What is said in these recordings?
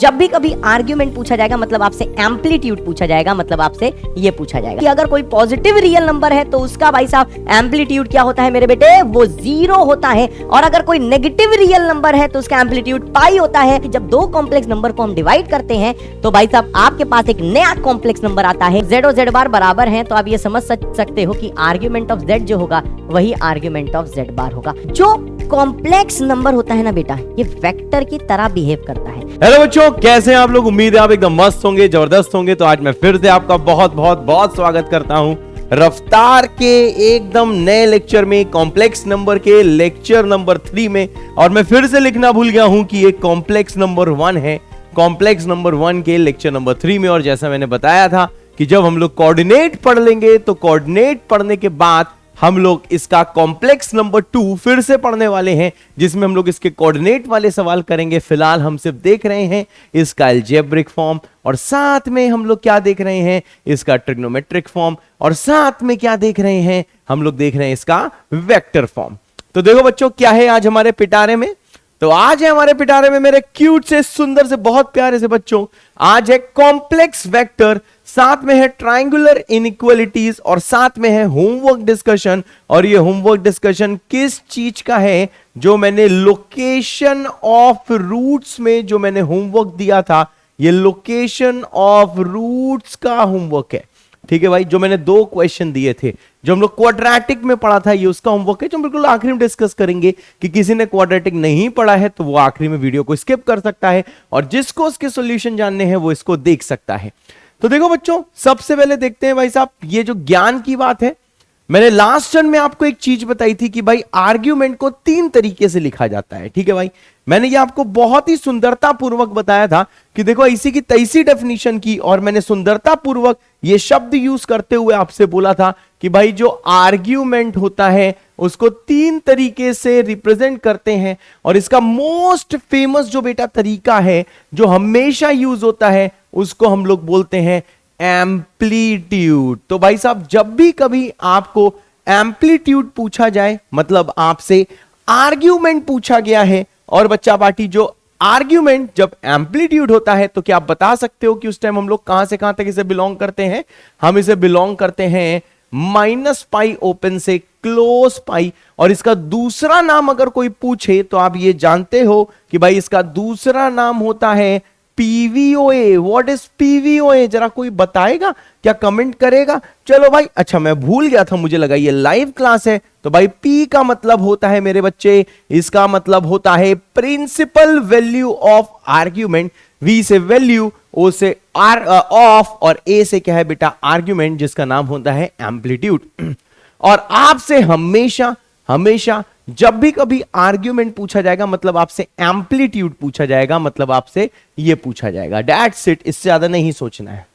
जब भी कभी आर्ग्यूमेंट पूछा जाएगा मतलब आपसे एम्पलीट्यूड पूछा जाएगा, मतलब आपसे ये पूछा जाएगा कि अगर कोई पॉजिटिव रियल नंबर है तो उसका भाई साहब एम्पलीट्यूड क्या होता है मेरे बेटे, वो 0 होता है। और अगर कोई नेगेटिव रियल नंबर है तो उसका एम्पलीट्यूड पाई होता है। कि जब दो कॉम्प्लेक्स नंबर को हम डिवाइड करते हैं तो भाई साहब आपके पास एक नया कॉम्प्लेक्स नंबर आता है। z और z बार बराबर हैं तो आप ये समझ सकते हो कि आर्ग्यूमेंट ऑफ z जो होगा वही आर्ग्यूमेंट ऑफ z बार होगा। जो कॉम्प्लेक्स नंबर होता है ना बेटा, ये वेक्टर की तरह बिहेव करता है। हेलो बच्चों, कैसे हैं आप लोग? उम्मीद है आप एकदम मस्त होंगे, जबरदस्त होंगे। तो आज मैं फिर से आपका बहुत बहुत बहुत स्वागत करता हूं रफ्तार के एकदम नए लेक्चर में, कॉम्प्लेक्स नंबर के लेक्चर नंबर 3 में। और मैं फिर से लिखना भूल गया हूं कि ये कॉम्प्लेक्स नंबर 1 है, कॉम्प्लेक्स नंबर 1 के लेक्चर नंबर 3 में। और जैसा मैंने बताया था कि जब हम लोग कोऑर्डिनेट पढ़ लेंगे तो कोऑर्डिनेट पढ़ने के बाद हम लोग इसका कॉम्प्लेक्स नंबर 2 फिर से पढ़ने वाले हैं, जिसमें हम लोग इसके कोऑर्डिनेट वाले सवाल करेंगे। फिलहाल हम सिर्फ देख रहे हैं इसका अलजेब्रिक फॉर्म, और साथ में हम लोग क्या देख रहे हैं, इसका ट्रिग्नोमेट्रिक फॉर्म, और साथ में क्या देख रहे हैं, हम लोग देख रहे हैं इसका वेक्टर फॉर्म। तो देखो बच्चों, क्या है आज हमारे पिटारे में? तो आज है हमारे पिटारे में मेरे क्यूट से, सुंदर से, बहुत प्यारे से बच्चों, आज है कॉम्प्लेक्स वेक्टर, साथ में है ट्रायंगुलर इनइक्वालिटीज, और साथ में है होमवर्क डिस्कशन। और ये होमवर्क डिस्कशन किस चीज का है? जो मैंने लोकेशन ऑफ रूट्स में जो मैंने होमवर्क दिया था, ये लोकेशन ऑफ रूट्स का होमवर्क है। ठीक है भाई, जो मैंने 2 क्वेश्चन दिए थे, जो हम लोग क्वाड्रेटिक में पढ़ा था, ये उसका होमवर्क है, जो हम बिल्कुल आखिरी में डिस्कस करेंगे। कि किसी ने क्वाड्रेटिक नहीं पढ़ा है तो वो आखिरी में वीडियो को स्किप कर सकता है, और जिसको उसके सॉल्यूशन जानने हैं वो इसको देख सकता है। तो देखो बच्चों, सबसे पहले देखते हैं भाई साहब, ये जो ज्ञान की बात है, मैंने लास्ट टर्न में आपको एक चीज बताई थी कि भाई आर्ग्यूमेंट को 3 तरीके से लिखा जाता है। ठीक है भाई, मैंने ये आपको बहुत ही सुंदरता पूर्वक बताया था कि देखो ऐसी की तैसी डेफिनेशन की, और मैंने सुंदरता पूर्वक ये शब्द यूज करते हुए आपसे बोला था कि भाई जो आर्ग्यूमेंट होता है उसको 3 तरीके से रिप्रेजेंट करते हैं। और इसका मोस्ट फेमस जो बेटा तरीका है, जो हमेशा यूज होता है, उसको हम लोग बोलते हैं एम्पलीट्यूड। तो भाई साहब, जब भी कभी आपको एम्पलीट्यूड पूछा जाए मतलब आपसे आर्ग्यूमेंट पूछा गया है, और बच्चा पार्टी जो आर्ग्यूमेंट जब एम्पलीट्यूड होता है, तो क्या आप बता सकते हो कि उस टाइम हम लोग कहां से कहां तक इसे बिलोंग करते हैं? हम इसे बिलोंग करते हैं -π ओपन से क्लोज पाई। और इसका दूसरा नाम अगर कोई पूछे तो आप ये जानते हो कि भाई इसका दूसरा नाम होता है PVOA। What is PVOA? जरा कोई बताएगा क्या, कमेंट करेगा? चलो भाई, अच्छा मैं भूल गया था, मुझे लगा ये लाइव क्लास है। तो भाई P का मतलब होता है मेरे बच्चे, इसका मतलब होता है principal value of argument. V से वैल्यू, O से ऑफ, और A से क्या है बेटा, आर्ग्यूमेंट, जिसका नाम होता है एम्पलीट्यूड। और आपसे हमेशा हमेशा जब भी कभी आर्ग्यूमेंट पूछा जाएगा मतलब आपसे एम्पलीट्यूड पूछा जाएगा, मतलब आपसे ये पूछा जाएगा। दैट्स इट, इससे ज्यादा नहीं सोचना है।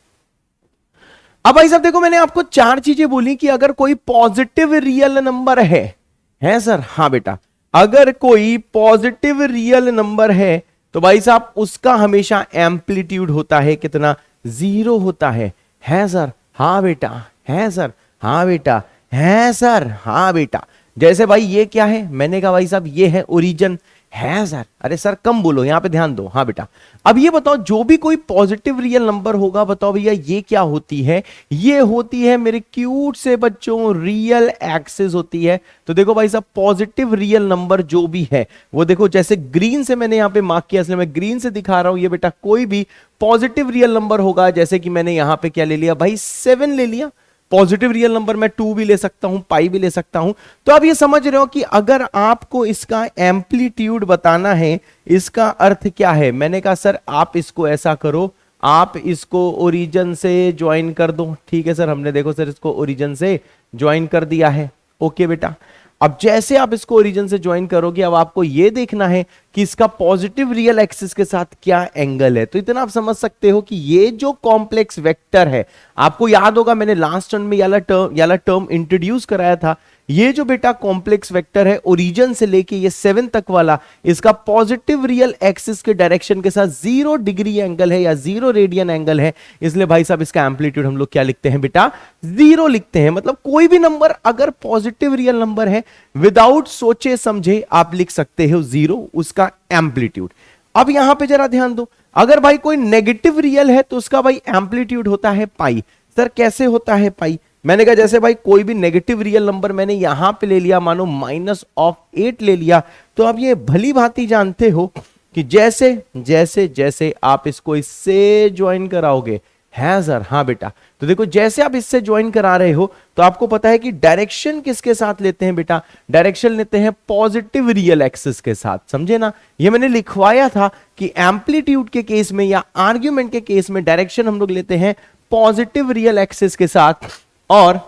अब भाई साहब देखो, मैंने आपको 4 चीजें बोली कि अगर कोई पॉजिटिव रियल नंबर है सर? हाँ बेटा, अगर कोई पॉजिटिव रियल नंबर है तो भाई साहब उसका हमेशा एम्पलीट्यूड होता है कितना? 0 होता है सर? हाँ बेटा, है सर? हाँ बेटा, है सर? हाँ बेटा। जैसे भाई ये क्या है? मैंने कहा भाई साहब ये है ओरिजिन, है सर? अरे सर कम बोलो, यहां पे ध्यान दो। हाँ बेटा, अब ये बताओ, जो भी कोई पॉजिटिव रियल नंबर होगा, बताओ भैया ये क्या होती है? ये होती है मेरे क्यूट से बच्चों रियल एक्सिस होती है। तो देखो भाई साहब, पॉजिटिव रियल नंबर जो भी है वो देखो, जैसे ग्रीन से मैंने यहां पे मार्क किया, इसलिए मैं ग्रीन से दिखा रहा हूं। ये बेटा कोई भी पॉजिटिव रियल नंबर होगा, जैसे कि मैंने यहां पे क्या ले लिया भाई, 7 ले लिया। पॉजिटिव रियल नंबर मैं 2 भी ले सकता हूं, पाई भी ले सकता हूं। तो आप ये समझ रहे हो कि अगर आपको इसका एम्पलीट्यूड बताना है, इसका अर्थ क्या है? मैंने कहा सर आप इसको ऐसा करो, आप इसको ओरिजिन से ज्वाइन कर दो। ठीक है सर, हमने देखो सर इसको ओरिजिन से ज्वाइन कर दिया है। ओके बेटा, अब जैसे आप इसको ओरिजिन से ज्वाइन करोगे, अब आपको यह देखना है कि इसका पॉजिटिव रियल एक्सिस के साथ क्या एंगल है। तो इतना आप समझ सकते हो कि ये जो कॉम्प्लेक्स वेक्टर है, आपको याद होगा मैंने लास्ट टर्म में याला टर्म इंट्रोड्यूस कराया था। ये जो बेटा कॉम्प्लेक्स वेक्टर है, ओरिजिन से लेके ये 7 तक वाला, इसका पॉजिटिव रियल एक्सिस के डायरेक्शन के साथ 0 डिग्री एंगल है या 0 रेडियन एंगल है। इसलिए भाई साहब इसका एम्पलीट्यूड हम लोग क्या लिखते हैं बेटा? 0 लिखते हैं। मतलब कोई भी नंबर अगर पॉजिटिव रियल नंबर है, विदाउट सोचे समझे आप लिख सकते हो 0, उसका एम्पलीट्यूड। अब यहां पे जरा ध्यान दो, अगर भाई कोई नेगेटिव रियल है तो उसका भाई एम्पलीट्यूड होता है पाई। सर कैसे होता है पाई? मैंने कहा जैसे भाई कोई भी नेगेटिव रियल नंबर मैंने यहां पे ले लिया, मानो -8 ले लिया, तो आप ये भली भांति जानते हो कि जैसे जैसे जैसे आप इसको इससे ज्वाइन कराओगे, है सर, हाँ बेटा, तो देखो जैसे आप इससे ज्वाइन करा रहे हो तो आपको पता है कि डायरेक्शन किसके साथ लेते हैं बेटा? डायरेक्शन लेते हैं पॉजिटिव रियल एक्सिस के साथ, समझे ना? ये मैंने लिखवाया था कि एम्पलीट्यूड के केस में या आर्ग्यूमेंट के केस में डायरेक्शन हम लोग लेते हैं पॉजिटिव रियल एक्सिस के साथ, और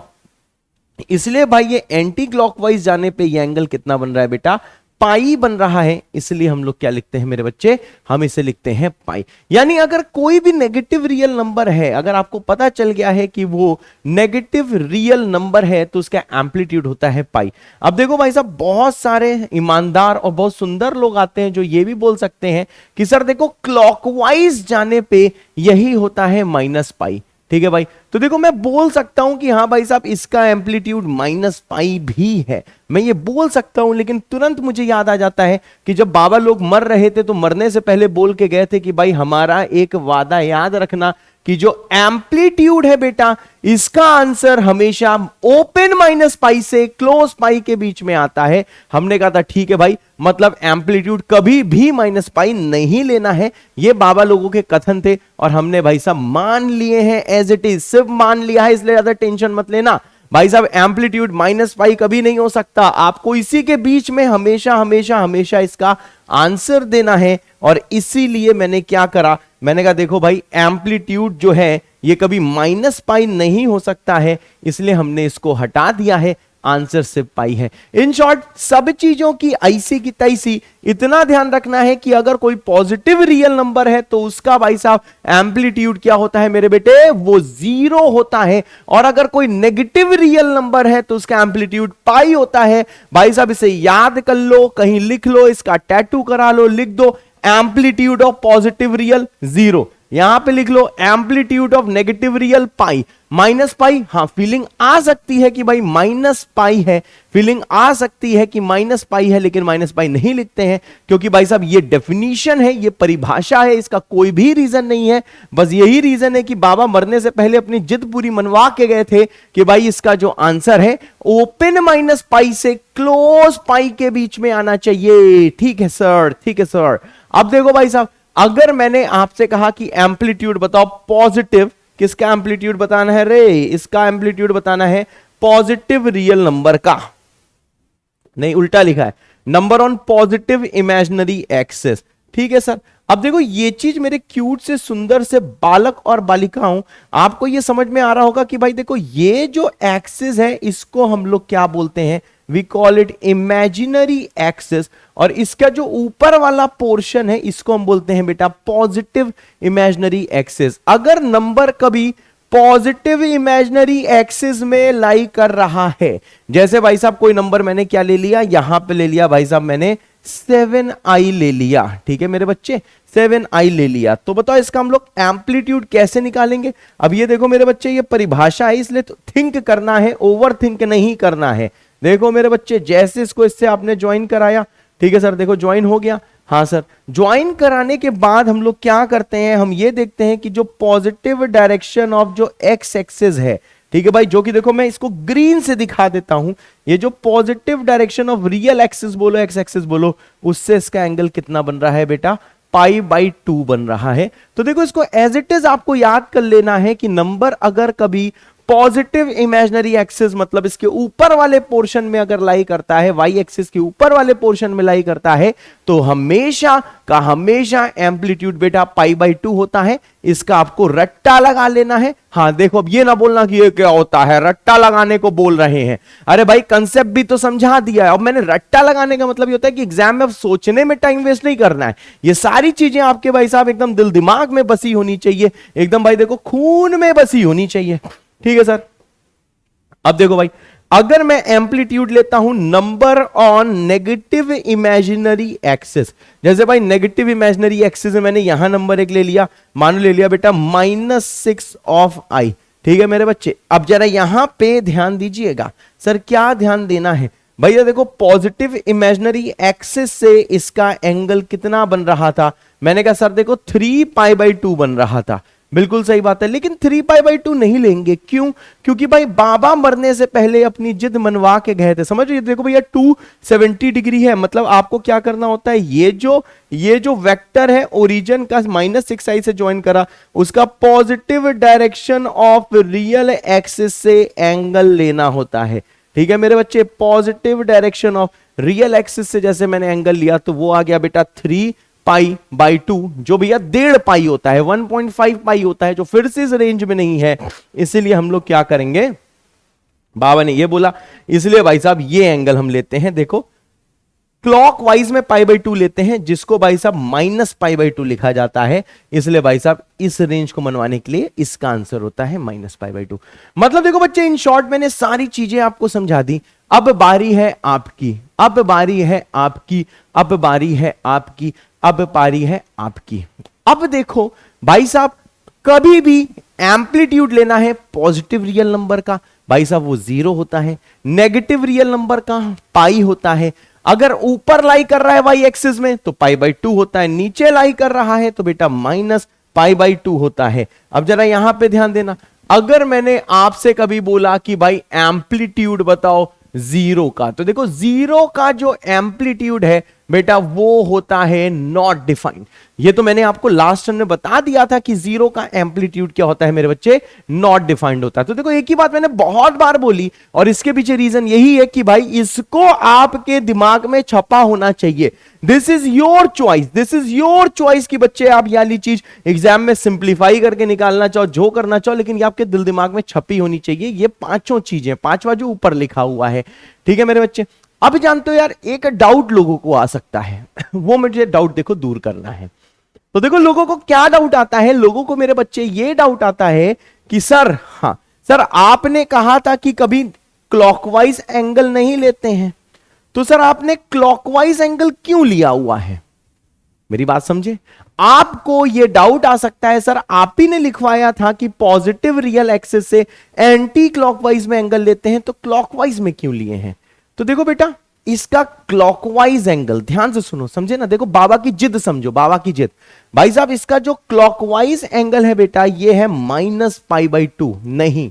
इसलिए भाई ये एंटी क्लॉकवाइज जाने पे ये एंगल कितना बन रहा है बेटा? पाई बन रहा है। इसलिए हम लोग क्या लिखते हैं मेरे बच्चे? हम इसे लिखते हैं पाई। यानी अगर कोई भी नेगेटिव रियल नंबर है, अगर आपको पता चल गया है कि वो नेगेटिव रियल नंबर है, तो उसका एम्पलीट्यूड होता है पाई। अब देखो भाई साहब, बहुत सारे ईमानदार और बहुत सुंदर लोग आते हैं जो ये भी बोल सकते हैं कि सर देखो क्लॉकवाइज जाने पे यही होता है -पाई। ठीक है भाई, तो देखो मैं बोल सकता हूं कि हाँ भाई साहब इसका एम्पलीट्यूड -पाई भी है, मैं ये बोल सकता हूं, लेकिन तुरंत मुझे याद आ जाता है कि जब बाबा लोग मर रहे थे तो मरने से पहले बोल के गए थे कि भाई हमारा एक वादा याद रखना कि जो एम्पलीट्यूड है बेटा, इसका आंसर हमेशा ओपन -पाई से क्लोज पाई के बीच में आता है। हमने कहा था ठीक है भाई, मतलब एम्पलीट्यूड कभी भी -पाई नहीं लेना है। ये बाबा लोगों के कथन थे और हमने भाई साहब मान लिए हैं एज इट इज, सिर्फ मान लिया है, इसलिए ज्यादा टेंशन मत लेना भाई साहब। एम्पलीट्यूड -पाई कभी नहीं हो सकता, आपको इसी के बीच में हमेशा हमेशा हमेशा इसका आंसर देना है। और इसीलिए मैंने क्या करा, मैंने कहा देखो भाई एम्पलीट्यूड जो है ये कभी -पाई नहीं हो सकता है, इसलिए हमने इसको हटा दिया है, आंसर सिर्फ पाई है। इन शॉर्ट सब चीजों की ऐसी की तैसी, इतना ध्यान रखना है कि अगर कोई पॉजिटिव रियल नंबर है तो उसका भाई साहब एम्पलीट्यूड क्या होता है मेरे बेटे? वो 0 होता है। और अगर कोई नेगेटिव रियल नंबर है तो उसका एम्पलीट्यूड पाई होता है। भाई साहब इसे याद कर लो, कहीं लिख लो, इसका टैटू करा लो, लिख दो एम्पलीट्यूड ऑफ पॉजिटिव रियल 0, यहां पे लिख लो एम्पलीट्यूड ऑफ नेगेटिव रियल पाई। -पाई, हाँ फीलिंग आ सकती है कि भाई -पाई है, फीलिंग आ सकती है कि -पाई है, लेकिन -पाई नहीं लिखते हैं क्योंकि भाई साहब ये डेफिनेशन है, ये परिभाषा है, इसका कोई भी रीजन नहीं है। बस यही रीजन है कि बाबा मरने से पहले अपनी जिद पूरी मनवा के गए थे कि भाई इसका जो आंसर है ओपन -पाई से क्लोज पाई के बीच में आना चाहिए। ठीक है सर, ठीक है सर। अब देखो भाई साहब, अगर मैंने आपसे कहा कि एम्पलीट्यूड बताओ पॉजिटिव, किसका एम्पलीट्यूड बताना है रे? इसका एम्पलीट्यूड बताना है पॉजिटिव रियल नंबर का, नहीं उल्टा लिखा है, number on positive imaginary axis. ठीक है सर। अब देखो ये चीज मेरे क्यूट से सुंदर से बालक और बालिकाओं, आपको ये समझ में आ रहा होगा कि भाई देखो ये जो एक्सिस है इसको हम लोग क्या बोलते हैं? We call it imaginary axis. और इसका जो ऊपर वाला पोर्शन है इसको हम बोलते हैं बेटा पॉजिटिव इमेजिनरी एक्सिस। अगर नंबर कभी पॉजिटिव इमेजिनरी एक्सिस में लाई कर रहा है, जैसे भाई साहब कोई नंबर मैंने क्या ले लिया, यहां पे ले लिया भाई साहब मैंने 7i ले लिया, ठीक है मेरे बच्चे 7i ले लिया, तो बताओ इसका हम लोग एम्पलीट्यूड कैसे निकालेंगे? अब ये देखो मेरे बच्चे ये परिभाषा है, इसलिए तो थिंक करना है, ओवर थिंक नहीं करना है। देखो मेरे बच्चे जैसे इसको इससे आपने ज्वाइन कराया, ठीक है सर, देखो ज्वाइन हो गया, हाँ सर। ज्वाइन कराने के बाद हम लोग क्या करते हैं, हम ये देखते हैं कि जो पॉजिटिव डायरेक्शन ऑफ जो एक्स एक्सिस है, ठीक है भाई, जो कि देखो मैं इसको ग्रीन से दिखा देता हूं, ये जो positive direction of real axis बोलो, एक्स एक्सिस बोलो, उससे इसका एंगल कितना बन रहा है बेटा? π/2 बन रहा है। तो देखो इसको एज इट इज आपको याद कर लेना है कि नंबर अगर कभी पॉजिटिव इमेजिनरी एक्सिस मतलब इसके ऊपर वाले पोर्शन में अगर लाई करता है, वाई एक्सिस के ऊपर वाले पोर्शन में लाई करता है, तो हमेशा का हमेशा एम्पलीट्यूड बेटा π/2 होता है। इसका आपको रट्टा लगा लेना है। हाँ देखो अब ये ना बोलना कि ये क्या होता है, रट्टा लगाने को बोल रहे हैं। अरे भाई कंसेप्ट भी तो समझा दिया है। अब मैंने रट्टा लगाने का मतलब ये होता है कि एग्जाम में अब सोचने में टाइम वेस्ट नहीं करना है। ये सारी चीजें आपके भाई साहब एकदम दिल दिमाग में बसी होनी चाहिए, एकदम भाई देखो खून में बसी होनी चाहिए, ठीक है सर। अब देखो भाई अगर मैं एम्पलीट्यूड लेता हूं number on negative imaginary axis, जैसे भाई नेगेटिव इमेजिनरी एक्सिस में मैंने यहां नंबर एक ले लिया, मान ले लिया बेटा -6 ऑफ i, ठीक है मेरे बच्चे। अब जरा यहां पे ध्यान दीजिएगा, सर क्या ध्यान देना है भैया? देखो पॉजिटिव इमेजिनरी एक्सिस से इसका एंगल कितना बन रहा था मैंने कहा सर देखो 3π/2 बन रहा था, बिल्कुल सही बात है, लेकिन 3π/2 नहीं लेंगे। क्यों? क्योंकि भाई बाबा मरने से पहले अपनी जिद मनवा के गए थे। समझ रहे? देखो भैया 270 डिग्री है, मतलब आपको क्या करना होता है, ये जो वेक्टर है ओरिजिन का -6i से ज्वाइन करा, उसका positive direction of real axis से एंगल लेना होता है। ठीक है मेरे बच्चे, positive direction of real axis से जैसे मैंने एंगल लिया तो वो आ गया बेटा 3π/2, जो भैया 1.5 पाई होता है, 1.5 पाई होता है, जो फिर से इस रेंज में नहीं है। इसीलिए हम लोग क्या करेंगे, बाबा ने ये बोला, इसलिए भाई साहब ये एंगल हम लेते हैं। देखो क्लॉकवाइज में π/2 लेते हैं, जिसको भाई साहब -π/2 लिखा जाता है। इसलिए भाई साहब इस रेंज को मनवाने के लिए इसका आंसर होता है -π/2। मतलब देखो बच्चे, इन शॉर्ट मैंने सारी चीजें आपको समझा दी। अब बारी है आपकी, अब बारी है आपकी, अब बारी है आपकी, अब पारी है आपकी। अब देखो भाई साहब, कभी भी एम्पलीट्यूड लेना है पॉजिटिव रियल नंबर का, भाई साहब वो 0 होता है। नेगेटिव रियल नंबर का पाई होता है। अगर ऊपर लाई कर रहा है वाई एक्सिस में तो π/2 होता है, नीचे लाई कर रहा है तो बेटा -π/2 होता है। अब जरा यहां पे ध्यान देना, अगर मैंने आपसे कभी बोला कि भाई एम्पलीट्यूड बताओ 0 का, तो देखो 0 का जो एम्पलीट्यूड है बेटा वो होता है नॉट डिफाइंड। ये तो मैंने आपको लास्ट टाइम में बता दिया था कि 0 का एम्पलीट्यूड क्या होता है मेरे बच्चे, नॉट डिफाइंड होता है। तो देखो एक ही बात मैंने बहुत बार बोली, और इसके पीछे रीजन यही है कि भाई इसको आपके दिमाग में छपा होना चाहिए। This is your choice, this is your choice कि बच्चे आप ये वाली चीज एग्जाम में सिंप्लीफाई करके निकालना चाहो, जो करना चाहो, लेकिन ये आपके दिल दिमाग में छपी होनी चाहिए। ये पांचों चीजें, पांचवा जो ऊपर लिखा हुआ है। ठीक है मेरे बच्चे, अब जानते हो यार एक डाउट लोगों को आ सकता है वो मुझे डाउट देखो दूर करना है। तो देखो लोगों को क्या डाउट आता है, लोगों को मेरे बच्चे ये डाउट आता है कि सर, हाँ सर आपने कहा था कि कभी क्लॉकवाइज एंगल नहीं लेते हैं, तो सर आपने क्लॉकवाइज एंगल क्यों लिया हुआ है? मेरी बात समझे, आपको यह डाउट आ सकता है सर आप ही ने लिखवाया था कि पॉजिटिव रियल एक्सिस से एंटी क्लॉकवाइज में एंगल लेते हैं, तो क्लॉकवाइज में क्यों लिए हैं? तो देखो बेटा, इसका क्लॉकवाइज एंगल ध्यान से सुनो, समझे ना, देखो बाबा की जिद समझो, बाबा की जिद। भाई साहब इसका जो क्लॉकवाइज एंगल है बेटा ये है -π/2, नहीं,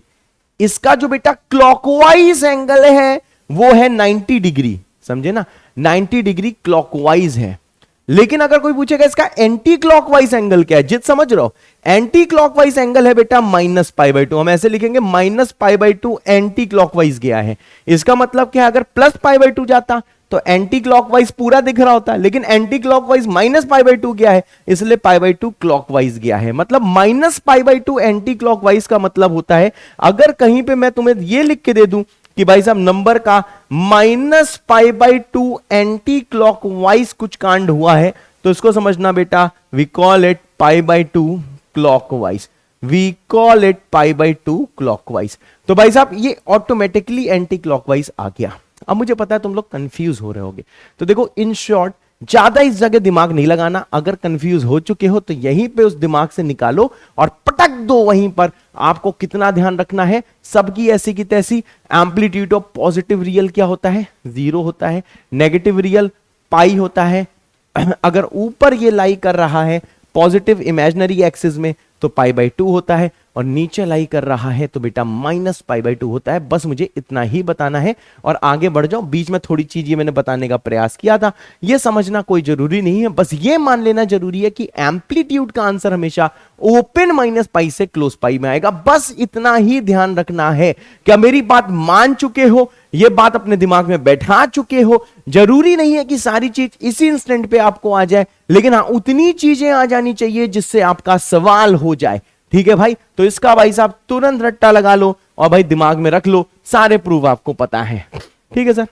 इसका जो बेटा क्लॉकवाइज एंगल है वो है 90 डिग्री, समझे ना, 90 डिग्री क्लॉकवाइज है। लेकिन अगर कोई पूछेगा इसका एंटी क्लॉकवाइज एंगल क्या है, जिद समझ रहे हो, एंटी क्लॉकवाइज एंगल है बेटा -π/2, हम ऐसे लिखेंगे -π/2 एंटी क्लॉकवाइज गया है। इसका मतलब क्या है, अगर +π/2 जाता तो एंटी क्लॉकवाइज पूरा दिख रहा होता, लेकिन एंटी क्लॉकवाइज -π/2 गया है, इसलिए π/2 क्लॉकवाइज गया है। मतलब -π/2 एंटी क्लॉकवाइज का मतलब होता है, अगर कहीं पे मैं तुम्हें ये लिख के दे दूं कि भाई साहब नंबर का -π/2 एंटी क्लॉकवाइज कुछ कांड हुआ है, तो इसको समझना बेटा we call it π/2 clockwise, we call it π/2 clockwise. तो भाई साहब ये ऑटोमेटिकली एंटी क्लॉकवाइज आ गया। अब मुझे पता है तुम लोग कंफ्यूज हो रहे होगे, तो देखो इन शॉर्ट ज्यादा इस जगह दिमाग नहीं लगाना, अगर कंफ्यूज हो चुके हो तो यहीं पे उस दिमाग से निकालो और पटक दो वहीं पर। आपको कितना ध्यान रखना है, सबकी ऐसी की तैसी एम्पलीट्यूड ऑफ पॉजिटिव रियल क्या होता है, 0 होता है, नेगेटिव रियल पाई होता है। अगर ऊपर ये लाई कर रहा है पॉजिटिव इमेजिनरी एक्सिस में तो π/2 होता है, और नीचे लाई कर रहा है तो बेटा -π/2 होता है। बस मुझे इतना ही बताना है और आगे बढ़ जाओ। बीच में थोड़ी चीज ये मैंने बताने का प्रयास किया था, ये समझना कोई जरूरी नहीं है, बस ये मान लेना जरूरी है कि एम्पलीट्यूड का आंसर हमेशा ओपन -π से क्लोज पाई में आएगा। बस इतना ही ध्यान रखना है। क्या मेरी बात मान चुके हो, ये बात अपने दिमाग में बैठा चुके हो? जरूरी नहीं है कि सारी चीज इसी इंस्टेंट पे आपको आ जाए, लेकिन हाँ उतनी चीजें आ जानी चाहिए जिससे आपका सवाल हो जाए। ठीक है भाई, तो इसका भाई साहब तुरंत रट्टा लगा लो और भाई दिमाग में रख लो, सारे प्रूफ आपको पता है। ठीक है सर,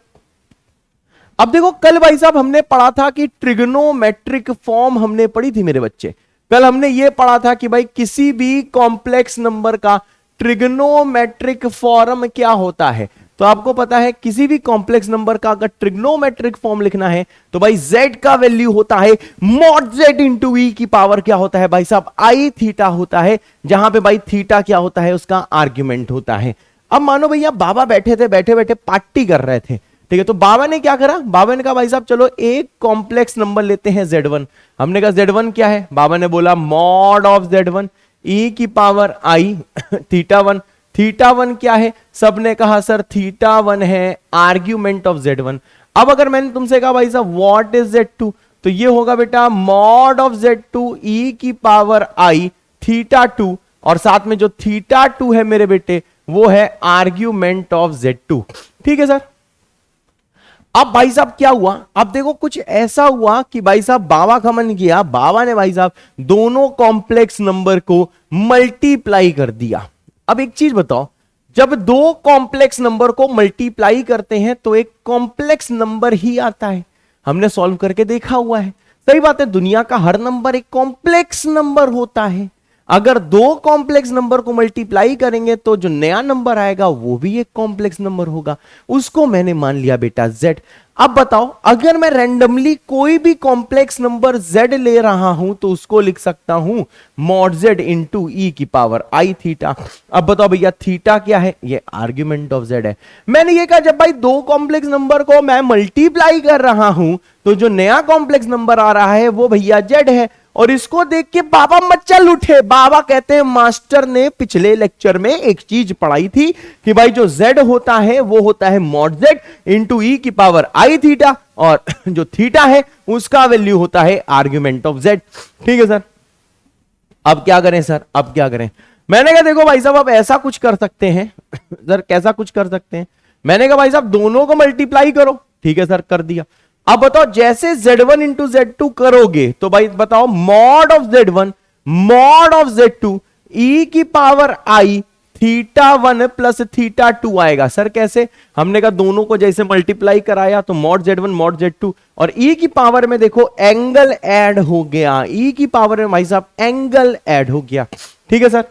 अब देखो कल भाई साहब हमने पढ़ा था कि ट्रिग्नोमेट्रिक फॉर्म हमने पढ़ी थी मेरे बच्चे। कल हमने ये पढ़ा था कि भाई किसी भी कॉम्प्लेक्स नंबर का ट्रिग्नोमेट्रिक फॉर्म क्या होता है। तो आपको पता है किसी भी कॉम्प्लेक्स नंबर का अगर ट्रिग्नोमेट्रिक फॉर्म लिखना है तो भाई z का वैल्यू होता है mod z इंटू e की पावर क्या होता है भाई साहब i थीटा होता है, जहां पे भाई थीटा क्या होता है उसका आर्ग्यूमेंट होता है। अब मानो भैया बाबा बैठे थे, बैठे बैठे पार्टी कर रहे थे, ठीक है, तो बाबा ने क्या करा, बाबा ने कहा भाई साहब चलो एक कॉम्प्लेक्स नंबर लेते हैं Z1। हमने कहा Z1 क्या है, बाबा ने बोला मॉड ऑफ Z1 e की power i theta one. Theta one क्या है, सबने कहा सर थीटा वन है आर्ग्यूमेंट ऑफ Z1। अब अगर मैंने तुमसे कहा भाई साहब व्हाट इज Z2, तो ये होगा बेटा मॉड ऑफ Z2 e की पावर आई थीटा टू, और साथ में जो थीटा टू है मेरे बेटे वो है आर्ग्यूमेंट ऑफ Z2। ठीक है सर। अब भाई साहब क्या हुआ, अब देखो कुछ ऐसा हुआ कि भाई साहब बाबा का मन किया, बाबा ने भाई साहब दोनों कॉम्प्लेक्स नंबर को मल्टीप्लाई कर दिया। अब एक चीज बताओ, जब दो कॉम्प्लेक्स नंबर को मल्टीप्लाई करते हैं तो एक कॉम्प्लेक्स नंबर ही आता है, हमने सॉल्व करके देखा हुआ है। सही बात है, दुनिया का हर नंबर एक कॉम्प्लेक्स नंबर होता है। अगर दो कॉम्प्लेक्स नंबर को मल्टीप्लाई करेंगे तो जो नया नंबर आएगा वो भी एक कॉम्प्लेक्स नंबर होगा, उसको मैंने मान लिया बेटा Z। अब बताओ अगर मैं रैंडमली कोई भी कॉम्प्लेक्स नंबर Z ले रहा हूं तो उसको लिख सकता हूं मॉड Z इंटू ई की पावर आई थीटा। अब बताओ भैया थीटा क्या है, ये आर्ग्यूमेंट ऑफ Z है। मैंने ये कहा जब भाई दो कॉम्प्लेक्स नंबर को मैं मल्टीप्लाई कर रहा हूं तो जो नया कॉम्प्लेक्स नंबर आ रहा है वो भैया Z है। और इसको देख के बाबा मचल उठे, बाबा कहते हैं मास्टर ने पिछले लेक्चर में एक चीज पढ़ाई थी कि भाई जो Z होता है वो होता है मॉड Z इंटू ई की पावर आई थीटा, और जो थीटा है उसका वैल्यू होता है आर्ग्यूमेंट ऑफ Z। ठीक है सर। अब क्या करें सर, अब क्या करें, मैंने कहा देखो भाई साहब अब ऐसा कुछ कर सकते हैं सर, कैसा कुछ कर सकते हैं, मैंने कहा भाई साहब दोनों को मल्टीप्लाई करो। ठीक है सर, कर दिया। अब बताओ जैसे Z1 इंटू Z2 करोगे तो भाई बताओ mod of Z1 mod of Z2 e की power i theta one plus theta two आएगा। सर कैसे, हमने कहा दोनों को जैसे मल्टीप्लाई कराया तो मॉड Z1 मॉड Z2, और e की पावर में देखो एंगल ऐड हो गया, e की पावर में भाई साहब एंगल ऐड हो गया। ठीक है सर।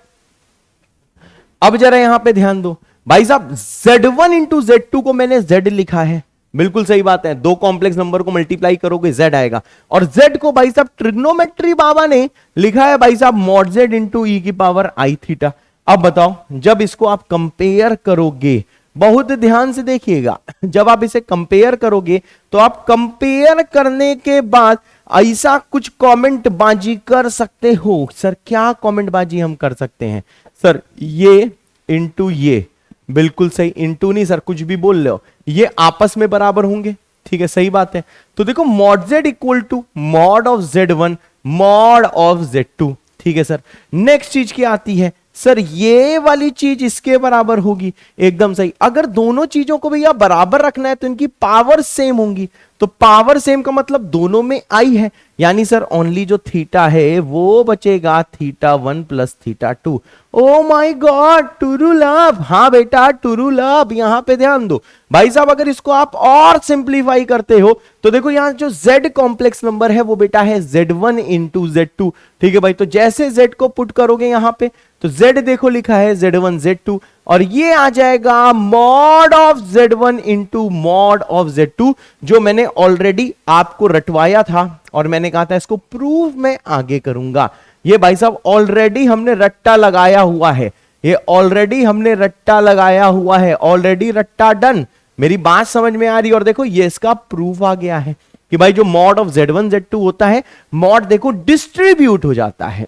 अब जरा यहां पे ध्यान दो भाई साहब, Z1 इंटू Z2 को मैंने Z लिखा है, बिल्कुल सही बात है, दो कॉम्प्लेक्स नंबर को मल्टीप्लाई करोगे Z आएगा, और Z को भाई साहब ट्रिग्नोमेट्री बाबा ने लिखा है भाई साहब मॉड Z इंटू ई की पावर आई थीटा। अब बताओ जब इसको आप कंपेयर करोगे, बहुत ध्यान से देखिएगा, जब आप इसे कंपेयर करोगे तो आप कंपेयर करने के बाद ऐसा कुछ कमेंट बाजी कर सकते हो। सर क्या कमेंट बाजी हम कर सकते हैं, सर ये इंटू ये, बिल्कुल सही, इंटू नहीं सर कुछ भी बोल लो, ये आपस में बराबर होंगे। ठीक है, सही बात है। तो देखो mod Z equal to mod of Z1 mod of Z2। ठीक है सर। नेक्स्ट चीज क्या आती है, सर ये वाली चीज इसके बराबर होगी, एकदम सही। अगर दोनों चीजों को भैया बराबर रखना है तो इनकी पावर सेम होंगी, तो पावर सेम का मतलब दोनों में आई है, यानी सर ओनली जो थीटा है वो बचेगा theta one plus theta two. Oh my god, true love, हाँ बेटा टुरु लव, यहां पे ध्यान दो भाई साहब। अगर इसको आप और सिंप्लीफाई करते हो तो देखो यहां जो Z कॉम्प्लेक्स नंबर है वो बेटा है Z1 इंटू Z2। ठीक है भाई, तो जैसे Z को पुट करोगे यहां पे तो Z देखो लिखा है Z1 Z2, और ये आ जाएगा mod of Z1 into mod of Z2, जो मैंने ऑलरेडी आपको रटवाया था और मैंने कहा था इसको प्रूफ मैं आगे करूंगा। ये भाई साहब ऑलरेडी हमने रट्टा लगाया हुआ है, ये ऑलरेडी हमने रट्टा लगाया हुआ है, ऑलरेडी रट्टा डन। मेरी बात समझ में आ रही है। और देखो ये इसका प्रूफ आ गया है कि भाई जो मॉड ऑफ Z1 Z2 होता है, मॉड देखो डिस्ट्रीब्यूट हो जाता है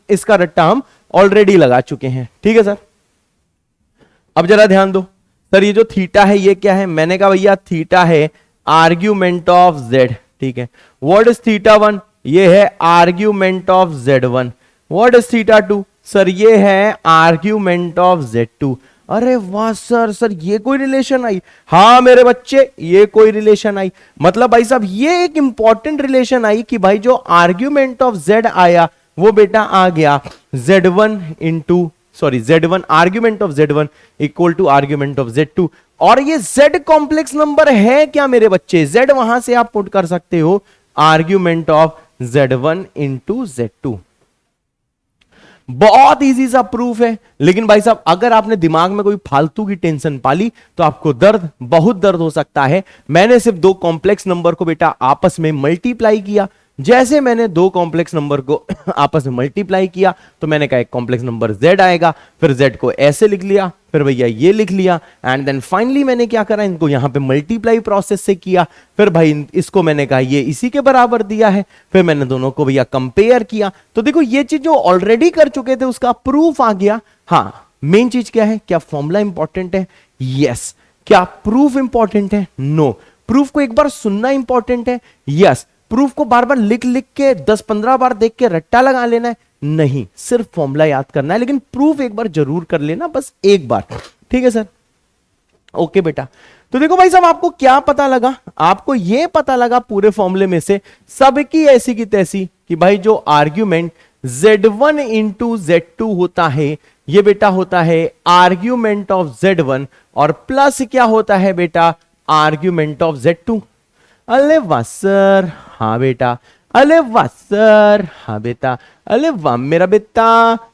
इसका रट्टा हम ऑलरेडी लगा चुके हैं। ठीक है सर। अब जरा ध्यान दो सर, ये जो थीटा है ये क्या है, मैंने कहा भैया थीटा है आर्ग्यूमेंट ऑफ Z। ठीक है, व्हाट इज थीटा वन, ये है argument of Z1। What is theta two, sir ये है आर्ग्यूमेंट ऑफ Z2। अरे वाह सर, सर ये कोई रिलेशन आई, हाँ मेरे बच्चे ये कोई रिलेशन आई। मतलब भाई साहब ये एक इंपॉर्टेंट रिलेशन आई कि भाई जो आर्ग्यूमेंट ऑफ Z आया वो बेटा आ गया Z1 into Z1 argument of Z1 equal to argument of Z2। और ये Z कॉम्प्लेक्स नंबर है क्या मेरे बच्चे, Z वहां से आप पुट कर सकते हो argument of Z1 into Z2। बहुत इजी सा प्रूफ है। लेकिन भाई साहब अगर आपने दिमाग में कोई फालतू की टेंशन पाली तो आपको दर्द, बहुत दर्द हो सकता है। मैंने सिर्फ दो कॉम्प्लेक्स नंबर को बेटा आपस में मल्टीप्लाई किया, जैसे मैंने दो कॉम्प्लेक्स नंबर को आपस में मल्टीप्लाई किया तो मैंने कहा एक कॉम्प्लेक्स नंबर z आएगा, फिर z को ऐसे लिख लिया, फिर भैया ये लिख लिया, एंड देन फाइनली मैंने क्या करा, इनको यहां पे मल्टीप्लाई प्रोसेस से किया, फिर भाई इसको मैंने कहा ये इसी के बराबर दिया है, फिर मैंने दोनों को भैया कंपेयर किया, तो देखो ये चीज जो ऑलरेडी कर चुके थे उसका प्रूफ आ गया। हाँ, मेन चीज क्या है, क्या फॉर्मूला इंपॉर्टेंट है? यस। क्या प्रूफ इंपॉर्टेंट है? नो। प्रूफ को एक बार सुनना इंपॉर्टेंट है? यस। प्रूफ को बार बार लिख लिख के 10-15 बार देख के रट्टा लगा लेना है? नहीं, सिर्फ फॉर्मूला याद करना है, लेकिन प्रूफ एक बार जरूर कर लेना, बस एक बार। ठीक है सर, ओके बेटा। तो देखो भाई साहब, आपको क्या पता लगा? आपको यह पता लगा पूरे फॉर्मूले में से सबकी ऐसी की तैसी कि भाई जो आर्ग्यूमेंट z1 इंटू z2 होता है, ये बेटा होता है आर्ग्यूमेंट ऑफ z1, और प्लस क्या होता है बेटा, आर्ग्यूमेंट ऑफ z2। अरे वाह सर, हाँ बेटा, अरे वाह सर, हाँ बेटा, अरे वाह मेरा बेटा,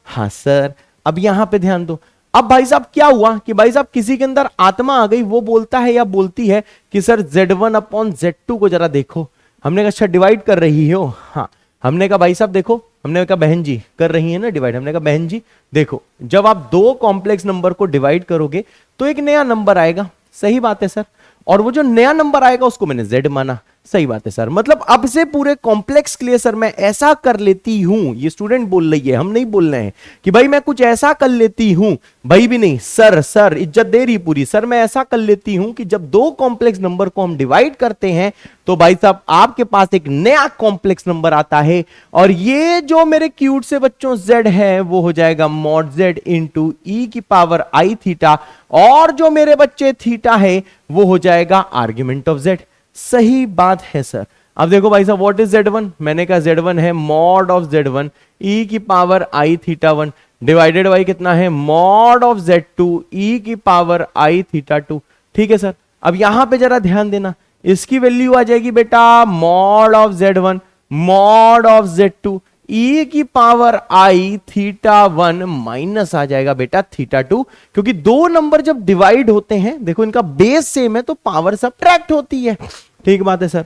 हाँ सर। अब यहां पे ध्यान दो। अब भाई साहब क्या हुआ कि भाई साहब किसी के अंदर आत्मा आ गई, वो बोलता है या बोलती है कि सर z1 अपॉन z2 को जरा देखो। हमने कहा अच्छा डिवाइड कर रही हो? हाँ। हमने कहा भाई साहब देखो, हमने कहा बहन जी कर रही है ना डिवाइड, हमने कहा बहन जी देखो, जब आप दो कॉम्प्लेक्स नंबर को डिवाइड करोगे तो एक नया नंबर आएगा। सही बात है सर, और वो जो नया नंबर आएगा उसको मैंने z माना। सही बात है सर, मतलब अब से पूरे कॉम्प्लेक्स के लिए सर मैं ऐसा कर लेती हूं, ये स्टूडेंट बोल रही है, हम नहीं बोल रहे हैं कि भाई मैं कुछ ऐसा कर लेती हूं, भाई भी नहीं सर, सर इज्जत दे रही पूरी, सर मैं ऐसा कर लेती हूं कि जब दो कॉम्प्लेक्स नंबर को हम डिवाइड करते हैं तो भाई साहब आपके पास एक नया कॉम्प्लेक्स नंबर आता है, और ये जो मेरे क्यूट से बच्चों z है वो हो जाएगा मॉड z इंटू ई की पावर आई थीटा, और जो मेरे बच्चे थीटा है वो हो जाएगा आर्ग्यूमेंट ऑफ z। सही बात है सर। अब देखो भाई साहब व्हाट इज z1, मैंने कहा z1 है मॉड ऑफ z1 ई की power i theta 1 divided by कितना है, मॉड ऑफ z2 ई की पावर आई थीटा 2। ठीक है सर। अब यहां पे जरा ध्यान देना, इसकी वैल्यू आ जाएगी बेटा mod of z1 mod of z2 ई की पावर आई थीटा 1 माइनस आ जाएगा बेटा थीटा 2, क्योंकि दो नंबर जब डिवाइड होते हैं, देखो इनका बेस सेम है तो पावर सब्ट्रैक्ट होती है। ठीक बात है सर।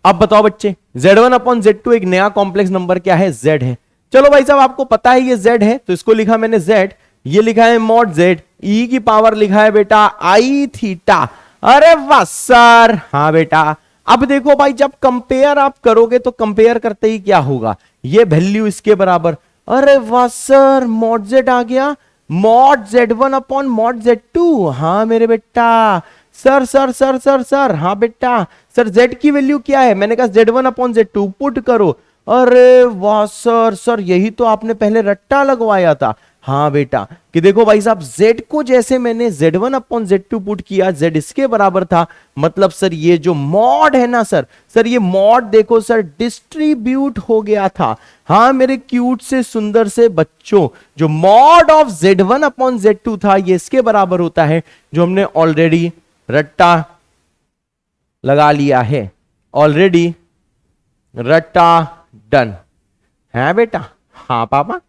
अब बताओ बच्चे, z1 अपॉन z2 एक नया कॉम्प्लेक्स नंबर क्या है, z है। चलो भाई साहब आपको पता है ये z है, तो इसको लिखा मैंने z, ये लिखा है मॉड z, ई की पावर लिखा है बेटा आई थीटा। अरे वाह सर, हाँ बेटा। अब देखो भाई जब कंपेयर आप करोगे तो कंपेयर करते ही क्या होगा, ये वैल्यू इसके बराबर। अरे वाह सर, मॉड z आ गया, mod z1 upon mod z2। हाँ मेरे बेटा, sir sir sir sir sir, हाँ बेटा सर z की वैल्यू क्या है, मैंने कहा z1 अपॉन z2 पुट करो। अरे वाह सर, सर यही तो आपने पहले रट्टा लगवाया था। हाँ बेटा, कि देखो भाई साहब z को जैसे मैंने z1 अपॉन z2 पुट किया, z इसके बराबर था, मतलब सर ये जो मॉड है ना सर, सर ये मॉड देखो सर डिस्ट्रीब्यूट हो गया था। हाँ मेरे क्यूट से सुंदर से बच्चों, जो mod of z1 upon z2 था ये इसके बराबर होता है, जो हमने ऑलरेडी रट्टा लगा लिया है, ऑलरेडी रट्टा डन है बेटा। हाँ पापा,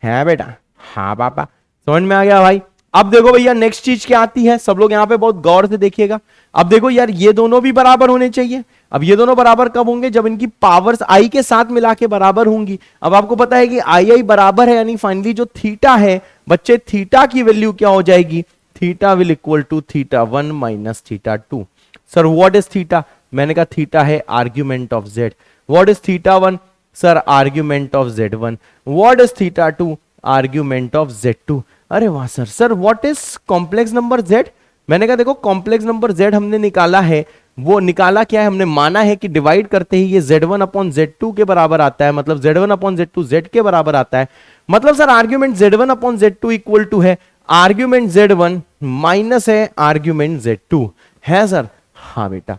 है बेटा, हाँ पापा, समझ में आ गया भाई। अब देखो भैया नेक्स्ट चीज क्या आती है, सब लोग यहां पे बहुत गौर से देखिएगा। अब देखो यार ये दोनों भी बराबर होने चाहिए। अब ये दोनों बराबर कब होंगे, जब इनकी पावर्स आई के साथ मिला के बराबर होंगी। अब आपको पता है कि आई आई बराबर है, यानी फाइनली जो थीटा है बच्चे, थीटा की वैल्यू क्या हो जाएगी, theta will equal to theta 1 minus theta 2। Sir what is theta, मैंने कहा थीटा है argument of z। What is theta 1, sir argument of z1। What is theta 2, argument of z2। अरे वाह sir, sir what is complex number z, मैंने कहा देखो complex number z हमने निकाला है, वो निकाला क्या है, हमने माना है कि डिवाइड करते ही ये z1 अपॉन z2 के बराबर आता है, मतलब z1 अपॉन z2 z के बराबर आता है, मतलब sir argument z1 upon z2 equal to है आर्ग्यूमेंट z1 माइनस है आर्ग्यूमेंट z2 है सर। हाँ बेटा,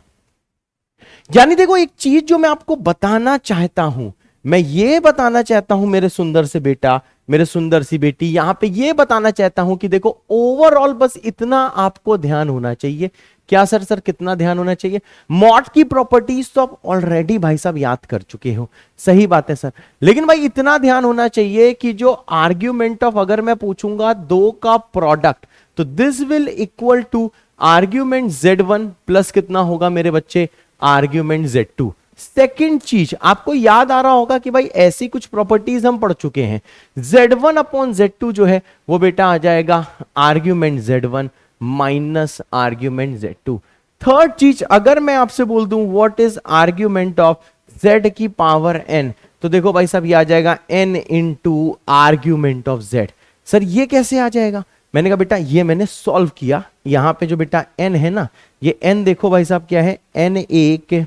यानी देखो एक चीज जो मैं आपको बताना चाहता हूं, मैं ये बताना चाहता हूं मेरे सुंदर से बेटा, मेरे सुंदर सी बेटी, यहां पे ये बताना चाहता हूं कि देखो ओवरऑल बस इतना आपको ध्यान होना चाहिए। क्या सर, सर कितना ध्यान होना चाहिए, मॉड की प्रॉपर्टीज तो आप ऑलरेडी भाई साहब याद कर चुके हो। सही बात है सर, लेकिन भाई इतना ध्यान होना चाहिए कि जो आर्ग्यूमेंट ऑफ, अगर मैं पूछूंगा दो का प्रोडक्ट, तो this will equal to argument z1 plus कितना होगा मेरे बच्चे, आर्ग्यूमेंट z2। सेकंड चीज आपको याद आ रहा होगा कि भाई ऐसी कुछ प्रॉपर्टीज हम पढ़ चुके हैं, Z1 अपॉन Z2 जो है वो बेटा आ जाएगा argument Z1 minus argument Z2। Third चीज अगर मैं आपसे बोल दूं what is argument of Z की पावर n, तो देखो भाई साहब ये आ जाएगा n into argument of Z। Sir ये कैसे आ जाएगा? मैंने कहा बेटा ये मैंने सॉल्व किया, यहां पे जो बेटा n है ना, ये n देखो भाई साहब क्या है, n एक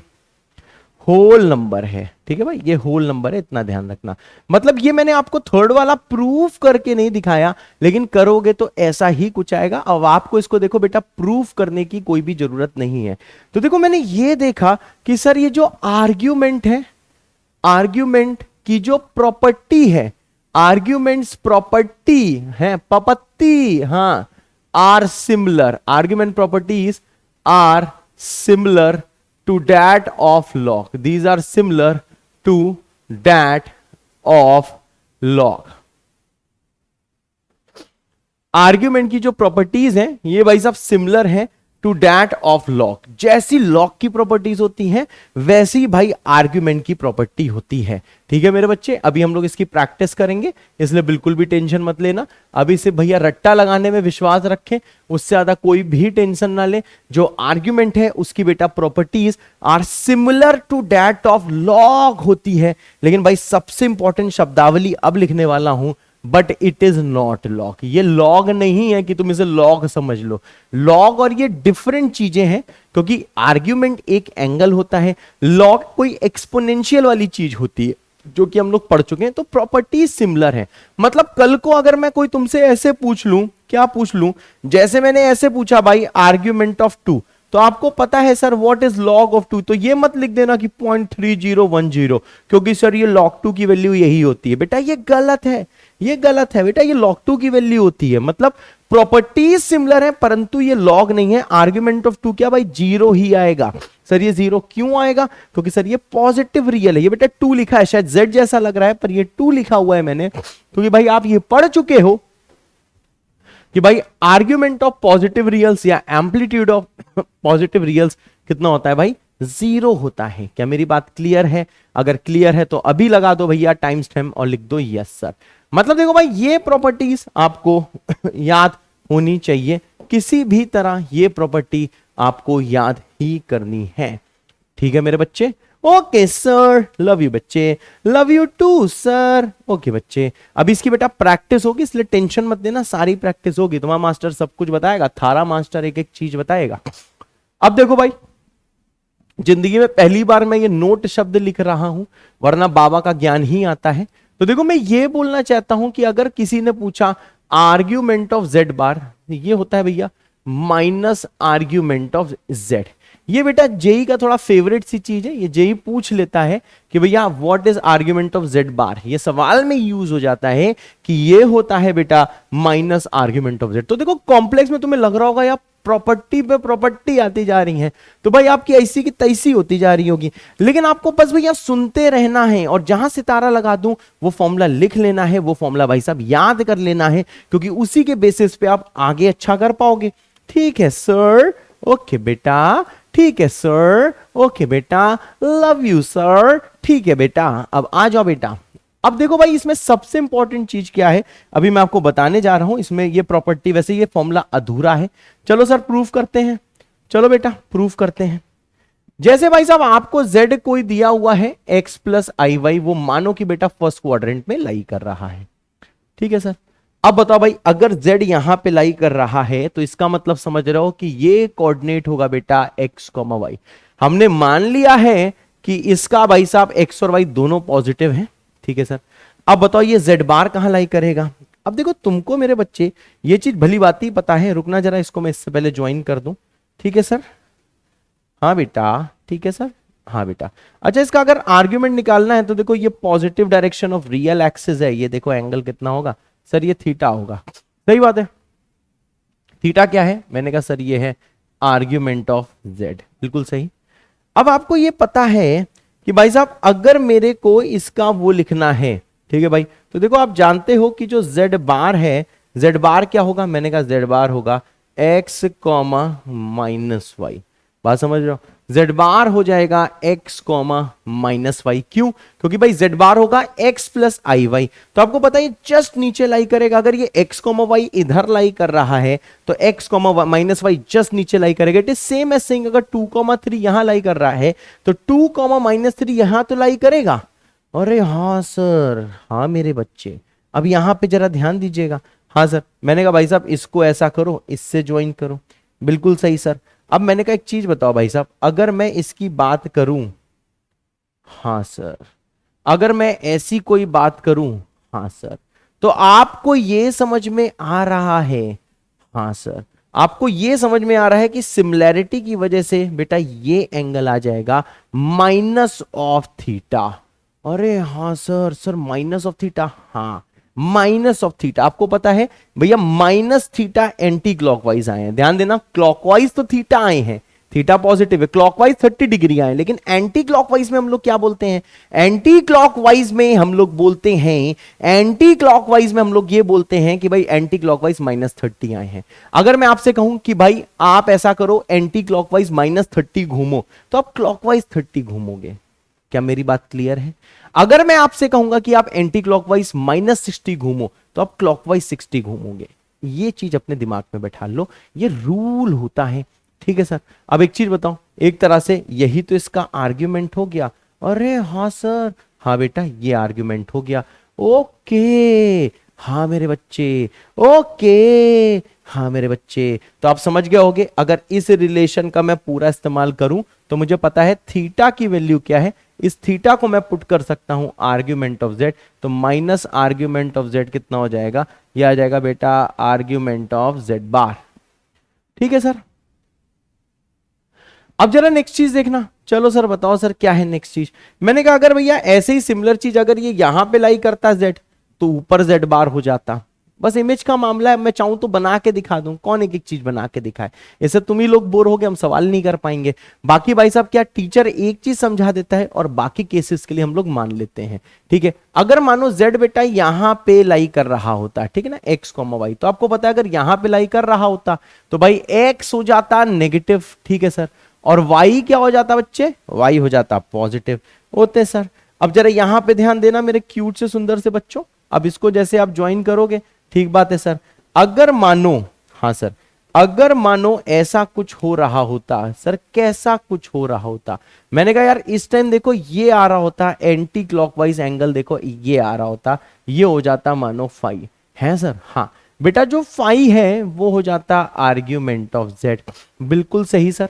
होल नंबर है, ठीक है भाई, ये होल नंबर है, इतना ध्यान रखना। मतलब ये मैंने आपको थर्ड वाला प्रूफ करके नहीं दिखाया, लेकिन करोगे तो ऐसा ही कुछ आएगा। अब आपको इसको देखो बेटा प्रूफ करने की कोई भी जरूरत नहीं है। तो देखो मैंने ये देखा कि सर ये जो आर्ग्यूमेंट है, आर्ग्यूमेंट की जो प्रॉपर्टी है, आर्ग्यूमेंट्स प्रॉपर्टी है, पपत्ती, हाँ, are similar, argument properties are similar to that of log. These are similar to that of log. Argument की जो प्रॉपर्टीज हैं ये भाई साहब सिमिलर है टू दैट ऑफ लॉग। जैसी लॉग की प्रॉपर्टीज होती हैं वैसी भाई आर्ग्यूमेंट की प्रॉपर्टी होती है। ठीक है मेरे बच्चे, अभी हम लोग इसकी प्रैक्टिस करेंगे, इसलिए बिल्कुल भी टेंशन मत लेना। अभी से भैया रट्टा लगाने में विश्वास रखें, उससे ज्यादा कोई भी टेंशन ना ले। जो आर्ग्यूमेंट है उसकी बेटा properties are similar to that of log होती है। लेकिन भाई सबसे इंपॉर्टेंट शब्दावली अब लिखने वाला हूं, but it is not log. ये लॉग नहीं है कि तुम इसे लॉग समझ लो। लॉग और ये डिफरेंट चीजें हैं, क्योंकि आर्ग्यूमेंट एक एंगल होता है, लॉग कोई एक्सपोनेंशियल वाली चीज होती है जो कि हम लोग पढ़ चुके हैं। तो प्रॉपर्टीज सिमिलर है। मतलब कल को अगर मैं कोई तुमसे ऐसे पूछ लूं, क्या पूछ लूं, जैसे मैंने ऐसे पूछा भाई आर्ग्यूमेंट ऑफ 2, तो आपको पता है sir what is log of 2, तो ये मत लिख देना कि 0.3010, क्योंकि सर ये log 2 की वैल्यू यही होती है। बेटा ये गलत है, ये गलत है बेटा, ये log 2 की वैल्यू होती है। मतलब प्रॉपर्टीज सिमिलर है परंतु ये लॉग नहीं है। आर्ग्यूमेंट ऑफ 2 क्या भाई 0 ही आएगा। सर ये 0 क्यों आएगा? क्योंकि सर ये पॉजिटिव रियल है। ये बेटा 2 लिखा है, शायद Z जैसा लग रहा है पर ये 2 लिखा हुआ है मैंने, क्योंकि भाई आप ये पढ़ चुके हो कि भाई आर्ग्यूमेंट ऑफ पॉजिटिव रियल्स या एम्पलीट्यूड ऑफ पॉजिटिव रियल्स कितना होता है भाई 0 होता है। क्या मेरी बात क्लियर है? अगर क्लियर है तो अभी लगा दो भैया टाइम स्टैम्प और लिख दो यस सर। मतलब देखो भाई ये प्रॉपर्टीज आपको याद होनी चाहिए, किसी भी तरह ये प्रॉपर्टी आपको याद ही करनी है। ठीक है मेरे बच्चे? ओके सर, लव यू बच्चे, love you too sir. Okay बच्चे, अभी इसकी बेटा प्रैक्टिस होगी, इसलिए टेंशन मत देना, सारी प्रैक्टिस होगी। तुम्हारा मास्टर सब कुछ बताएगा, थारा मास्टर एक एक चीज बताएगा। अब देखो भाई, जिंदगी में पहली बार मैं ये नोट शब्द लिख रहा हूं, वरना बाबा का ज्ञान ही आता है। तो देखो मैं ये बोलना चाहता हूं कि अगर किसी ने पूछा आर्ग्यूमेंट ऑफ Z बार, ये होता है भैया माइनस आर्ग्यूमेंट ऑफ Z। ये बेटा जेई का थोड़ा फेवरेट सी चीज है, ये जेई पूछ लेता है कि भैया what is argument of Z बार। ये सवाल में यूज हो जाता है कि ये होता है बेटा माइनस आर्ग्यूमेंट ऑफ Z। तो देखो कॉम्प्लेक्स में तुम्हें लग रहा होगा यार प्रॉपर्टी पे प्रॉपर्टी आती जा रही है, तो भाई आपकी ऐसी की तैसी होती जा रही होगी। लेकिन आपको बस भैया सुनते रहना है और जहां सितारा लगा दूं वो फॉर्मूला लिख लेना है, वो फॉर्मूला भाई साहब याद कर लेना है, क्योंकि उसी के बेसिस पे आप आगे अच्छा कर पाओगे। ठीक है सर, ओके बेटा, ठीक है सर, ओके बेटा, लव यू सर। ठीक है बेटा, अब आ जाओ बेटा। अब देखो भाई इसमें सबसे इंपॉर्टेंट चीज क्या है, अभी मैं आपको बताने जा रहा हूं। इसमें ये प्रॉपर्टी, वैसे ये फॉर्मूला अधूरा है। चलो सर प्रूफ करते हैं, चलो बेटा प्रूफ करते हैं। जैसे भाई साहब आपको Z कोई दिया हुआ है x प्लस आई वाई, वो मानो कि बेटा फर्स्ट क्वाड्रेंट में लाई कर रहा है। ठीक है सर, अब बताओ भाई अगर Z यहां पे लाई कर रहा है तो इसका मतलब समझ रहे हो कि ये कोऑर्डिनेट होगा बेटा x, y। हमने मान लिया है कि इसका भाई साहब x और y दोनों पॉजिटिव हैं। ठीक है सर, अब बताओ ये Z बार कहां लाई करेगा? अब देखो तुमको मेरे बच्चे ये चीज भली बात ही पता है, रुकना जरा, इसको मैं इससे पहले ज्वाइन कर दूं। ठीक है सर, हाँ बेटा, ठीक है सर, हाँ बेटा। अच्छा इसका अगर आर्ग्यूमेंट निकालना है तो देखो ये positive direction of real axis है, ये देखो एंगल कितना होगा सर, ये थीटा होगा। सही बात है, थीटा क्या है? मैंने कहा सर ये है आर्ग्यूमेंट ऑफ Z, बिल्कुल सही। अब आपको ये पता है कि भाई साहब अगर मेरे को इसका वो लिखना है, ठीक है भाई, तो देखो आप जानते हो कि जो Z बार है, Z बार क्या होगा? मैंने कहा Z बार होगा x, माइनस वाई। बात समझ रहे हो? जेड बार हो जाएगा x कॉमा माइनस वाई। क्यों? क्योंकि भाई जेड बार होगा x प्लस आई वाई, तो आपको पता है जस्ट नीचे लाई करेगा। अगर ये x कॉमा वाई इधर लाई कर रहा है तो x comma minus y just नीचे लाई करेगा। It is same as saying अगर 2 कॉमा 3 यहां लाई कर रहा है तो 2 कॉमा माइनस 3 यहां तो लाई करेगा। अरे हाँ सर, हाँ मेरे बच्चे, अब यहां पे जरा ध्यान दीजिएगा। हाँ सर, मैंने कहा भाई साहब इसको ऐसा करो, इससे ज्वाइन करो, बिल्कुल सही सर। अब मैंने कहा एक चीज बताओ भाई साहब, अगर मैं इसकी बात करूं, हाँ सर, अगर मैं ऐसी कोई बात करूं, हाँ सर, तो आपको ये समझ में आ रहा है, हाँ सर, आपको ये समझ में आ रहा है कि सिमिलैरिटी की वजह से बेटा ये एंगल आ जाएगा माइनस ऑफ थीटा। अरे हाँ sir, sir minus of theta, हाँ माइनस ऑफ थीटा। आपको पता है भैया माइनस थीटा एंटी क्लॉकवाइज आए हैं, ध्यान देना, क्लॉकवाइज तो थीटा आए हैं, थीटा पॉजिटिव है, क्लॉकवाइज 30 डिग्री आए, लेकिन एंटी क्लॉकवाइज में हम लोग क्या बोलते हैं, एंटी क्लॉकवाइज में हम लोग बोलते हैं, एंटी क्लॉकवाइज में हम लोग ये बोलते हैं कि भाई एंटी क्लॉकवाइज -30 आए हैं। अगर मैं आपसे कहूं कि भाई आप ऐसा करो एंटी क्लॉकवाइज -30 घूमो, तो आप क्लॉकवाइज 30 घूमोगे। क्या मेरी बात क्लियर है? अगर मैं आपसे कहूंगा कि आप एंटी क्लॉकवाइज -60 घूमो, तो आप क्लॉकवाइज 60 घूमोगे। ये चीज अपने दिमाग में बैठा लो, ये रूल होता है, ठीक है सर। अब एक चीज बताओ, एक तरह से यही तो इसका आर्ग्यूमेंट हो गया। अरे हाँ सर, हाँ बेटा ये आर्ग्यूमेंट हो गया। ओके हाँ मेरे बच्चे, ओके हाँ मेरे बच्चे, तो आप समझ गए होंगे अगर इस रिलेशन का मैं पूरा इस्तेमाल करूं तो मुझे पता है थीटा की वैल्यू क्या है। इस थीटा को मैं पुट कर सकता हूं आर्ग्यूमेंट ऑफ जेड, तो माइनस आर्ग्यूमेंट ऑफ जेड कितना हो जाएगा, ये आ जाएगा बेटा आर्ग्यूमेंट ऑफ जेड बार। ठीक है सर। अब जरा नेक्स्ट चीज देखना, चलो सर बताओ सर क्या है नेक्स्ट चीज। मैंने कहा अगर भैया ऐसे ही सिमिलर चीज अगर ये यहां पे लाई करता जेड तो ऊपर जेड बार हो जाता। बस इमेज का मामला है, मैं चाहूं तो बना के दिखा दूं, कौन एक एक चीज बना के दिखाए, ऐसे तुम ही लोग बोर हो गए, हम सवाल नहीं कर पाएंगे। बाकी भाई साहब क्या टीचर एक चीज समझा देता है और बाकी केसेस के लिए हम लोग मान लेते हैं, ठीक है। अगर मानो जेड बेटा यहां पे लाई कर रहा होता, ठीक है ना, एक्स कॉमा वाई, तो आपको पता है अगर यहां पे लाई कर रहा होता तो भाई एक्स हो जाता नेगेटिव, ठीक है सर, और y क्या हो जाता बच्चे, y हो जाता पॉजिटिव होते सर। अब जरा यहां पे ध्यान देना मेरे क्यूट से सुंदर से बच्चों, अब इसको जैसे आप ज्वाइन करोगे, ठीक बात है सर। अगर मानो, हाँ सर, अगर मानो ऐसा कुछ हो रहा होता सर, कैसा कुछ हो रहा होता, मैंने कहा यार इस टाइम देखो ये आ रहा होता एंटी क्लॉकवाइज एंगल, देखो ये आ रहा होता, ये हो जाता मानो फाई है सर। हाँ बेटा जो फाई है वो हो जाता आर्ग्यूमेंट ऑफ जेड, बिल्कुल सही सर,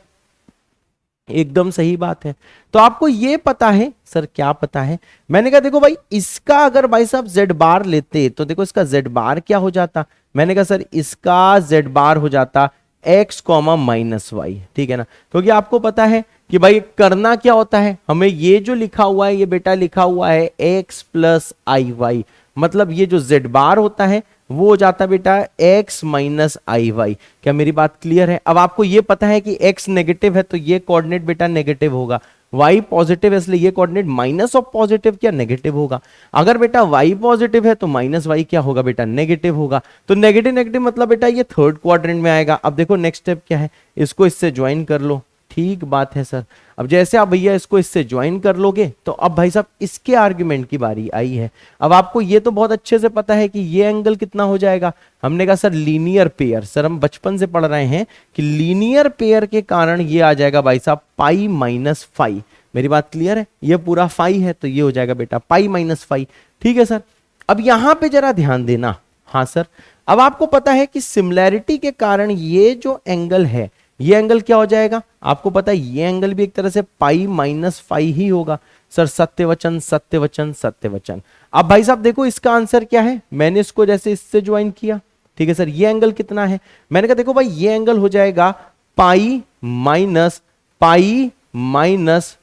एकदम सही बात है। तो आपको ये पता है सर, क्या पता है, मैंने कहा देखो भाई इसका अगर भाई साहब जेड बार लेते तो देखो इसका जेड बार क्या हो जाता, मैंने कहा सर इसका जेड बार हो जाता एक्स कॉमा माइनस वाई, ठीक है ना। क्योंकि आपको पता है कि भाई करना क्या होता है, हमें ये जो लिखा हुआ है ये बेटा लिखा हुआ है एक्स प्लस आई वाई, मतलब ये जो जेड बार होता है वो हो जाता बेटा x माइनस आई वाई। क्या मेरी बात क्लियर है? अब आपको ये पता है कि x नेगेटिव है तो ये कोऑर्डिनेट बेटा नेगेटिव होगा, y पॉजिटिव है इसलिए ये कोऑर्डिनेट माइनस ऑफ पॉजिटिव क्या नेगेटिव होगा। अगर बेटा y पॉजिटिव है तो माइनस y क्या होगा बेटा नेगेटिव होगा। तो नेगेटिव नेगेटिव मतलब बेटा ये थर्ड क्वाड्रेंट में आएगा। अब देखो नेक्स्ट स्टेप क्या है, इसको इससे ज्वाइन कर लो, ठीक बात है सर। अब जैसे आप भैया इसको इससे ज्वाइन कर लोगे तो अब भाई साहब इसके आर्गुमेंट की बारी आई है। अब आपको ये तो बहुत अच्छे से पता है कि ये एंगल कितना हो जाएगा, हमने कहा सर लीनियर पेयर, सर हम बचपन से पढ़ रहे हैं कि लीनियर पेयर के कारण ये आ जाएगा भाई साहब पाई माइनस फाई। मेरी बात क्लियर है? ये पूरा फाई है तो ये हो जाएगा बेटा पाई माइनस फाई, ठीक है सर। अब यहां पे जरा ध्यान देना, हाँ सर, अब आपको पता है कि सिमिलैरिटी के कारण ये जो एंगल है ये एंगल क्या हो जाएगा, आपको पता है ये एंगल भी एक तरह से पाई माइनस फाई ही होगा सर। सत्यवचन सत्यवचन सत्यवचन। अब भाई साहब देखो इसका आंसर क्या है, मैंने इसको जैसे इससे ज्वाइन किया, ठीक है सर। ये एंगल कितना है, मैंने कहा देखो भाई ये एंगल हो जाएगा पाई माइनस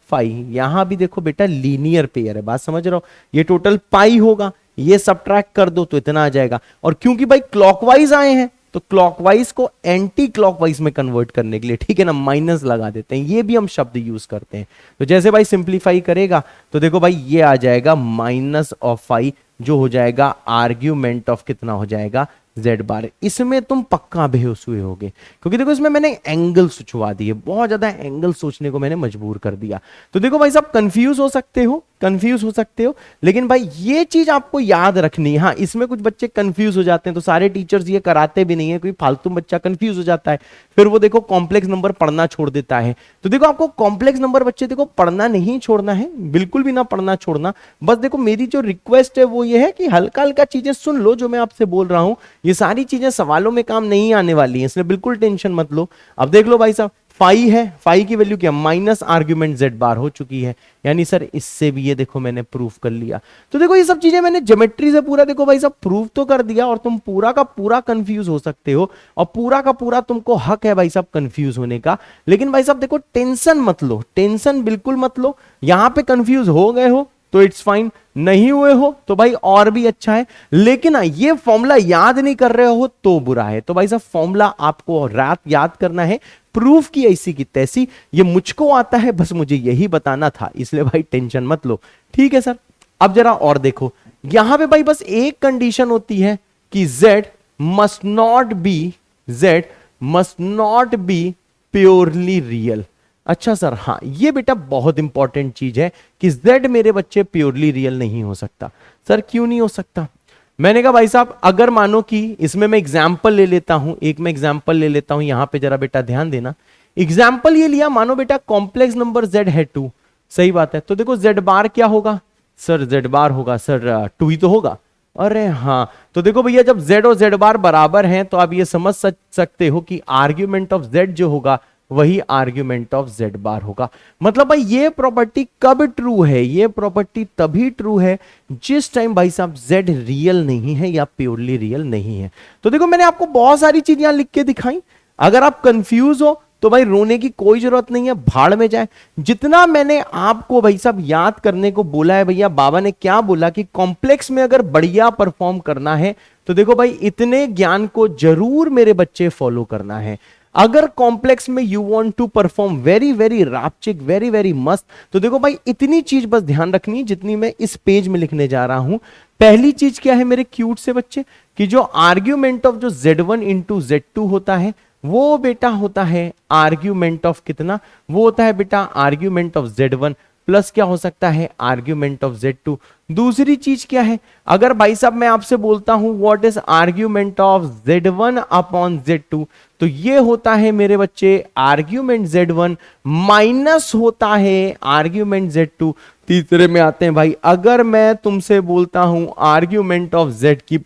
फाई। यहां भी देखो बेटा लीनियर पेयर है, बात समझ रहे हो, ये टोटल पाई होगा, ये सबट्रैक्ट कर दो तो इतना आ जाएगा। और क्योंकि भाई क्लॉकवाइज आए हैं तो क्लॉकवाइज को एंटी क्लॉकवाइज में कन्वर्ट करने के लिए, ठीक है ना, माइनस लगा देते हैं, ये भी हम शब्द यूज करते हैं। तो जैसे भाई सिंप्लीफाई करेगा तो देखो भाई ये आ जाएगा माइनस ऑफ फाई, जो हो जाएगा आर्ग्यूमेंट ऑफ कितना हो जाएगा जेड बार, इसमें तुम पक्का बेहोश हुए होगे, क्योंकि देखो इसमें मैंने एंगल सोचवा दिए, बहुत ज्यादा एंगल सोचने को मैंने मजबूर कर दिया। तो देखो भाई साहब कंफ्यूज हो सकते हो, कंफ्यूज हो सकते हो, लेकिन भाई ये चीज आपको याद रखनी है। हाँ, इसमें कुछ बच्चे कंफ्यूज हो जाते हैं, तो सारे टीचर्स ये कराते भी नहीं है, कोई फालतू बच्चा कंफ्यूज हो जाता है, फिर वो देखो कॉम्प्लेक्स नंबर पढ़ना छोड़ देता है। तो देखो आपको कॉम्प्लेक्स नंबर बच्चे देखो पढ़ना नहीं छोड़ना है, बिल्कुल भी ना पढ़ना छोड़ना। बस देखो मेरी जो रिक्वेस्ट है वो ये है कि हल्का हल्का चीजें सुन लो जो मैं आपसे बोल रहा हूं, ये सारी चीजें सवालों में काम नहीं आने वाली है, इसलिए बिल्कुल टेंशन मत लो। अब देख लो भाई साहब, फाई है, फाई की वैल्यू क्या, माइनस आर्ग्यूमेंट जेड बार हो चुकी है, यानी सर इससे भी ये देखो मैंने प्रूफ कर लिया। तो देखो ये सब चीजें मैंने ज्योमेट्री से पूरा देखो भाई साहब प्रूफ तो कर दिया, और तुम पूरा का पूरा कंफ्यूज हो सकते हो, और पूरा का पूरा तुमको हक है भाई साहब कंफ्यूज होने का। लेकिन भाई साहब देखो टेंशन मत लो, टेंशन बिल्कुल मत लो। यहां पे कंफ्यूज हो गए हो तो इट्स फाइन, नहीं हुए हो तो भाई और भी अच्छा है, लेकिन ये फॉर्मूला याद नहीं कर रहे हो तो बुरा है। तो भाई साहब फॉर्मूला आपको रात याद करना है, प्रूफ की ऐसी की तैसी, ये मुझको आता है, बस मुझे यही बताना था, इसलिए भाई टेंशन मत लो, ठीक है सर। अब जरा और देखो, यहां पे भाई बस एक कंडीशन होती है कि z must not B purely real. अच्छा सर, हाँ ये बेटा बहुत इंपॉर्टेंट चीज है कि z मेरे बच्चे प्योरली रियल नहीं हो सकता। सर क्यों नहीं हो सकता? मैंने कहा भाई साहब अगर मानो कि इसमें मैं एग्जाम्पल ले लेता हूं, एक मैं एग्जाम्पल ले लेता हूं, यहां पे जरा बेटा ध्यान देना। एग्जाम्पल ये लिया, मानो बेटा कॉम्प्लेक्स नंबर z है 2, सही बात है, तो देखो z बार क्या होगा सर, z बार होगा सर 2 ही तो होगा। अरे हाँ, तो देखो भैया जब z और z बार बराबर हैं तो आप ये समझ सकते हो कि आर्ग्यूमेंट ऑफ z जो होगा वही आर्ग्यूमेंट ऑफ z बार होगा। मतलब भाई ये प्रॉपर्टी कब ट्रू है, ये प्रॉपर्टी तभी ट्रू है जिस टाइम भाई साहब z रियल नहीं है या प्योरली रियल नहीं है। तो देखो मैंने आपको बहुत सारी चीजें यहां लिख के दिखाई, अगर आप कंफ्यूज हो तो भाई रोने की कोई जरूरत नहीं है, भाड़ में जाए। जितना मैंने आपको भाई साहब याद करने को बोला है, भैया बाबा ने क्या बोला कि कॉम्प्लेक्स में अगर बढ़िया परफॉर्म करना है तो देखो भाई इतने ज्ञान को जरूर मेरे बच्चे फॉलो करना है। अगर कॉम्प्लेक्स में you want to perform very very रापचिक, वेरी वेरी मस्त, तो देखो भाई इतनी चीज बस ध्यान रखनी जितनी मैं इस पेज में लिखने जा रहा हूं। पहली चीज क्या है मेरे क्यूट से बच्चे, कि जो आर्ग्यूमेंट ऑफ जो z1 इंटू z2 होता है वो बेटा होता है आर्ग्यूमेंट ऑफ कितना, वो होता है बेटा आर्ग्यूमेंट ऑफ z1 प्लस क्या हो सकता है आर्ग्यूमेंट ऑफ z2। दूसरी चीज क्या है, अगर भाई साहब मैं आपसे बोलता हूं what is argument of z1 upon z2, तो ये होता है मेरे बच्चे आर्ग्यूमेंट z1 माइनस होता है आर्ग्यूमेंट z2। तीसरे में आते हैं भाई, अगर मैं तुमसे बोलता हूं आर्ग्यूमेंट ऑफ z की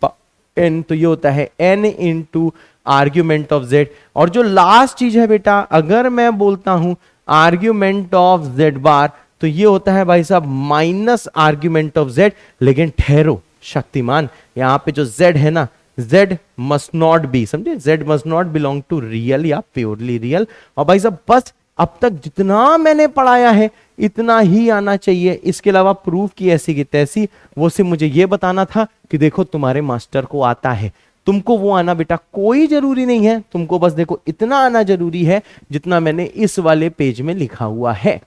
n, तो ये होता है n into argument of z। और जो लास्ट चीज है बेटा, अगर मैं बोलता हूं आर्ग्यूमेंट ऑफ z बार, तो ये होता है भाई साहब माइनस आर्ग्यूमेंट ऑफ z। लेकिन ठहरो शक्तिमान, यहां पे जो z है ना, z मस्ट नॉट बी, समझे, z must not belong to real या प्योरली रियल। और भाई साहब बस अब तक जितना मैंने पढ़ाया है इतना ही आना चाहिए, इसके अलावा प्रूफ की ऐसी की तैसी, वो सिर्फ मुझे ये बताना था कि देखो तुम्हारे मास्टर को आता है। तुमको वो आना बेटा कोई जरूरी नहीं है, तुमको बस देखो इतना आना जरूरी है जितना मैंने इस वाले पेज में लिखा हुआ है,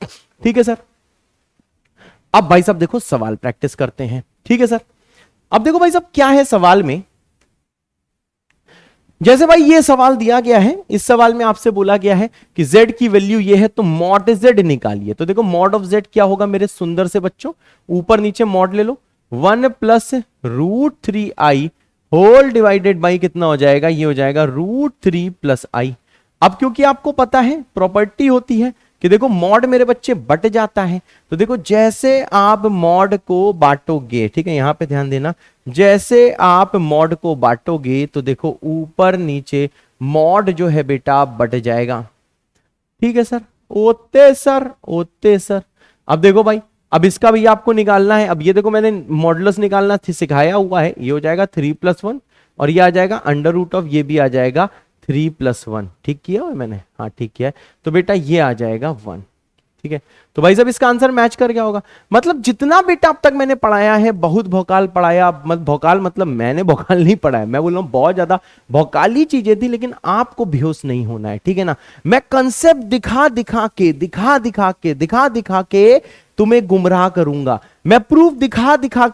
ठीक है सर। अब भाई साहब देखो सवाल प्रैक्टिस करते हैं, ठीक है सर। अब देखो भाई साहब क्या है सवाल में, जैसे भाई ये सवाल दिया गया है, इस सवाल में आपसे बोला गया है कि z की वैल्यू ये है तो मॉड z निकालिए। तो देखो मॉड ऑफ z क्या होगा मेरे सुंदर से बच्चों, ऊपर नीचे मॉड ले लो, 1 plus √3i whole divided by कितना हो जाएगा, ये हो जाएगा √3 प्लस i। अब क्योंकि आपको पता है प्रॉपर्टी होती है कि देखो मॉड मेरे बच्चे बट जाता है, तो देखो जैसे आप मॉड को बांटोगे, ठीक है यहां पे ध्यान देना, जैसे आप मॉड को बांटोगे तो देखो ऊपर नीचे मॉड जो है बेटा बट जाएगा, ठीक है सर। ओते सर, ओते सर। अब देखो भाई, अब इसका भी आपको निकालना है। अब ये देखो मैंने मॉडुलस निकालना सिखाया हुआ है, ये हो जाएगा 3+1 और ये आ जाएगा अंडर रूट ऑफ, ये भी आ जाएगा 3+1। ठीक किया है मैंने, हाँ ठीक किया है। तो बेटा ये आ जाएगा 1, ठीक है। तो भाई साहब इसका आंसर मैच कर गया होगा। मतलब जितना बेटा अब तक मैंने पढ़ाया है बहुत भौकाल पढ़ाया, भौकाल मतलब मैंने भौकाल नहीं पढ़ाया, मैं बोल रहा हूं बहुत ज्यादा भौकाली चीजें थी, लेकिन आपको बेहोश नहीं होना है, ठीक है ना। मैं कंसेप्ट दिखा दिखा के तुम्हें गुमराह करूंगा, मैं प्रूफ दिखा दिखा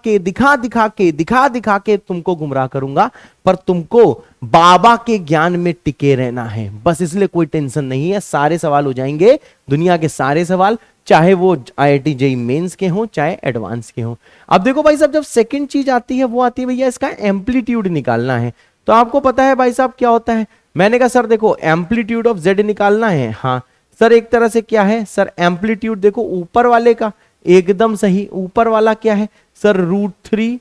के तुमको गुमराह करूंगा, पर तुमको बाबा के ज्ञान में टिके रहना है बस, इसलिए कोई टेंशन नहीं है, सारे सवाल हो जाएंगे, दुनिया के सारे सवाल, चाहे वो IIT JEE मेंस के हों चाहे एडवांस के हों। अब देखो भाई साहब, जब सेकंड चीज आती है वो आती है भैया इसका एम्पलीट्यूड निकालना है। तो आपको पता है भाई साहब क्या होता है, मैंने कहा सर देखो एम्पलीट्यूड ऑफ Z निकालना है। हाँ सर, एक तरह से क्या है सर, एम्पलीट्यूड देखो ऊपर वाले का, एकदम सही, ऊपर वाला क्या है सर √3,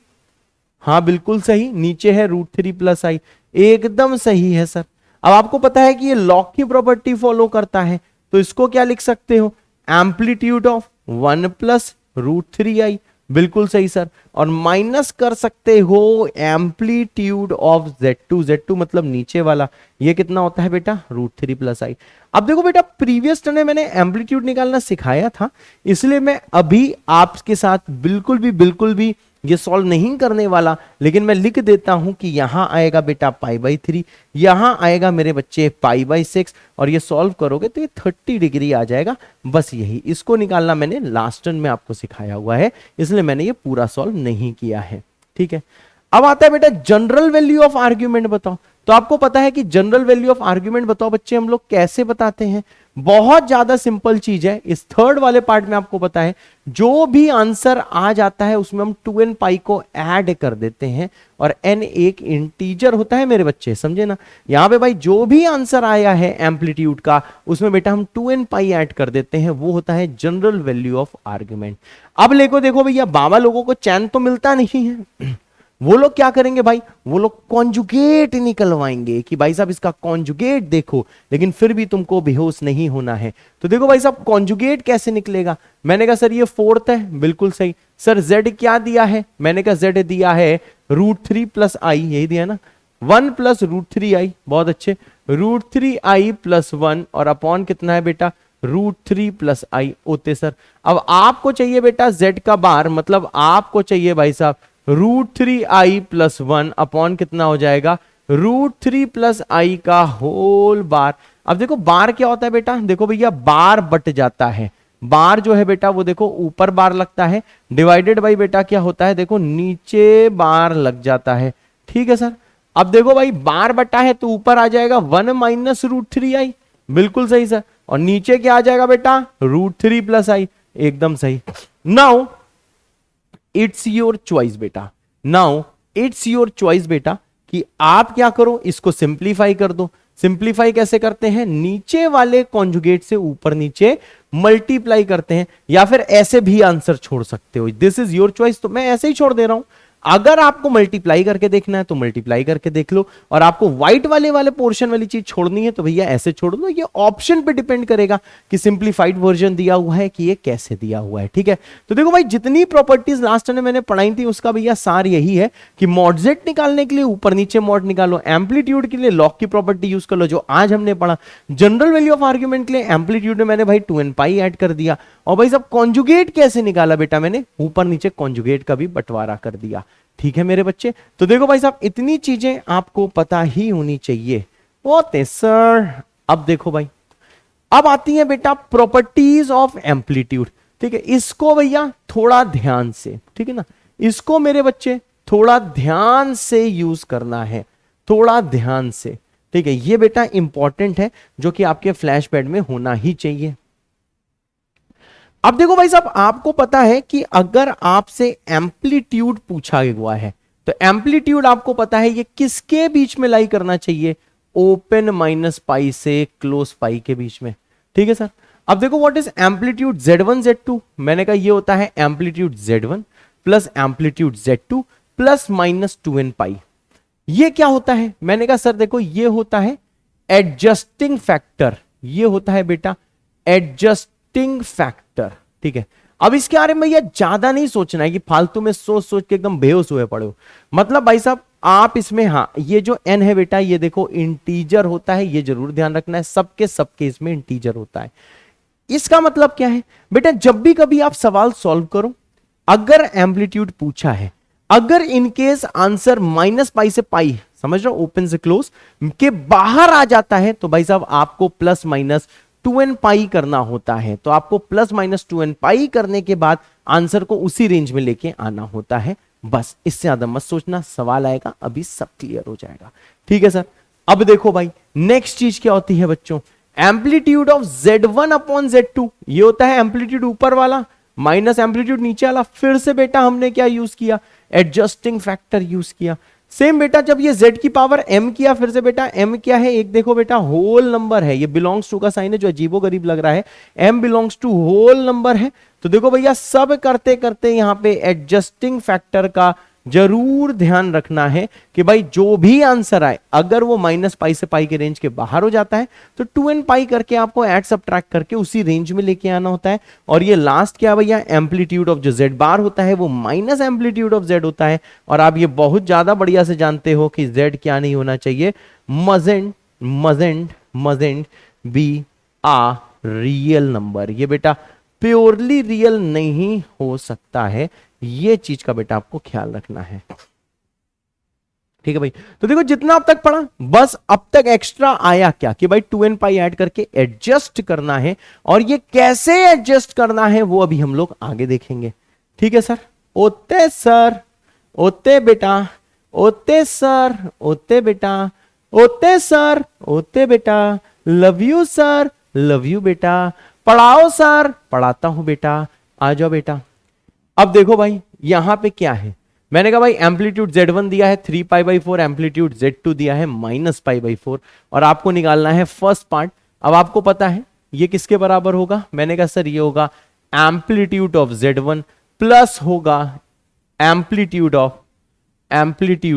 हाँ बिल्कुल सही, नीचे है √3 + I, एकदम सही है सर। अब आपको पता है कि ये लॉग की प्रॉपर्टी फॉलो करता है, तो इसको क्या लिख सकते हो, एम्पलीट्यूड ऑफ 1 + √3I, बिल्कुल सही सर, और माइनस कर सकते हो एम्पलीट्यूड ऑफ Z2 मतलब नीचे वाला, ये कितना होता है बेटा √3 + I। अब देखो बेटा, प्रीवियस टर्म में मैंने एम्पलीट्यूड निकालना सिखाया था, इसलिए मैं अभी आपके साथ बिल्कुल भी ये सॉल्व नहीं करने वाला, लेकिन मैं लिख देता हूं कि यहां आएगा बेटा π/3, यहां आएगा मेरे बच्चे π/6, और ये सॉल्व करोगे तो ये 30 डिग्री आ जाएगा, बस यही, इसको निकालना मैंने लास्ट टर्म में आपको सिखाया हुआ है, इसलिए मैंने ये पूरा सॉल्व नहीं किया है। ठीक है, अब आता है बेटा जनरल वैल्यू ऑफ आर्ग्यूमेंट बताओ। तो आपको पता है कि जनरल वैल्यू ऑफ आर्ग्यूमेंट बताओ बच्चे हम लोग कैसे बताते हैं, बहुत ज्यादा सिंपल चीज है। इस थर्ड वाले पार्ट में आपको पता है जो भी आंसर आ जाता है उसमें हम 2n पाई को ऐड कर देते हैं, और n एक इंटीजर होता है मेरे बच्चे, समझे ना। यहां पे भाई जो भी आंसर आया है एम्पलीट्यूड का, उसमें बेटा हम 2n पाई ऐड कर देते हैं, वो होता है जनरल वैल्यू ऑफ आर्ग्यूमेंट। अब देखो भैया, बाबा लोगों को चैन तो मिलता नहीं है, वो लोग क्या करेंगे भाई, वो लोग कॉन्जुगेट निकलवाएंगे कि भाई साहब इसका कॉन्जुगेट देखो, लेकिन फिर भी तुमको बेहोश नहीं होना है। तो देखो भाई साहब कॉन्जुगेट कैसे निकलेगा, मैंने कहा सर ये 4th है, बिल्कुल सही सर। Z क्या दिया है, मैंने कहा Z दिया है √3 + I, यही दिया ना, 1 + √3I, बहुत अच्छे, √3I + 1, और अपॉन कितना है बेटा √3 + I होते सर। अब आपको चाहिए बेटा Z का बार, मतलब आपको चाहिए भाई साहब √3I + 1 अपॉन कितना हो जाएगा √3 + I का होल बार। अब देखो बार क्या होता है बेटा, देखो भैया बार बट जाता है, बार जो है बेटा वो देखो ऊपर बार लगता है, डिवाइडेड बाई बेटा क्या होता है, देखो नीचे बार लग जाता है। ठीक है सर, अब देखो भाई बार बटा है तो ऊपर आ जाएगा 1 - √3I, बिल्कुल सही सर, और नीचे क्या आ जाएगा बेटा √3 + I, एकदम सही। नाउ इट्स योर चॉइस बेटा, नाउ इट्स योर चॉइस बेटा कि आप क्या करो, इसको सिंप्लीफाई कर दो। सिंप्लीफाई कैसे करते हैं, नीचे वाले कॉन्जुगेट से ऊपर नीचे मल्टीप्लाई करते हैं, या फिर ऐसे भी आंसर छोड़ सकते हो, दिस इज योर चॉइस। तो मैं ऐसे ही छोड़ दे रहा हूं, अगर आपको मल्टीप्लाई करके देखना है तो मल्टीप्लाई करके देख लो, और आपको व्हाइट वाले पोर्शन वाली चीज छोड़नी है तो भैया ऐसे छोड़ दो। ये ऑप्शन पे डिपेंड करेगा कि सिंप्लीफाइड वर्जन दिया हुआ है कि ये कैसे दिया हुआ है। ठीक है, तो देखो भाई जितनी प्रॉपर्टीज लास्ट में मैंने पढ़ाई थी उसका भैया सार यही है कि मॉड Z निकालने के लिए ऊपर नीचे मॉड निकालो, एम्पलीट्यूड के लिए लॉग की प्रॉपर्टी यूज कर लो जो आज हमने पढ़ा, जनरल वैल्यू ऑफ आर्ग्यूमेंट के लिए एम्पलीट्यूड में मैंने भाई 2n पाई ऐड कर दिया, और भाई सब कॉन्जुगेट कैसे निकाला बेटा, मैंने ऊपर नीचे कॉन्जुगेट का भी बंटवारा कर दिया। ठीक है मेरे बच्चे, तो देखो भाई साहब इतनी चीजें आपको पता ही होनी चाहिए होते सर। अब देखो भाई, अब आती है बेटा प्रॉपर्टीज ऑफ एम्पलीट्यूड। ठीक है, इसको भैया थोड़ा ध्यान से, ठीक है ना, इसको मेरे बच्चे थोड़ा ध्यान से यूज करना है, थोड़ा ध्यान से। ठीक है, ये बेटा इंपॉर्टेंट है जो कि आपके फ्लैश पैड में होना ही चाहिए। अब देखो भाई साहब, आपको पता है कि अगर आपसे एम्पलीट्यूड पूछा हुआ है तो एम्पलीट्यूड आपको पता है ये किसके बीच में लाई करना चाहिए, ओपन -π से क्लोज π के बीच में। ठीक है सर, अब देखो what is amplitude Z1 Z2, मैंने कहा ये होता है amplitude Z1 plus amplitude Z2 plus -2n पाई। ये क्या होता है, मैंने कहा सर देखो ये होता है एडजस्टिंग फैक्टर, ये होता है बेटा एडजस्टिंग फैक्टर। ठीक है, अब इसके बारे में भैया ज्यादा नहीं सोचना है कि फालतू में सोच सोच के एकदम बेहोश हुए पड़े हो। मतलब भाई साहब आप इसमें, हाँ ये जो n है बेटा ये देखो इंटीजर होता है, ये जरूर ध्यान रखना है, सबके इसमें इंटीजर होता है। इसका मतलब क्या है बेटा, जब भी कभी आप सवाल सॉल्व करो, अगर एम्पलीट्यूड पूछा है, अगर इनकेस आंसर -π से π, समझ रहे हो, ओपन से क्लोज के बाहर आ जाता है, तो भाई साहब आपको 2n पाई करना होता है, तो आपको प्लस माइनस 2n पाई करने के बाद आंसर को उसी रेंज में लेके आना होता है। बस इससे ज्यादा मत सोचना, सवाल आएगा अभी सब क्लियर हो जाएगा। ठीक है सर। अब देखो भाई नेक्स्ट चीज क्या होती है बच्चों, amplitude of Z1 upon Z2, ये होता है एम्पलीट्यूड ऊपर वाला माइनस एम्पलीट्यूड नीचे वाला। फिर से बेटा हमने क्या यूज किया, एडजस्टिंग फैक्टर यूज किया। सेम बेटा जब ये z की पावर m किया, फिर से बेटा m क्या है, एक देखो बेटा होल नंबर है, ये बिलोंग्स टू का साइन है जो अजीबो गरीब लग रहा है, m belongs to whole number है। तो देखो भैया सब करते करते यहां पे एडजस्टिंग फैक्टर का जरूर ध्यान रखना है कि भाई जो भी आंसर आए अगर वो माइनस पाई से पाई के रेंज के बाहर हो जाता है तो 2n पाई करके आपको ऐड सबट्रैक्ट करके उसी रेंज में लेके आना होता है। और ये लास्ट क्या भैया, एम्पलीट्यूड ऑफ जो z बार होता है वो माइनस एम्पलीट्यूड ऑफ z होता है। और आप ये बहुत ज्यादा बढ़िया से जानते हो कि z क्या नहीं होना चाहिए, मजेंट मजेंट मजेंट बी आ रियल नंबर। ये बेटा प्योरली रियल नहीं हो सकता है, ये चीज का बेटा आपको ख्याल रखना है। ठीक है भाई। तो देखो जितना अब तक पढ़ा, बस अब तक एक्स्ट्रा आया क्या कि भाई 2n पाई ऐड करके एडजस्ट करना है, और ये कैसे एडजस्ट करना है वो अभी हम लोग आगे देखेंगे। ठीक है सर। ओते सर, ओते बेटा, ओते सर, ओते बेटा, ओते सर, ओते बेटा, love you sir, love you बेटा, पढ़ाओ सर, पढ़ाता हूं बेटा, आ जाओ बेटा। अब देखो भाई यहां पे क्या है, मैंने कहा भाई एम्पलीट्यूड Z1 दिया है 3 पाई बाई 4, एम्पलीट्यूड Z2 दिया है माइनस पाई बाई 4, और आपको निकालना है फर्स्ट पार्ट। अब आपको पता है ये किसके बराबर होगा, मैंने कहा सर ये होगा एम्पलीट्यूड ऑफ Z1 प्लस होगा एम्पलीट्यूड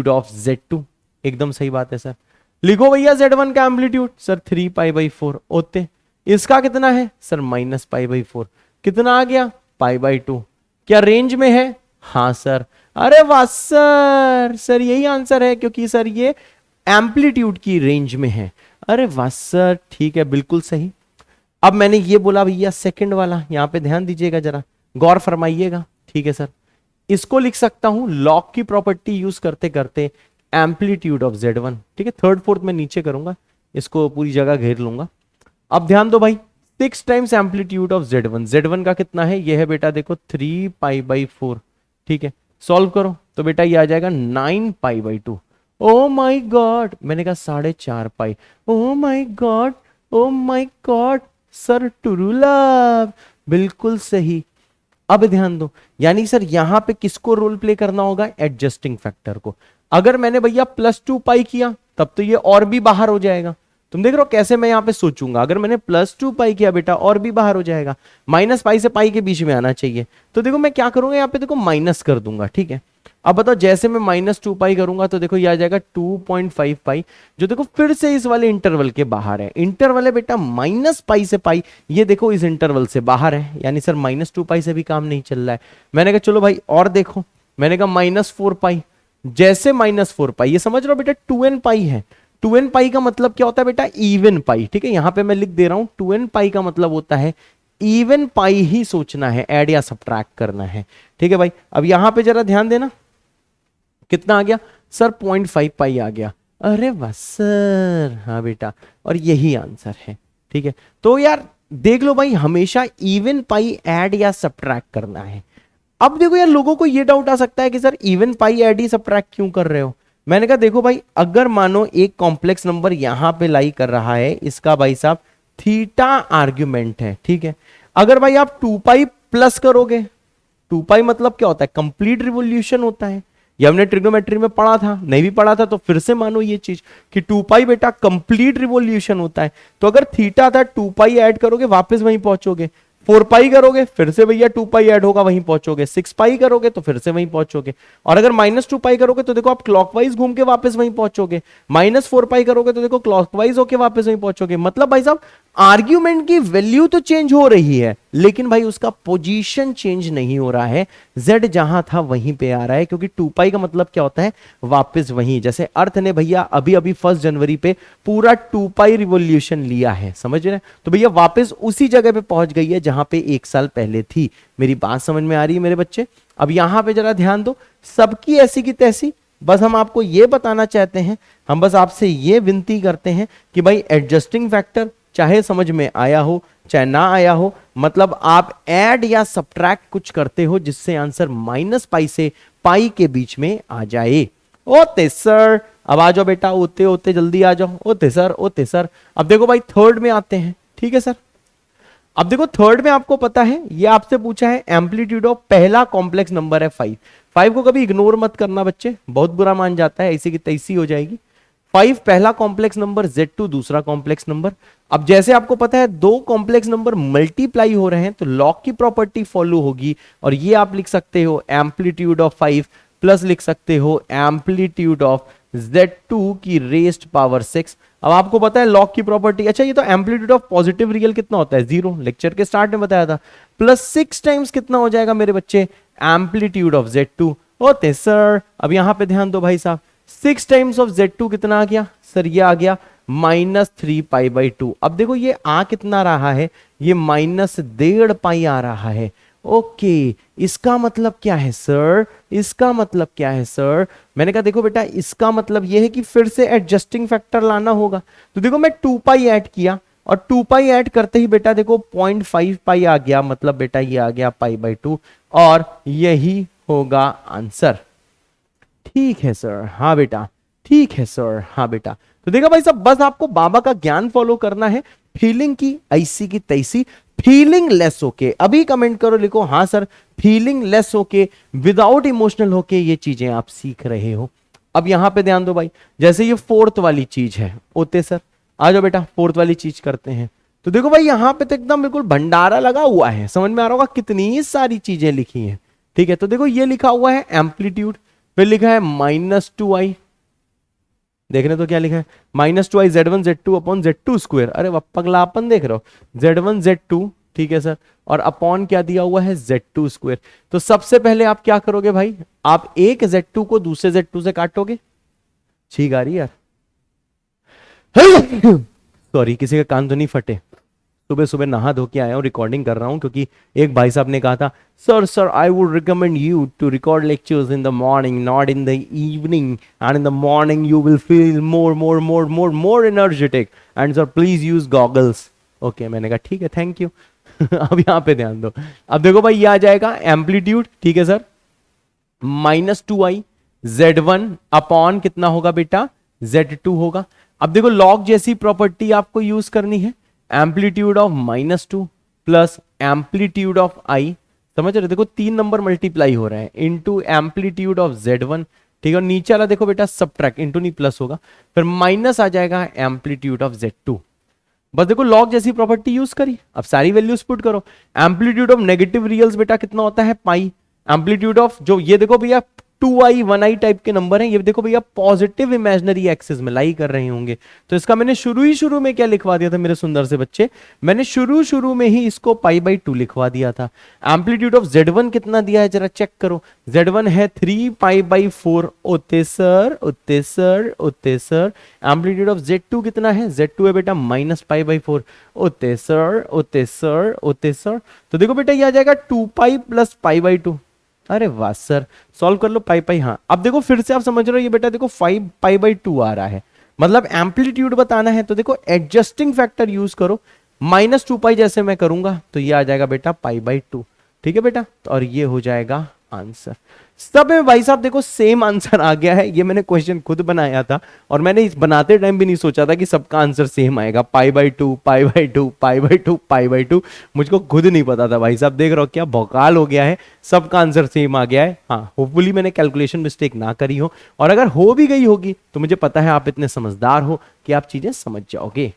ऑफ Z2। एकदम सही बात है सर। लिखो भैया Z1 का एम्पलीट्यूड सर 3 पाई बाई 4 होते, इसका कितना है सर माइनस पाई बाई 4, कितना आ गया पाई बाई 2। क्या रेंज में है, हाँ सर। अरे वाह सर, सर यही आंसर है क्योंकि सर ये एम्पलीट्यूड की रेंज में है। अरे वाह सर, ठीक है बिल्कुल सही। अब मैंने ये बोला भैया सेकंड वाला, यहां पे ध्यान दीजिएगा जरा, गौर फरमाइएगा। ठीक है सर, इसको लिख सकता हूं लॉग की प्रॉपर्टी यूज करते करते एम्पलीट्यूड ऑफ Z1। ठीक है, थर्ड फोर्थ में नीचे करूंगा, इसको पूरी जगह घेर लूंगा। अब ध्यान दो भाई, 6 times amplitude of Z1, Z1 का कितना है, ये है बेटा देखो 3 पाई बाई 4। ठीक है, सॉल्व करो तो बेटा ये आ जाएगा 9 pi by 2। O my God, मैंने कहा 4.5 पाई। ओ माई गॉड, ओ माई गॉड सर, टुरुलव बिल्कुल सही। अब ध्यान दो, यानी सर यहां पे किसको रोल प्ले करना होगा, एडजस्टिंग फैक्टर को। अगर मैंने भैया +2 पाई किया तब तो ये और भी बाहर हो जाएगा। तुम देख रहे हो कैसे मैं यहां पे सोचूंगा, अगर मैंने +2 पाई किया बेटा और भी बाहर हो जाएगा, माइनस पाई से पाई के बीच में आना चाहिए। तो देखो मैं क्या करूंगा, यहाँ पे देखो माइनस कर दूंगा। ठीक है, अब बताओ जैसे मैं -2 पाई करूंगा तो देखो ये आ जाएगा 2.5 पाई, जो देखो फिर से इस वाले इंटरवल के बाहर है। इंटरवल है बेटा माइनस पाई से पाई, ये देखो इस इंटरवल से बाहर है, यानी सर -2 पाई से भी काम नहीं चल रहा है। मैंने कहा चलो भाई और देखो, मैंने कहा -4 पाई, जैसे -4 पाई, ये समझ रहे हो बेटा 2n पाई है। 2n पाई का मतलब क्या होता है बेटा, इवन पाई। ठीक है, यहां पे मैं लिख दे रहा हूं 2n पाई का मतलब होता है इवन पाई ही सोचना है, ऐड या सब्ट्रैक्ट करना है। ठीक है भाई, अब यहां पे जरा ध्यान देना, कितना आ गया सर 0.5 पाई आ गया। अरे वाह सर, हाँ बेटा, और यही आंसर है। ठीक है, तो यार देख लो भाई, हमेशा इवन पाई ऐड या सब्ट्रैक्ट करना है। अब देखो यार, लोगों को ये डाउट आ सकता है कि सर इवन पाई ऐड ही सब्ट्रैक्ट क्यों कर रहे हो। मैंने कहा देखो भाई, अगर मानो एक कॉम्प्लेक्स नंबर यहां पे लाई कर रहा है, इसका भाई साहब थीटा आर्ग्यूमेंट है। ठीक है, अगर भाई आप 2 पाई प्लस करोगे, 2 पाई मतलब क्या होता है, कंप्लीट रिवोल्यूशन होता है। ये हमने ट्रिग्नोमेट्री में पढ़ा था, नहीं भी पढ़ा था तो फिर से मानो ये चीज कि 2 पाई बेटा कंप्लीट रिवोल्यूशन होता है। तो अगर थीटा था, 2 पाई ऐड करोगे वापस वहीं पहुंचोगे। 4 पाई करोगे फिर से भैया 2 पाई ऐड होगा, वहीं पहुंचोगे। 6 पाई करोगे तो फिर से वहीं पहुंचोगे। और अगर -2 पाई करोगे तो देखो आप क्लॉकवाइज घूम के वापस वहीं पहुंचोगे। -4 पाई करोगे तो देखो क्लॉकवाइज होके वापस वहीं पहुंचोगे। मतलब भाई साहब आर्ग्यूमेंट की वैल्यू तो चेंज हो रही है, लेकिन भाई उसका पोजीशन चेंज नहीं हो रहा है। z जहां था वहीं पे आ रहा है, क्योंकि 2 पाई का मतलब क्या होता है, वापस वहीं। जैसे अर्थ ने भैया अभी अभी 1 जनवरी पे पूरा 2 पाई रिवोल्यूशन लिया है, समझ रहे हैं, तो भैया वापस उसी जगह पे पहुंच गई है जहां पे 1 साल पहले थी। मेरी बात समझ में आ रही है मेरे बच्चे। अब यहां पे जरा ध्यान दो, सबकी ऐसी की तैसी, बस हम आपको यह बताना चाहते हैं, हम बस आपसे यह विनती करते हैं कि भाई एडजस्टिंग फैक्टर चाहे समझ में आया हो चाहे ना आया हो, मतलब आप ऐड या सब्ट्रैक्ट कुछ करते हो जिससे आंसर माइनस पाई से पाई के बीच में आ जाए। ओते सर, अब आ जाओ बेटा, ओते ओते जल्दी आ जाओ, ओते सर ओते सर। अब देखो भाई थर्ड में आते हैं, ठीक है सर। अब देखो थर्ड में आपको पता है ये आपसे पूछा है एम्पलीट्यूड ऑफ पहला कॉम्प्लेक्स नंबर है 5। 5 को कभी इग्नोर मत करना बच्चे, बहुत बुरा मान जाता है, ऐसी की तैसी हो जाएगी। 5 पहला कॉम्प्लेक्स नंबर, Z2 दूसरा कॉम्प्लेक्स नंबर। अब जैसे आपको पता है दो कॉम्प्लेक्स नंबर मल्टीप्लाई हो रहे हैं तो लॉग की प्रॉपर्टी फॉलो होगी, और ये आप लिख सकते हो एम्पलीट्यूड ऑफ 5 प्लस लिख सकते हो एम्पलीट्यूड ऑफ Z2 की रेस्ड पावर 6। अब आपको पता है लॉग की प्रॉपर्टी, अच्छा ये तो एम्पलीट्यूड ऑफ पॉजिटिव रियल कितना होता है 0, लेक्चर के स्टार्ट में बताया था, प्लस 6 टाइम्स कितना हो जाएगा मेरे बच्चे, एम्पलीट्यूड ऑफ Z2 होते सर। अब यहां पे ध्यान दो भाई साहब, 6 टाइम्स ऑफ Z2 कितना आ गया सर, ये आ गया -3 पाई बाई 2। अब देखो ये आ कितना रहा है, ये -1.5 पाई आ रहा है। ओके इसका मतलब क्या है सर, इसका मतलब क्या है सर, मैंने कहा देखो बेटा इसका मतलब यह है कि फिर से एडजस्टिंग फैक्टर लाना होगा। तो देखो मैं 2 पाई ऐड किया, और 2 पाई ऐड करते ही बेटा देखो 0.5 पाई आ गया, मतलब बेटा ये आ गया पाई बाई 2, और यही होगा आंसर। ठीक है सर, हाँ बेटा, ठीक है सर, हाँ बेटा। तो देखा भाई साहब, बस आपको बाबा का ज्ञान फॉलो करना है, फीलिंग की ऐसी की तैसी, फीलिंग लेस होके। अभी कमेंट करो, लिखो हाँ सर फीलिंग लेस होके, विदाउट इमोशनल होके ये चीजें आप सीख रहे हो। अब यहां पे ध्यान दो भाई, जैसे ये फोर्थ वाली चीज है, ओते सर आ जाओ बेटा, फोर्थ वाली चीज करते हैं। तो देखो भाई यहां पे तो एकदम बिल्कुल भंडारा लगा हुआ है, समझ में आ रहा होगा कितनी सारी चीजें लिखी हैं। ठीक है, तो देखो ये लिखा हुआ है एम्पलीट्यूड, फिर लिखा है -2i, देखने तो क्या लिखा है -2i Z1 Z2 upon Z2 square. अरे वह पगलापन देख रहे हो, Z1 Z2, ठीक है सर, और अपॉन क्या दिया हुआ है Z2 स्क्वायर। तो सबसे पहले आप क्या करोगे भाई, आप एक Z2 को दूसरे Z2 से काटोगे। ठीक आ रही यार, सॉरी किसी का कान तो नहीं फटे, सुबह सुबह नहा धो के आया हूँ, रिकॉर्डिंग कर रहा हूँ, क्योंकि एक भाई साहब ने कहा था sir I would recommend you to record lectures in the morning not in the evening, and in the morning you will feel more energetic, and sir please use goggles. Okay मैंने कहा ठीक है थैंक यू। अब यहाँ पे ध्यान दो, अब देखो भाई ये आ जाएगा एम्पलीट्यूड, ठीक है सर, -2i Z1 अपॉन कितना होगा बेटा Z2 होगा। अब देखो लॉग जैसी प्रॉपर्टी आपको यूज करनी है, amplitude of -2 plus amplitude of i, समझ रहे, देखो 3 नंबर मल्टीप्लाई हो रहे हैं, इनटू एम्पलीट्यूड ऑफ Z1, ठीक है, और नीचे वाला देखो बेटा सबट्रैक्ट, इनटू नहीं प्लस होगा, फिर माइनस आ जाएगा एम्पलीट्यूड ऑफ Z2। बस देखो लॉग जैसी प्रॉपर्टी यूज करी, अब सारी वैल्यूज पुट करो। एम्पलीट्यूड ऑफ नेगेटिव रियल्स बेटा कितना होता है पाई, एम्पलीट्यूड ऑफ जो ये देखो भैया 2i 1i टाइप के नंबर हैं, ये देखो भैया पॉजिटिव इमेजिनरी एक्सिस में लाई कर रहे होंगे, तो इसका मैंने शुरू में क्या लिखवा दिया था मेरे सुंदर से बच्चे, मैंने शुरू में ही इसको पाई बाई 2 लिखवा दिया था। एम्पलीट्यूड ऑफ Z1 कितना दिया है जरा चेक करो, Z1 है 3 पाई बाई 4, ओते सर ओते सर ओते सर। एम्पलीट्यूड ऑफ Z2 कितना है, Z2 है बेटा -पाई बाई 4, ओते सर ओते सर ओते सर। तो देखो बेटा ये आ जाएगा 2 पाई प्लस पाई बाई 2। अरे वाह सर, सॉल्व कर लो पाई पाई। हाँ अब देखो फिर से आप समझ रहे हो, ये बेटा देखो 5 पाई बाई 2 आ रहा है, मतलब एम्पलीट्यूड बताना है तो देखो एडजस्टिंग फैक्टर यूज करो, -2 पाई जैसे मैं करूंगा तो ये आ जाएगा बेटा पाई बाई 2, ठीक है बेटा, और ये हो जाएगा आंसर। सब में भाई साहब देखो सेम आंसर आ गया है, ये मैंने क्वेश्चन खुद बनाया था, और मैंने इस बनाते टाइम भी नहीं सोचा था कि सबका आंसर सेम आएगा, pi by 2 pi by 2 pi by 2 pi by 2, मुझको खुद नहीं पता था भाई साहब, देख रहे हो क्या भौकाल हो गया है, सबका आंसर सेम आ गया है। हाँ होपफुली मैंने कैलकुलेशन मिस्टेक ना करी हो, और अगर हो भी गई होगी तो मुझे पता है आप इतने समझदार हो कि आप चीजें समझ जाओगे।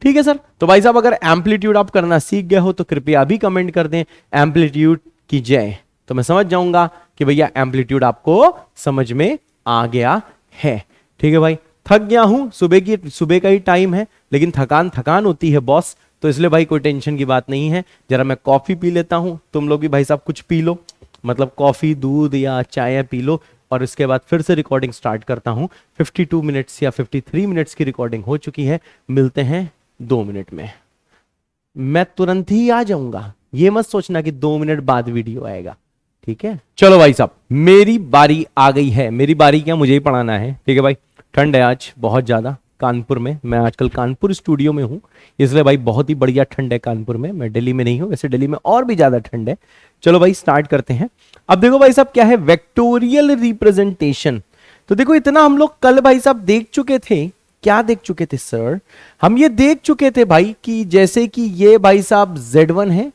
ठीक है सर, तो भाई साहब अगर एम्पलीट्यूड आप करना सीख गए हो तो कृपया अभी कमेंट कर दें एम्पलीट्यूड की जय, तो मैं समझ जाऊंगा कि भैया एम्पलीट्यूड आपको समझ में आ गया है। ठीक है भाई, थक गया हूं, सुबह का ही टाइम है, लेकिन थकान होती है बॉस, तो इसलिए भाई कोई टेंशन की बात नहीं है। जरा मैं कॉफी पी लेता हूं, तुम लोग भी भाई साहब कुछ पी लो, मतलब कॉफी दूध या चाय पी लो, और इसके बाद फिर से रिकॉर्डिंग स्टार्ट करता हूं। 52 मिनट्स या 53 मिनट्स की रिकॉर्डिंग हो चुकी है, मिलते हैं 2 मिनट में। मैं तुरंत ही आ जाऊंगा, ये मत सोचना कि 2 मिनट बाद वीडियो आएगा, ठीक है। चलो भाई साहब मेरी बारी आ गई है, मेरी बारी क्या मुझे ही पढ़ाना है, ठीक है भाई। ठंड है आज बहुत ज्यादा, कानपुर में। मैं आजकल कानपुर स्टूडियो में हूँ, इसलिए भाई बहुत ही बढ़िया ठंड है कानपुर में। मैं दिल्ली में नहीं हूँ, वैसे दिल्ली में और भी ज्यादा ठंड है। चलो भाई स्टार्ट करते हैं। अब देखो भाई साहब क्या है वेक्टोरियल रिप्रेजेंटेशन। तो देखो इतना हम लोग कल भाई साहब देख चुके थे। क्या देख चुके थे सर? हम ये देख चुके थे भाई कि जैसे कि ये भाई साहब Z1 है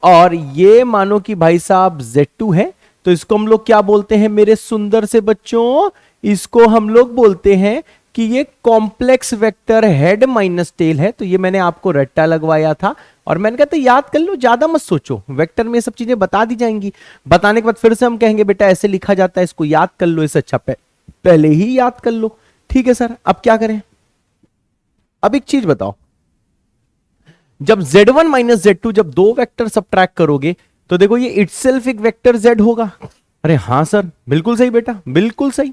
और ये मानो कि भाई साहब Z2 है, तो इसको हम लोग क्या बोलते हैं मेरे सुंदर से बच्चों? इसको हम लोग बोलते हैं कि ये complex vector head minus tell है। तो ये मैंने आपको रट्टा लगवाया था और मैंने कहा था याद कर लो, ज्यादा मत सोचो, वेक्टर में ये सब चीजें बता दी जाएंगी। बताने के बाद फिर से हम कहेंगे बेटा ऐसे लिखा जाता है, इसको याद कर लो, इससे अच्छा पहले ही याद कर लो। ठीक है सर, अब क्या करें? अब एक चीज बताओ, जब Z1 माइनस Z2 जब दो वेक्टर सबट्रैक्ट करोगे तो देखो ये इटसेल्फ एक वेक्टर Z होगा। अरे हां सर, बिल्कुल सही बेटा, बिल्कुल सही।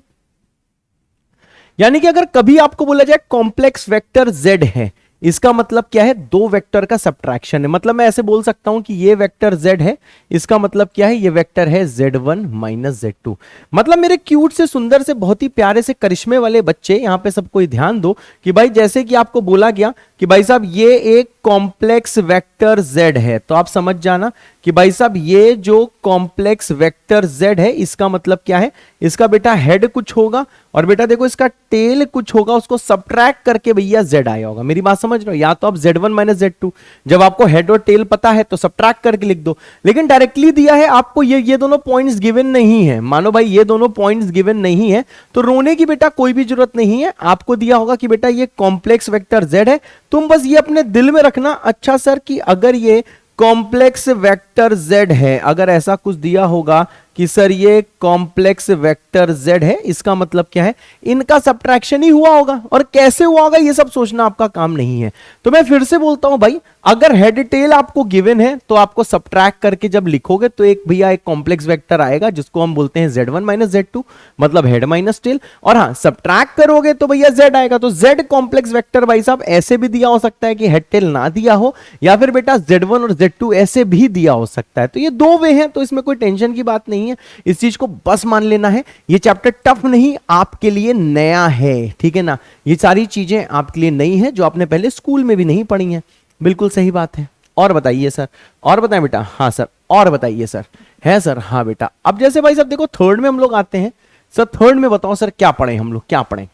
यानी कि अगर कभी आपको बोला जाए कॉम्प्लेक्स वेक्टर Z है, इसका मतलब क्या है? दो वेक्टर का सब्ट्रैक्शन है। मतलब मैं ऐसे बोल सकता हूं कि ये वेक्टर Z है, इसका मतलब क्या है? ये वेक्टर है Z1 माइनस Z2। मतलब मेरे क्यूट से सुंदर से बहुत ही प्यारे से करिश्मे वाले बच्चे, यहां पे सब कोई ध्यान दो कि भाई जैसे कि आपको बोला गया कि भाई साहब ये एक कॉम्प्लेक्स वेक्टर Z है, तो आप समझ जाना कि भाई साहब ये जो कॉम्प्लेक्स वेक्टर Z है इसका मतलब क्या है? इसका बेटा हेड कुछ होगा और बेटा देखो इसका टेल कुछ होगा, उसको सबट्रैक्ट करके भैया Z आया होगा। मेरी बात समझ रहे हो? या तो आप Z1 माइनस Z2, जब आपको हेड और टेल पता है तो सबट्रैक्ट करके लिख दो। लेकिन डायरेक्टली दिया है आपको ये दोनों पॉइंट्स गिवन नहीं है, मानो भाई ये दोनों पॉइंट्स गिवन नहीं है, तो रोने की बेटा कोई भी जरूरत नहीं है। आपको दिया होगा कि बेटा ये कॉम्प्लेक्स वेक्टर Z है, तुम बस ये अपने दिल में रखना, अच्छा सर कि अगर ये कॉम्प्लेक्स वेक्टर Z है, अगर ऐसा कुछ दिया होगा कि सर ये कॉम्प्लेक्स वेक्टर Z है, इसका मतलब क्या है? इनका सब्ट्रैक्शन ही हुआ होगा, और कैसे हुआ होगा ये सब सोचना आपका काम नहीं है। तो मैं फिर से बोलता हूं भाई, अगर हेड टेल आपको गिवन है तो आपको सब्ट्रैक्ट करके जब लिखोगे तो एक भैया एक कॉम्प्लेक्स वेक्टर आएगा जिसको हम बोलते हैं Z1 माइनस Z2, मतलब हेड माइनस टेल। और हाँ, सब्ट्रैक्ट करोगे तो भैया Z आएगा। तो Z कॉम्प्लेक्स वेक्टर भाई साहब ऐसे भी दिया हो सकता है कि हेड टेल ना दिया हो, या फिर बेटा Z1 और Z2 ऐसे भी दिया हो सकता है। तो ये दो वे हैं, तो इसमें कोई टेंशन की बात नहीं है, इस चीज को बस मान लेना है। ये चैप्टर टफ नहीं, आपके लिए नया है, ठीक है ना? ये सारी चीजें आपके लिए नई है जो आपने पहले स्कूल में भी नहीं पढ़ी हैं। बिल्कुल सही बात है। और बताइए सर, और बताएं बेटा। हाँ सर, और बताइए सर। है सर? हाँ बेटा। अब जैसे भाई साहब देखो थर्ड में हम लोग आते हैं। सर थर्ड में बताओ सर क्या पढ़े हम लोग, क्या पढ़े?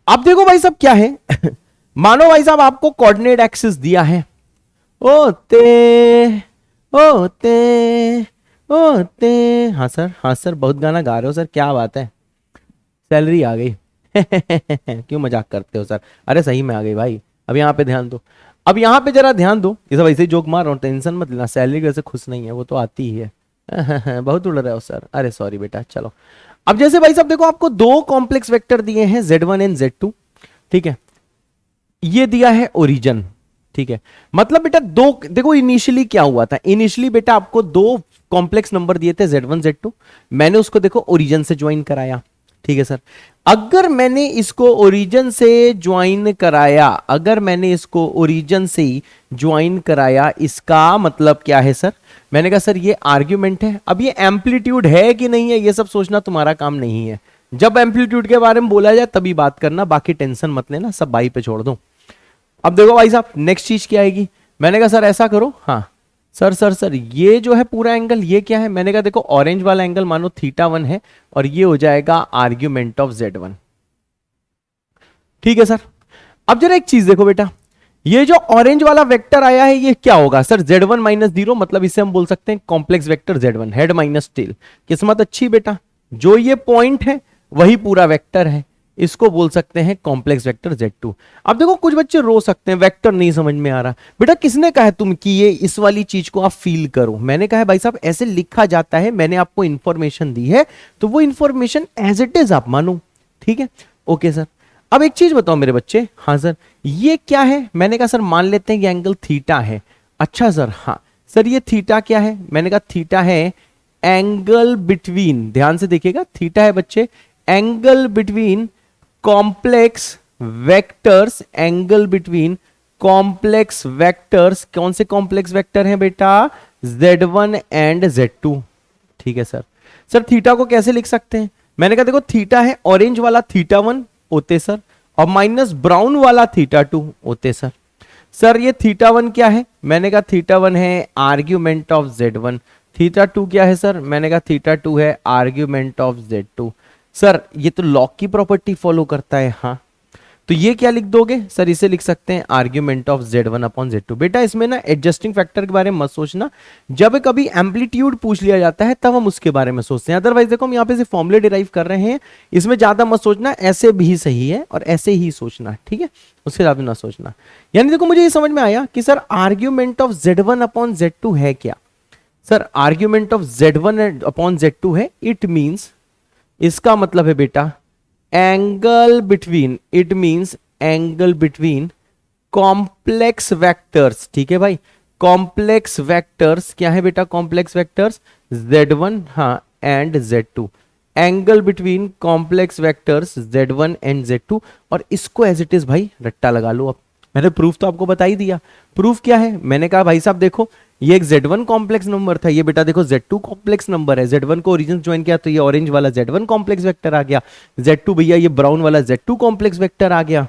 अब देखो भाई साहब क्या है मानो भाई साहब आपको कोऑर्डिनेट एक्सिस दिया है, ओते ओते ओते। हाँ सर, हाँ सर, बहुत गाना गा रहे हो सर, क्या बात है, सैलरी आ गई क्यों मजाक करते हो सर? अरे सही में आ गई भाई। अब यहाँ पे ध्यान दो, अब यहाँ पे जरा ध्यान दो। ये सब ऐसे ही जोक मार रहा हूँ, टेंशन मत लेना, सैलरी वैसे खुश नहीं है, वो तो आती ही है बहुत उड़ रहे हो सर, अरे सॉरी बेटा। चलो अब जैसे भाई साहब देखो आपको दो कॉम्प्लेक्स वेक्टर दिए हैं Z1 एंड Z2, ठीक है? ये दिया है ओरिजिन, ठीक है? मतलब बेटा दो, देखो इनिशियली क्या हुआ था, इनिशियली बेटा आपको दो कॉम्प्लेक्स नंबर दिए थे Z1 Z2, मैंने उसको देखो ओरिजिन से ज्वाइन कराया, ठीक है सर? अगर मैंने इसको ओरिजिन से ज्वाइन कराया, अगर मैंने इसको ओरिजिन से ज्वाइन कराया, इसका मतलब क्या है सर? मैंने कहा सर ये आर्ग्यूमेंट है। अब ये एम्पलीट्यूड है कि नहीं है ये सब सोचना तुम्हारा काम नहीं है, जब एम्पलीट्यूड के बारे में बोला जाए तभी बात करना, बाकी टेंशन मत लेना, सब भाई पे छोड़ दो। अब देखो भाई साहब नेक्स्ट चीज क्या आएगी? मैंने कहा सर ऐसा करो, हाँ सर ये जो है पूरा एंगल ये क्या है? मैंने कहा देखो ऑरेंज वाला एंगल मानो θ1 है और ये हो जाएगा आर्ग्यूमेंट ऑफ Z1, ठीक है सर? अब जरा एक चीज देखो बेटा, ये जो ऑरेंज वाला वेक्टर आया है ये क्या होगा सर? Z1 माइनस 0, मतलब इसे हम बोल सकते हैं complex vector Z1, head minus tell. किस्मत अच्छी बेटा, जो ये पॉइंट है वही पूरा वेक्टर है, इसको बोल सकते हैं कॉम्प्लेक्स वेक्टर Z2। अब देखो कुछ बच्चे रो सकते हैं वेक्टर नहीं समझ में आ रहा। बेटा किसने कहा है तुम कि ये इस वाली चीज को आप फील करो? मैंने कहा है भाई साहब ऐसे लिखा जाता है, मैंने आपको इंफॉर्मेशन दी है तो वो इंफॉर्मेशन एज इट इज आप मानो, ठीक है? Okay sir. अब एक चीज बताओ मेरे बच्चे, हाँ सर ये क्या है? मैंने कहा सर मान लेते हैं कि एंगल थीटा है। अच्छा सर, हाँ सर ये थीटा क्या है? मैंने कहा थीटा है एंगल बिटवीन, ध्यान से देखिएगा, थीटा है बच्चे angle between complex vectors, angle between complex vectors. कौन से कॉम्प्लेक्स वेक्टर हैं बेटा? Z1 एंड Z2, ठीक है सर? सर थीटा को कैसे लिख सकते हैं? मैंने कहा देखो थीटा है ऑरेंज वाला θ1 ओते सर, और माइनस ब्राउन वाला θ2 होते सर। सर ये θ1 क्या है? मैंने कहा θ1 है आर्ग्यूमेंट ऑफ Z1। θ2 क्या है सर? मैंने कहा θ2 है आर्ग्यूमेंट ऑफ Z2। सर ये तो लॉग की प्रॉपर्टी फॉलो करता है। हाँ, तो ये क्या लिख दोगे सर? इसे लिख सकते हैं argument of Z1 upon Z2। बेटा इसमें ना एडजस्टिंग फैक्टर के बारे में मत सोचना, जब कभी एम्पलीट्यूड पूछ लिया जाता है तब हम उसके बारे में सोचते हैं। अदरवाइज देखो हम यहाँ पे से फॉर्मूले डिराइव कर रहे हैं, इसमें ज्यादा मत सोचना, ऐसे भी सही है और ऐसे ही सोचना, ठीक है, उससे ज्यादा ना सोचना। यानी देखो मुझे ये समझ में आया कि sir argument of Z1 upon Z2 है क्या? Sir argument of Z1 upon Z2 है, इट मीन्स, इसका मतलब है बेटा angle between, it means angle between complex vectors. ठीक है भाई, कॉम्प्लेक्स वेक्टर्स क्या है बेटा? कॉम्प्लेक्स वेक्टर्स Z1 हाँ and Z2, angle between complex vectors Z1 and Z2। और इसको एज इट इज भाई रट्टा लगा लो। अब मैंने प्रूफ तो आपको बता ही दिया। प्रूफ क्या है? मैंने कहा भाई साहब देखो ये एक Z1 कॉम्प्लेक्स नंबर था, ये बेटा देखो Z2 कॉम्प्लेक्स नंबर है। Z1 को ओरिजिन ज्वाइन किया तो ये ऑरेंज वाला Z1 कॉम्प्लेक्स वेक्टर आ गया। Z2 भैया ये ब्राउन वाला Z2 कॉम्प्लेक्स वेक्टर आ गया।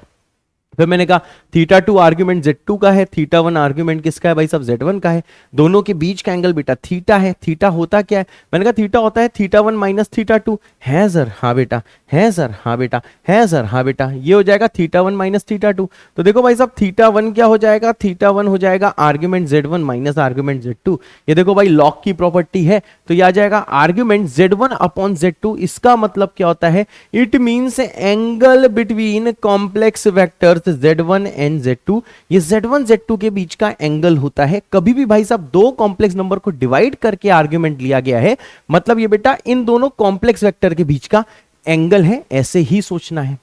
फिर मैंने कहा θ2 आर्ग्यूमेंट Z2 का है, θ1 आर्ग्यूमेंट किसका है भाई साहब? Z1 का है। दोनों के बीच का एंगल बेटा थीटा है। थीटा होता क्या है? मैंने कहा थीटा होता है θ1 माइनस θ2। है सर? हाँ बेटा। है सर? हाँ बेटा। है सर? हाँ बेटा। ये हो जाएगा θ1 माइनस θ2। तो देखो भाई साहब θ1 क्या हो जाएगा? θ1 हो जाएगा argument Z1 minus argument Z2। ये देखो भाई लॉग की प्रॉपर्टी है, तो ये आ जाएगा आर्ग्यूमेंट Z1 अपॉन Z2। इसका मतलब क्या होता है? It means angle between complex vectors Z1 and Z2। ये Z1 Z2 के बीच का एंगल होता है। कभी भी भाई साहब दो कॉम्प्लेक्स नंबर को डिवाइड करके आर्ग्यूमेंट लिया गया है, मतलब ये बेटा इन दोनों कॉम्प्लेक्स वेक्टर के बीच का एंगल है, ऐसे ही सोचना है।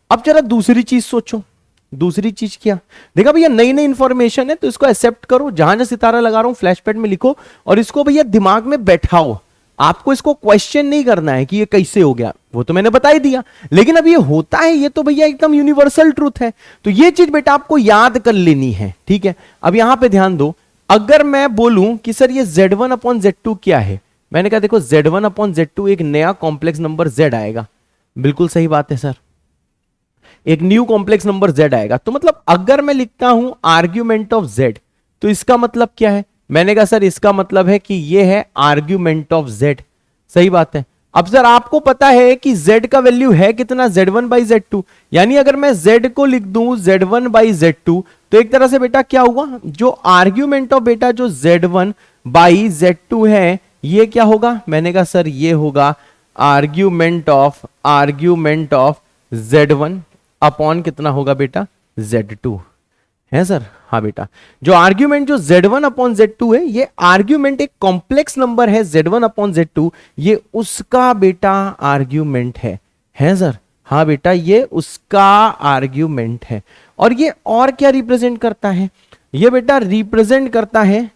अब जरा दूसरी चीज सोचो। दूसरी चीज क्या? देखा भैया नई नई इंफॉर्मेशन है तो इसको एक्सेप्ट करो। जहां जहां सितारा लगा रहा हूं फ्लैश पैड में लिखो और इसको भैया दिमाग में बैठाओ। आपको इसको क्वेश्चन नहीं करना है कि ये कैसे हो गया, वो तो मैंने बता ही दिया, लेकिन अब ये होता है, ये तो भैया एकदम यूनिवर्सल ट्रूथ है। तो ये चीज बेटा आपको याद कर लेनी है, ठीक है। अब यहां पे ध्यान दो, अगर मैं बोलूं कि सर ये Z1 अपॉन Z2 क्या है, मैंने कहा देखो Z1 अपॉन Z2 एक नया कॉम्प्लेक्स नंबर Z आएगा। बिल्कुल सही बात है सर, एक न्यू कॉम्प्लेक्स नंबर Z आएगा। तो मतलब अगर मैं लिखता हूं आर्ग्यूमेंट ऑफ Z, तो इसका मतलब क्या है? मैंने कहा सर इसका मतलब है कि ये है आर्ग्यूमेंट ऑफ Z। सही बात है। अब सर आपको पता है कि Z का वैल्यू है कितना? Z1 by Z2। यानी अगर मैं Z को लिख दूं Z1 बाई Z2, तो एक तरह से बेटा क्या हुआ, जो आर्ग्यूमेंट ऑफ बेटा जो Z1 बाई Z2 है, ये क्या होगा? मैंने कहा सर ये होगा आर्ग्यूमेंट ऑफ Z1 अपॉन कितना होगा बेटा? Z2 है सर। हाँ बेटा, जो आर्ग्यूमेंट जो Z1 अपॉन Z2 है, ये आर्ग्यूमेंट एक कॉम्प्लेक्स नंबर है Z1 अपॉन Z2, ये उसका बेटा आर्ग्यूमेंट है सर। हाँ बेटा, ये उसका आर्ग्यूमेंट है। और ये और क्या रिप्रेजेंट करता है? ये बेटा रिप्रेजेंट करता है,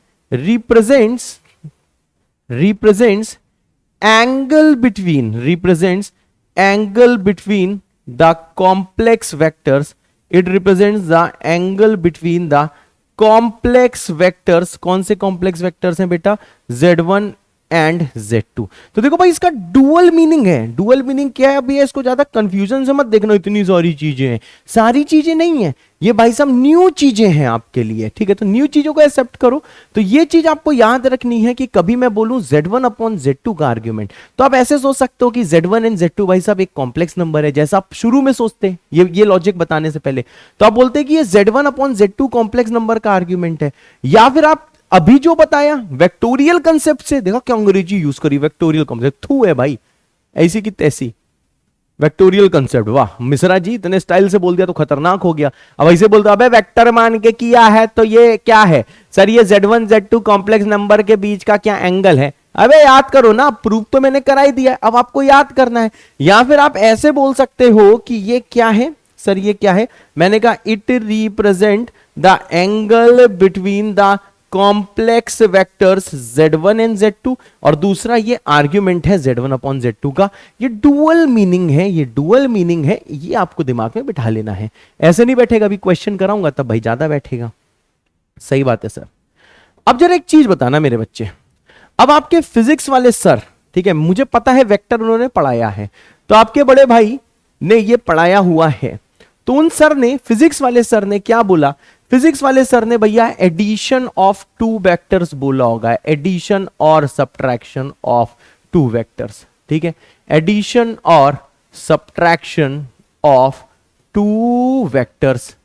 represents angle between the complex vectors. It represents the angle between the complex vectors। कौन से कॉम्प्लेक्स वेक्टर्स हैं बेटा? Z1 and Z2। तो देखो भाई इसका डुअल मीनिंग है। डुअल मीनिंग क्या है? अभी इसको ज्यादा कंफ्यूजन से मत देखना, इतनी सारी चीजें हैं, सारी चीजें नहीं है ये भाई साहब, न्यू चीजें हैं आपके लिए, ठीक है। तो न्यू चीजों को एक्सेप्ट करो। तो ये चीज आपको याद रखनी है कि कभी मैं बोलूं Z1 अपॉन Z2 का आर्ग्यूमेंट, तो आप ऐसे सोच सकते हो कि Z1 एंड Z2 भाई साहब एक कॉम्प्लेक्स नंबर है, जैसा आप शुरू में सोचते हैं ये लॉजिक बताने से पहले। तो आप बोलते हैं कि ये Z1 upon Z2 complex number का आर्ग्यूमेंट है। या फिर आप अभी जो बताया वेक्टोरियल कंसेप्ट से, देखा क्या अंग्रेजी यूज करी, वेक्टोरियल कंसेप्ट थू है भाई, ऐसी की तैसी वेक्टोरियल कंसेप्ट। वाह मिश्रा जी, इतने स्टाइल से बोल दिया तो खतरनाक हो गया। अब ऐसे बोलते अबे वेक्टर मान के किया है तो ये क्या है सर? ये Z1 Z2 कॉम्प्लेक्स नंबर के बीच का क्या एंगल है? अबे याद करो ना, प्रूफ तो मैंने करा ही दिया, अब आपको याद करना है। या फिर आप ऐसे बोल सकते हो कि ये क्या है सर? ये क्या है? मैंने कहा it represent the angle between the complex vectors Z1 and Z2, और दूसरा ये आर्ग्यूमेंट है Z1 अपॉन Z2 का। ये डुअल मीनिंग है, ये आपको दिमाग में बिठा लेना है। ऐसे नहीं बैठेगा, अभी क्वेश्चन कराऊंगा तब भाई ज्यादा बैठेगा। सही बात है सर। अब जरा एक चीज बताना मेरे बच्चे, अब आपके फिजिक्स वाले सर, ठीक है, मुझे पता है वेक्टर उन्होंने पढ़ाया है, तो आपके बड़े भाई ने ये पढ़ाया हुआ है, तो उन सर ने, फिजिक्स वाले सर ने क्या बोला, फिजिक्स वाले सर ने भैया एडिशन ऑफ टू वेक्टर्स बोला होगा, एडिशन और सब्ट्रैक्शन ऑफ टू वेक्टर्स, ठीक है, एडिशन और सब्ट्रैक्शन ऑफ टू वेक्टर्स।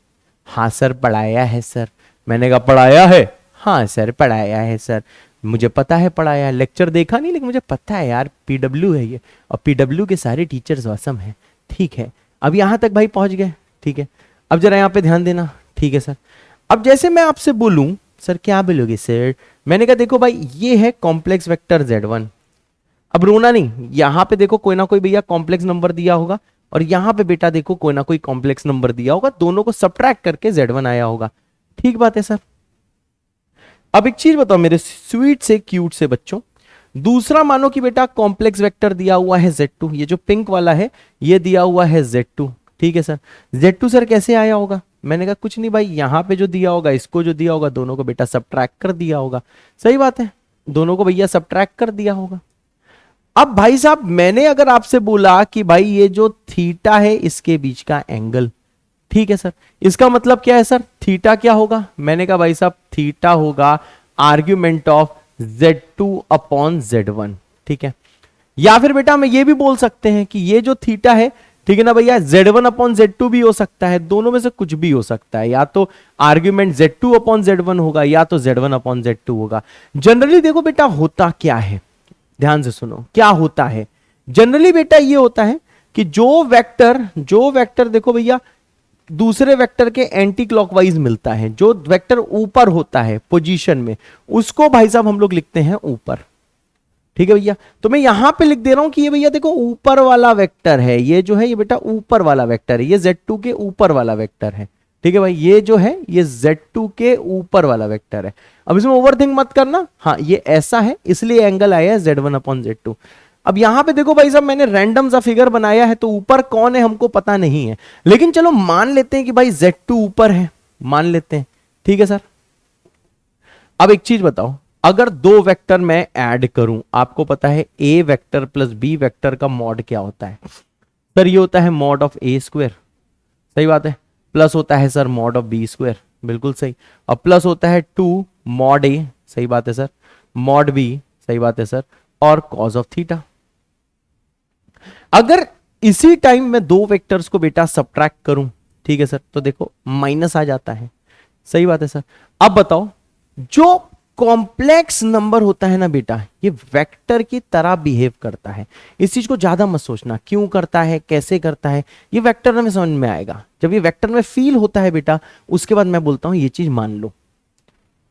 हाँ सर पढ़ाया है सर। मैंने कहा पढ़ाया है? हाँ सर पढ़ाया है सर, मुझे पता है पढ़ाया है, लेक्चर देखा नहीं लेकिन मुझे पता है यार, पीडब्ल्यू है ये, और पीडब्ल्यू के सारे टीचर्स औसम हैं। ठीक है, अब यहां तक भाई पहुंच गए, ठीक है, अब जरा यहां पे ध्यान देना, ठीक है सर। अब जैसे मैं आपसे बोलूं, सर क्या बोलोगे सर? मैंने कहा देखो भाई ये है कॉम्प्लेक्स वेक्टर Z1। अब रोना नहीं, यहां पे देखो कोई ना कोई भैया कॉम्प्लेक्स नंबर दिया होगा, और यहां पे बेटा देखो कोई ना कोई कॉम्प्लेक्स नंबर दिया होगा, दोनों को सब्ट्रैक्ट करके Z1 आया होगा। ठीक बात है सर। अब एक चीज बताओ मेरे स्वीट से क्यूट से बच्चों, दूसरा मानो कि बेटा कॉम्प्लेक्स वेक्टर दिया हुआ है Z2, ये जो पिंक वाला है ये दिया हुआ है Z2, ठीक है सर। Z2 सर कैसे आया होगा? मैंने कहा कुछ नहीं भाई, यहां पे जो दिया होगा इसको जो दिया होगा दोनों को बेटा सब्ट्रैक्ट कर दिया होगा। सही बात है, दोनों को भैया सब्ट्रैक्ट कर दिया होगा। अब भाई साहब मैंने अगर आपसे बोला कि भाई ये जो थीटा है इसके बीच का एंगल, ठीक है सर, इसका मतलब क्या है सर? थीटा क्या होगा? मैंने कहा भाई साहब थीटा होगा argument of Z2 upon Z1, ठीक है। या फिर बेटा मैं ये भी बोल सकते हैं कि ये जो थीटा है, ठीक है ना भैया, Z1 अपॉन Z2 भी हो सकता है, दोनों में से कुछ भी हो सकता है, या तो आर्ग्यूमेंट Z2 अपॉन Z1 होगा या तो Z1 अपॉन Z2 होगा। जनरली देखो बेटा होता क्या है, ध्यान से सुनो क्या होता है। जनरली बेटा ये होता है कि जो वेक्टर देखो भैया दूसरे वेक्टर के एंटी क्लॉकवाइज मिलता है, जो वेक्टर ऊपर होता है पोजीशन में, उसको भाई साहब हम लोग लिखते हैं ऊपर, ठीक है भैया। तो मैं यहां पे लिख दे रहा हूं कि ये भैया देखो ऊपर वाला वेक्टर है, ये जो है ये बेटा ऊपर वाला वेक्टर है, ये Z2 के ऊपर वाला वेक्टर है, ठीक है भाई, ये जो है ये Z2 के ऊपर वाला वेक्टर है। अब इसमें ओवरथिंक मत करना, हाँ ये ऐसा है इसलिए एंगल आया है Z1 अपॉन Z2। अब यहां पे देखो भाई साहब मैंने रैंडम सा फिगर बनाया है, तो ऊपर कौन है हमको पता नहीं है, लेकिन चलो मान लेते हैं कि भाई Z2 ऊपर है, मान लेते हैं, ठीक है सर। अब एक चीज बताओ, अगर दो वेक्टर मैं ऐड करूं, आपको पता है A vector plus B vector का मॉड क्या होता है सर? ये होता है मॉड ऑफ A स्क्वायर, सही बात है, प्लस होता है sir mod of B square, बिल्कुल सही, और प्लस होता है 2 मॉड A, सही बात है सर, मॉड B, सही बात है सर, और कॉज ऑफ थीटा। अगर इसी टाइम में दो वेक्टर्स को बेटा सब्ट्रैक्ट करूं, ठीक है सर, तो देखो माइनस आ जाता है, सही बात है सर। अब बताओ जो कॉम्प्लेक्स नंबर होता है ना बेटा, ये वेक्टर की तरह बिहेव करता है। इस चीज को ज्यादा मत सोचना क्यों करता है, कैसे करता है, ये वेक्टर में समझ में आएगा। जब ये वेक्टर में फील होता है बेटा, उसके बाद मैं बोलता हूं ये चीज मान लो,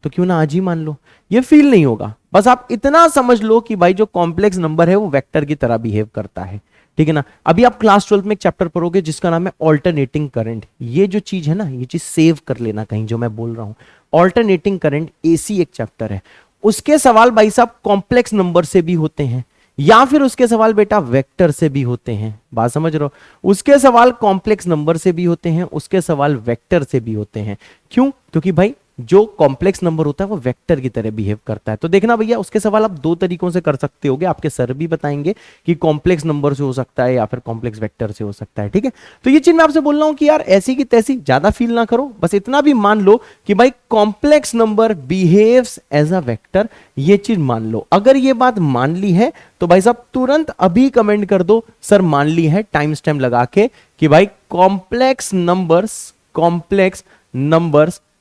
तो क्यों ना आज ही मान लो। ये फील नहीं होगा, बस आप इतना समझ लो कि भाई जो कॉम्प्लेक्स नंबर है वो वेक्टर की तरह बिहेव करता है, ठीक है ना। अभी आप क्लास 12 में एक चैप्टर पढ़ोगे जिसका नाम है ऑल्टरनेटिंग करंट। ये जो चीज है ना, ये चीज सेव कर लेना कहीं, जो मैं बोल रहा हूं ऑल्टरनेटिंग करंट AC एक चैप्टर है, उसके सवाल भाई साहब कॉम्प्लेक्स नंबर से भी होते हैं, या फिर उसके सवाल बेटा वेक्टर से भी होते हैं। बात समझ रहे हो? उसके सवाल कॉम्प्लेक्स नंबर से भी होते हैं, उसके सवाल वेक्टर से भी होते हैं। क्यों? क्योंकि भाई जो कॉम्प्लेक्स नंबर होता है वो वेक्टर की तरह बिहेव करता है। तो देखना भैया उसके सवाल आप दो तरीकों से कर सकते होगे, आपके सर भी बताएंगे कि कॉम्प्लेक्स नंबर से हो सकता है या फिर कॉम्प्लेक्स वेक्टर से हो सकता है, ठीक है। तो ये चीज मैं आपसे बोल रहा हूं कि यार ऐसी की तैसी ज्यादा फील ना करो, बस इतना भी मान लो कि भाई complex number behaves as a vector, ये चीज मान लो। अगर ये बात मान ली है तो भाई साहब तुरंत अभी कमेंट कर दो सर मान ली है, टाइम स्टैम्प लगा के, कि भाई complex numbers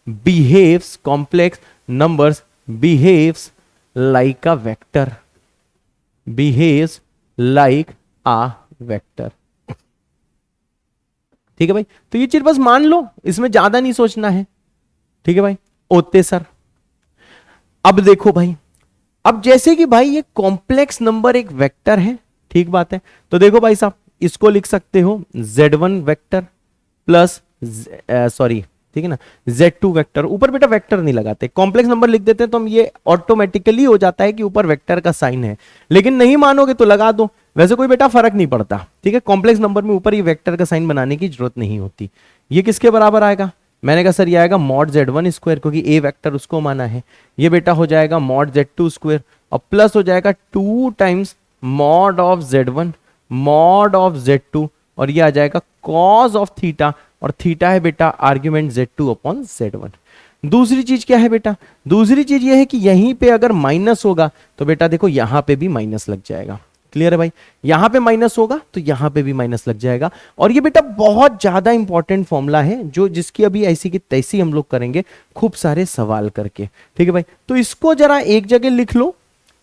behaves like a vector, ठीक है भाई। तो ये चीज बस मान लो, इसमें ज्यादा नहीं सोचना है, ठीक है भाई। ओते सर अब देखो भाई, अब जैसे कि भाई ये कॉम्प्लेक्स नंबर एक वेक्टर है, ठीक बात है, तो देखो भाई साहब इसको लिख सकते हो Z1 वेक्टर प्लस ठीक है ना Z2 वेक्टर। ऊपर बेटा वेक्टर नहीं लगाते, कॉम्प्लेक्स नंबर लिख देते हैं तो हम ये ऑटोमेटिकली हो जाता है कि ऊपर वेक्टर का साइन है, लेकिन नहीं मानोगे तो लगा दो, वैसे कोई बेटा फर्क नहीं पड़ता, ठीक है। कॉम्प्लेक्स नंबर में ऊपर ये वेक्टर का साइन बनाने की जरूरत नहीं होती। ये किसके बराबर आएगा? मैंने कहा सर ये आएगा मॉड Z1 स्क्वायर, क्योंकि A वेक्टर उसको माना है। ये बेटा हो जाएगा मॉड Z2 स्क्वायर, और प्लस हो जाएगा 2 times mod of Z1 mod of Z2, और ये आ जाएगा कॉस ऑफ थीटा, और थीटा है बेटा आर्ग्यूमेंट Z2 अपॉन Z1। दूसरी चीज क्या है बेटा, दूसरी चीज ये है कि यहीं पे अगर माइनस होगा तो बेटा देखो यहां पे भी माइनस लग जाएगा। क्लियर है भाई, यहां पे माइनस होगा तो यहां पे भी माइनस लग जाएगा। और ये बेटा बहुत ज्यादा इंपॉर्टेंट फॉर्मूला है जो जिसकी अभी ऐसी की तैसी हम लोग करेंगे खूब सारे सवाल करके। ठीक है भाई, तो इसको जरा एक जगह लिख लो।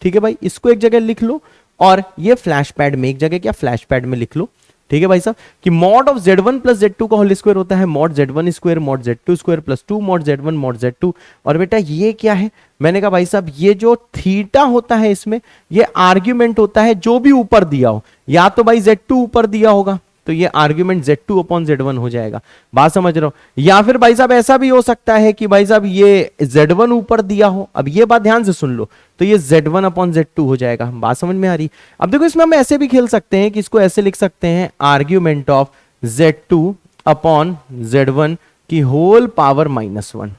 ठीक है भाई, इसको एक जगह लिख लो और ये फ्लैश पैड में एक जगह क्या फ्लैश पैड में लिख लो। ठीक है भाई साहब कि mod of Z1 plus Z2 का होल स्क्वायर होता है mod Z1 square mod Z2 square plus 2 mod Z1 mod Z2। और बेटा ये क्या है, मैंने कहा भाई साहब ये जो थीटा होता है इसमें ये आर्ग्यूमेंट होता है जो भी ऊपर दिया हो, या तो भाई Z2 ऊपर दिया होगा तो ये आर्ग्यूमेंट Z2 अपॉन Z1 हो जाएगा। बात समझ रहे हो, या फिर भाई साहब ऐसा भी हो सकता है कि भाई साहब ये Z1 ऊपर दिया हो। अब ये बात ध्यान से सुन लो, तो ये Z1 अपॉन Z2 हो जाएगा। बात समझ में आ रही। अब देखो इसमें हम ऐसे भी खेल सकते हैं कि इसको ऐसे लिख सकते हैं argument of Z2 upon Z1 की होल पावर -1।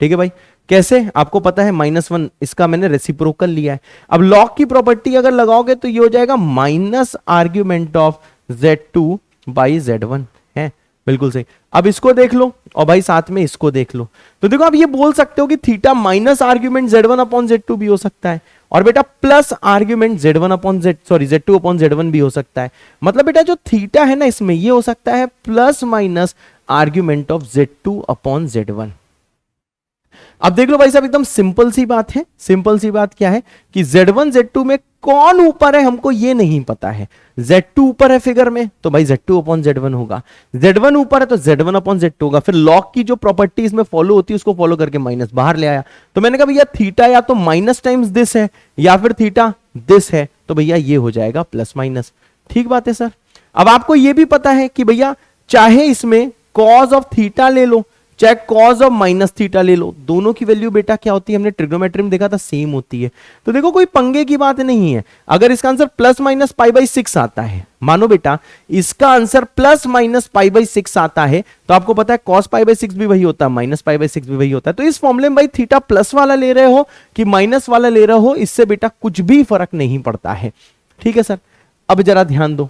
ठीक है भाई, कैसे आपको पता है -1 इसका मैंने रेसिप्रोकल लिया है। अब लॉग की प्रॉपर्टी अगर लगाओगे तो ये हो जाएगा minus argument of Z2 by Z1 है, बिल्कुल सही। अब इसको देख लो और भाई साथ में इसको देख लो, तो देखो आप ये बोल सकते हो कि theta minus argument Z1 upon Z2 भी हो सकता है और बेटा plus argument Z1 upon Z2 upon Z1 भी हो सकता है। मतलब बेटा जो थीटा है ना इसमें ये हो सकता है plus minus argument of Z2 upon Z1। अब देख लो भाई साहब एकदम सिंपल सी बात है। सिंपल सी बात क्या है कि Z1 Z2 में कौन ऊपर है हमको ये नहीं पता है। Z2 ऊपर है फिगर में तो भाई Z2 अपॉन Z1 होगा, Z1 ऊपर है तो Z1 अपॉन Z2 होगा। फिर लॉग की जो प्रॉपर्टी इसमें फॉलो होती है उसको फॉलो करके माइनस बाहर ले आया, तो मैंने कहा भैया थीटा या तो माइनस टाइम्स दिस है या फिर थीटा दिस है, तो भैया ये हो जाएगा प्लस माइनस। ठीक बात है सर। अब आपको ये भी पता है कि भैया चाहे इसमें कॉज ऑफ थीटा ले लो चाहे कॉज ऑफ माइनस थीटा ले लो, दोनों की वैल्यू बेटा क्या होती है हमने ट्रिग्नोमेट्री में देखा था सेम होती है। तो देखो कोई पंगे की बात नहीं है। अगर इसका आंसर प्लस माइनस π/6 आता है, मानो बेटा इसका आंसर प्लस माइनस π/6 आता है, तो आपको पता है कॉस π/6 भी वही होता है माइनस π/6 भी वही होता है। तो इस फॉर्मूले में भाई थीटा प्लस वाला ले रहे हो कि माइनस वाला ले रहे हो इससे बेटा कुछ भी फर्क नहीं पड़ता है। ठीक है सर। अब जरा ध्यान दो,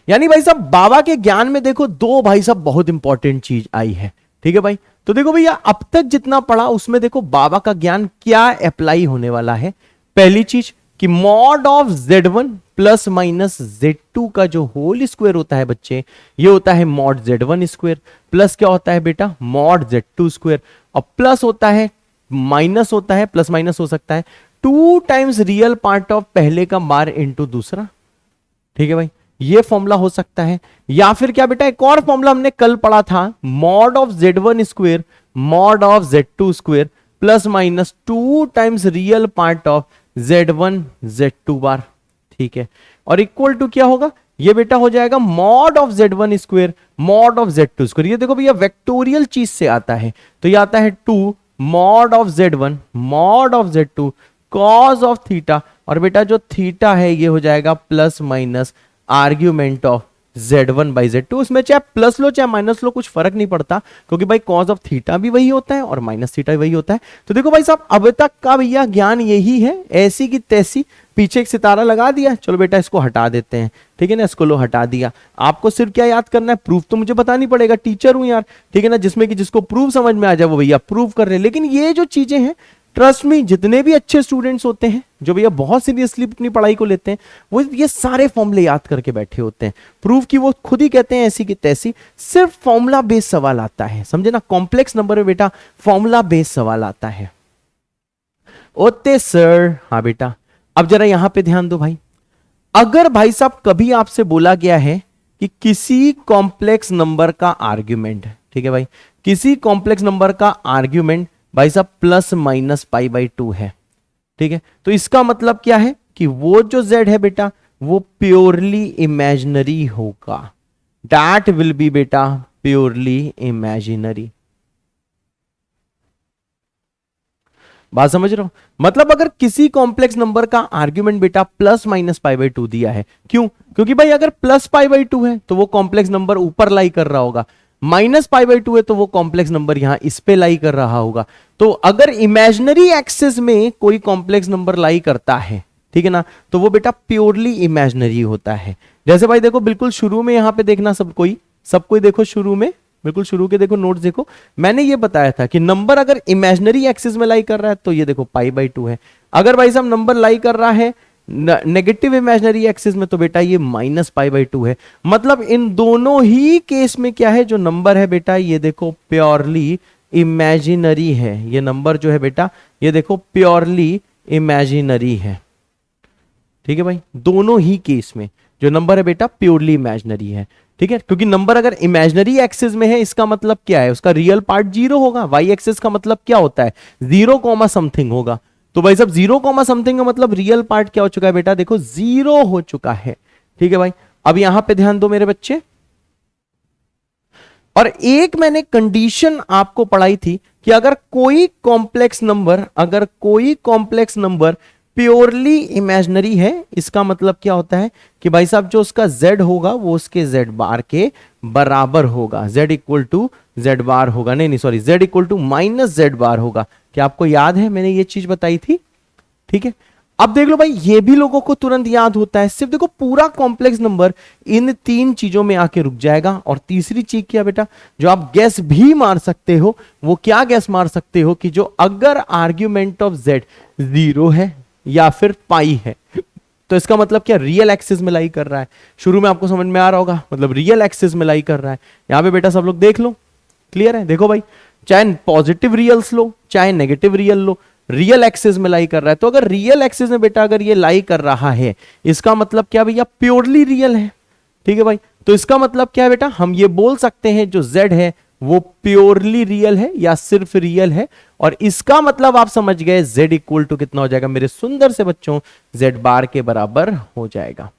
यानी भाई साहब बाबा के ज्ञान में देखो दो भाई साहब बहुत इंपॉर्टेंट चीज आई है। ठीक है भाई, तो देखो भैया अब तक जितना पढ़ा उसमें देखो बाबा का ज्ञान क्या अप्लाई होने वाला है। पहली चीज कि mod of Z1 plus minus Z2 का जो होल स्क्वायर होता है बच्चे ये होता है मॉड Z1 स्क्वायर, प्लस क्या होता है बेटा मॉड Z2 स्क्वायर, और प्लस होता है माइनस होता है प्लस माइनस हो सकता है 2 टाइम्स रियल पार्ट ऑफ पहले का बार इनटू दूसरा। ठीक है भाई, ये फॉर्मूला हो सकता है। या फिर क्या बेटा एक और फॉर्मूला हमने कल पढ़ा था mod of Z1 square mod of Z2 square plus minus 2 times real part of Z1 Z2 बार। ठीक है, और इक्वल टू क्या होगा ये बेटा हो जाएगा mod of Z1 square mod of Z2 square. ये देखो भैया वेक्टोरियल चीज से आता है, तो ये आता है 2 mod of Z1 mod of Z2 cos of theta, और बेटा जो थीटा है ये हो जाएगा plus minus argument of Z1 by Z2। उसमें चाहे प्लस लो चाहे माइनस लो कुछ फर्क नहीं पड़ता, क्योंकि भाई कॉज ऑफ थीटा भी वही होता है और माइनस थीटा भी वही होता है। तो देखो भाई साहब अब तक का भैया ज्ञान यही है, ऐसी की तैसी पीछे एक सितारा लगा दिया, चलो बेटा इसको हटा देते हैं। ठीक है ना, इसको लो हटा दिया। आपको सिर्फ क्या याद करना है, प्रूफ तो मुझे बतानी पड़ेगा, टीचर हूं यार। ठीक है ना, जिसमें कि जिसको प्रूफ समझ में आ जाए वो भैया प्रूफ कर रहे हैं। लेकिन ये जो चीजें हैं ट्रस्ट में जितने भी अच्छे स्टूडेंट्स होते हैं जो भैया बहुत सीरियसली अपनी पढ़ाई को लेते हैं वो ये सारे फॉर्मूले याद करके बैठे होते हैं। प्रूफ की वो खुद ही कहते हैं ऐसी की तैसी, सिर्फ फॉर्मूला बेस्ड सवाल आता है, समझे ना। कॉम्प्लेक्स नंबर में बेटा फॉर्मूला बेस्ड सवाल आता है। ओते सर, हाँ बेटा अब जरा यहां पे ध्यान दो भाई। अगर भाई साहब कभी आपसे बोला गया है कि किसी कॉम्प्लेक्स नंबर का आर्ग्यूमेंट, ठीक है भाई, किसी कॉम्प्लेक्स नंबर का आर्ग्यूमेंट भाई साहब प्लस माइनस π/2 है, ठीक है, तो इसका मतलब क्या है कि वो जो z है बेटा वो प्योरली इमेजिनरी होगा। दैट विल बी बेटा प्योरली इमेजिनरी। बात समझ रहे हो? मतलब अगर किसी कॉम्प्लेक्स नंबर का आर्ग्यूमेंट बेटा प्लस माइनस π/2 दिया है, क्यों? क्योंकि भाई अगर प्लस π/2 है तो वो कॉम्प्लेक्स नंबर ऊपर लाई कर रहा होगा, माइनस π/2 है तो वो कॉम्प्लेक्स नंबर यहां इस पे लाई कर रहा होगा। तो अगर इमेजिनरी एक्सिस में कोई कॉम्प्लेक्स नंबर लाई करता है, ठीक है ना, तो वो बेटा प्योरली इमेजिनरी होता है। जैसे भाई देखो बिल्कुल शुरू में यहां पे देखना सब कोई सबको देखो शुरू में, बिल्कुल शुरू के देखो नोट्स देखो, मैंने ये बताया था कि नंबर अगर इमेजिनरी एक्सिस में लाई कर रहा है तो ये देखो π/2 है। अगर भाई साहब नंबर लाई कर रहा है नेगेटिव इमेजिनरी एक्सिस में तो बेटा ये -π/2 है। मतलब इन दोनों ही केस में क्या है, जो नंबर है बेटा ये देखो प्योरली इमेजिनरी है। ये नंबर जो है बेटा ये देखो प्योरली इमेजिनरी है। ठीक है भाई, दोनों ही केस में जो नंबर है बेटा प्योरली इमेजिनरी है। ठीक है, क्योंकि नंबर अगर इमेजिनरी एक्सिस में है इसका मतलब क्या है, उसका रियल पार्ट 0 होगा। वाई एक्सिस का मतलब क्या होता है, 0, समथिंग होगा। तो भाई साहब 0, समथिंग का मतलब रियल पार्ट क्या हो चुका है बेटा, देखो 0 हो चुका है। ठीक है भाई, अब यहां पे ध्यान दो मेरे बच्चे। और एक मैंने कंडीशन आपको पढ़ाई थी कि अगर कोई कॉम्प्लेक्स नंबर प्योरली इमेजिनरी है, इसका मतलब क्या होता है कि भाई साहब जो उसका z होगा वो उसके z बार के बराबर होगा। z equal to z bar होगा, नहीं sorry, z equal to -z bar होगा। क्या आपको याद है मैंने ये चीज बताई थी? ठीक है, अब देख लो भाई, ये भी लोगों को तुरंत याद होता है। सिर्फ देखो पूरा कॉम्प्लेक्स नंबर इन 3 चीजों में आके रुक जाएगा। और तीसरी चीज क्या बेटा, जो आप गैस भी मार सकते हो, वो क्या गैस मार सकते हो कि जो अगर आर्ग्यूमेंट ऑफ z 0 है या फिर पाई है तो इसका मतलब क्या, रियल एक्सिस में लाई कर रहा है। शुरू में आपको समझ में आ रहा होगा, मतलब रियल एक्सिस में लाई कर रहा है। यहां पे बेटा सब लोग देख लो, क्लियर है? देखो भाई, चाहे पॉजिटिव रियल्स लो चाहे नेगेटिव रियल लो, रियल एक्सिस में लाई कर रहा है। तो अगर रियल एक्सिस में बेटा अगर ये लाई कर रहा है, इसका मतलब क्या भैया, प्योरली रियल है। ठीक है भाई, तो इसका मतलब क्या है बेटा, हम ये बोल सकते हैं जो z है वो प्योरली रियल है या सिर्फ रियल है। और इसका मतलब आप समझ गए, z इक्वल टू कितना हो जाएगा मेरे सुंदर से बच्चों, z बार के बराबर हो जाएगा।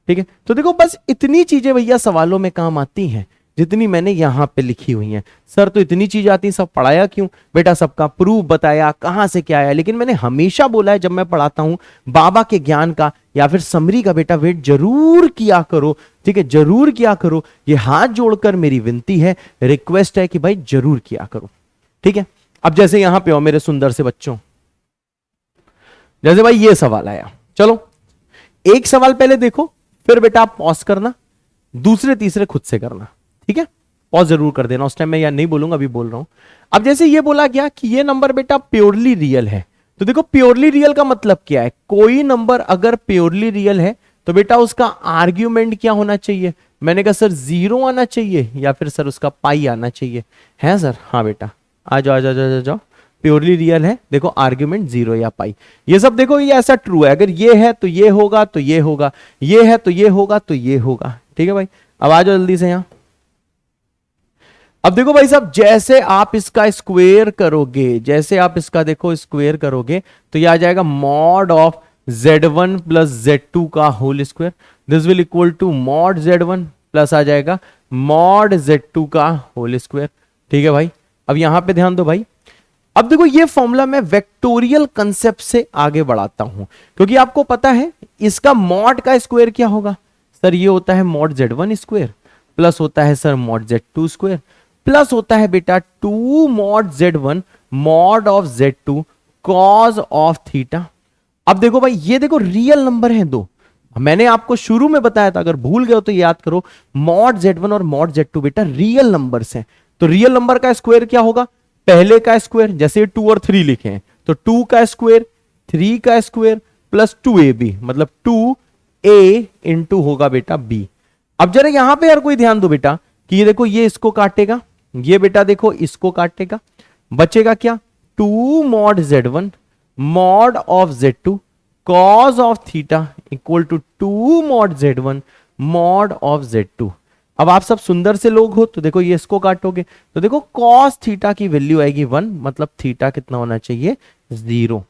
ठीक है, तो देखो बस इतनी चीजें भैया सवालों में काम आती हैं जितनी मैंने यहां पे लिखी हुई हैं। सर तो इतनी चीज आती, सब पढ़ाया क्यों बेटा, सबका प्रूफ बताया, कहां से क्या आया। लेकिन मैंने हमेशा बोला है जब मैं पढ़ाता हूं, बाबा के ज्ञान का या फिर समरी का बेटा वेट जरूर किया करो। ठीक है, जरूर किया करो। ये हाथ जोड़कर मेरी विनती है, रिक्वेस्ट है कि भाई जरूर किया करो। ठीक है, अब जैसे यहां पे हो मेरे सुंदर से बच्चों, जैसे भाई ये सवाल आया, चलो एक सवाल पहले देखो, फिर बेटा आप पॉज करना, दूसरे तीसरे खुद से करना। ठीक है, पॉज जरूर कर देना, उस टाइम मैं या नहीं बोलूंगा, अभी बोल रहा हूं। अब जैसे ये बोला गया कि ये नंबर बेटा प्योरली रियल है, तो देखो प्योरली रियल का मतलब क्या है, कोई नंबर अगर प्योरली रियल है तो बेटा उसका आर्ग्यूमेंट क्या होना चाहिए। मैंने कहा सर 0 आना चाहिए या फिर सर उसका पाई आना चाहिए, है सर? हाँ बेटा, आ जाओ आ जाओ जाओ जाओ, प्योरली रियल है, देखो आर्ग्यूमेंट 0 या पाई, ये सब देखो ये ऐसा ट्रू है। अगर ये है तो ये होगा, तो ये होगा, ये है तो ये होगा, तो ये होगा। ठीक है भाई, अब आ जाओ जल्दी से यहां। अब देखो भाई साहब, जैसे आप इसका स्क्वायर करोगे, जैसे आप इसका देखो स्क्वायर करोगे तो ये आ जाएगा mod of z1 plus z2 का whole square. This will equal to mod z1 plus आ जाएगा मॉड z2 का होल स्क्वायर। ठीक है भाई, अब यहां पे ध्यान दो भाई। अब देखो ये फॉर्मूला मैं वेक्टोरियल कंसेप्ट से आगे बढ़ाता हूं, क्योंकि आपको पता है इसका मॉड का स्क्वायर क्या होगा सर, ये होता है मॉड z1 स्क्वायर प्लस होता है sir mod z2 square plus होता है बेटा 2 mod z1 mod of z2 cos of theta. अब देखो भाई, ये देखो रियल नंबर है दो, मैंने आपको शुरू में बताया था, अगर भूल गए हो तो याद करो, मॉड z1 और मॉड z2 बेटा रियल नंबर्स हैं। तो रियल नंबर का स्क्वायर क्या होगा, पहले का स्क्वायर, जैसे 2 और 3 लिखे हैं तो 2 का स्क्वायर, 3 का स्क्वायर प्लस 2ab, मतलब 2a इंटू होगा बेटा b। अब जरा यहां पे यार कोई ध्यान दो बेटा कि ये देखो ये इसको काटेगा, ये बेटा देखो इसको काटेगा, बचेगा क्या, 2 mod z1 mod of z2 cos of theta equal to 2 mod z1 mod of z2। अब आप सब सुंदर से लोग हो तो देखो ये इसको काटोगे तो देखो कॉस थीटा की वैल्यू आएगी 1, मतलब थीटा कितना होना चाहिए, 0।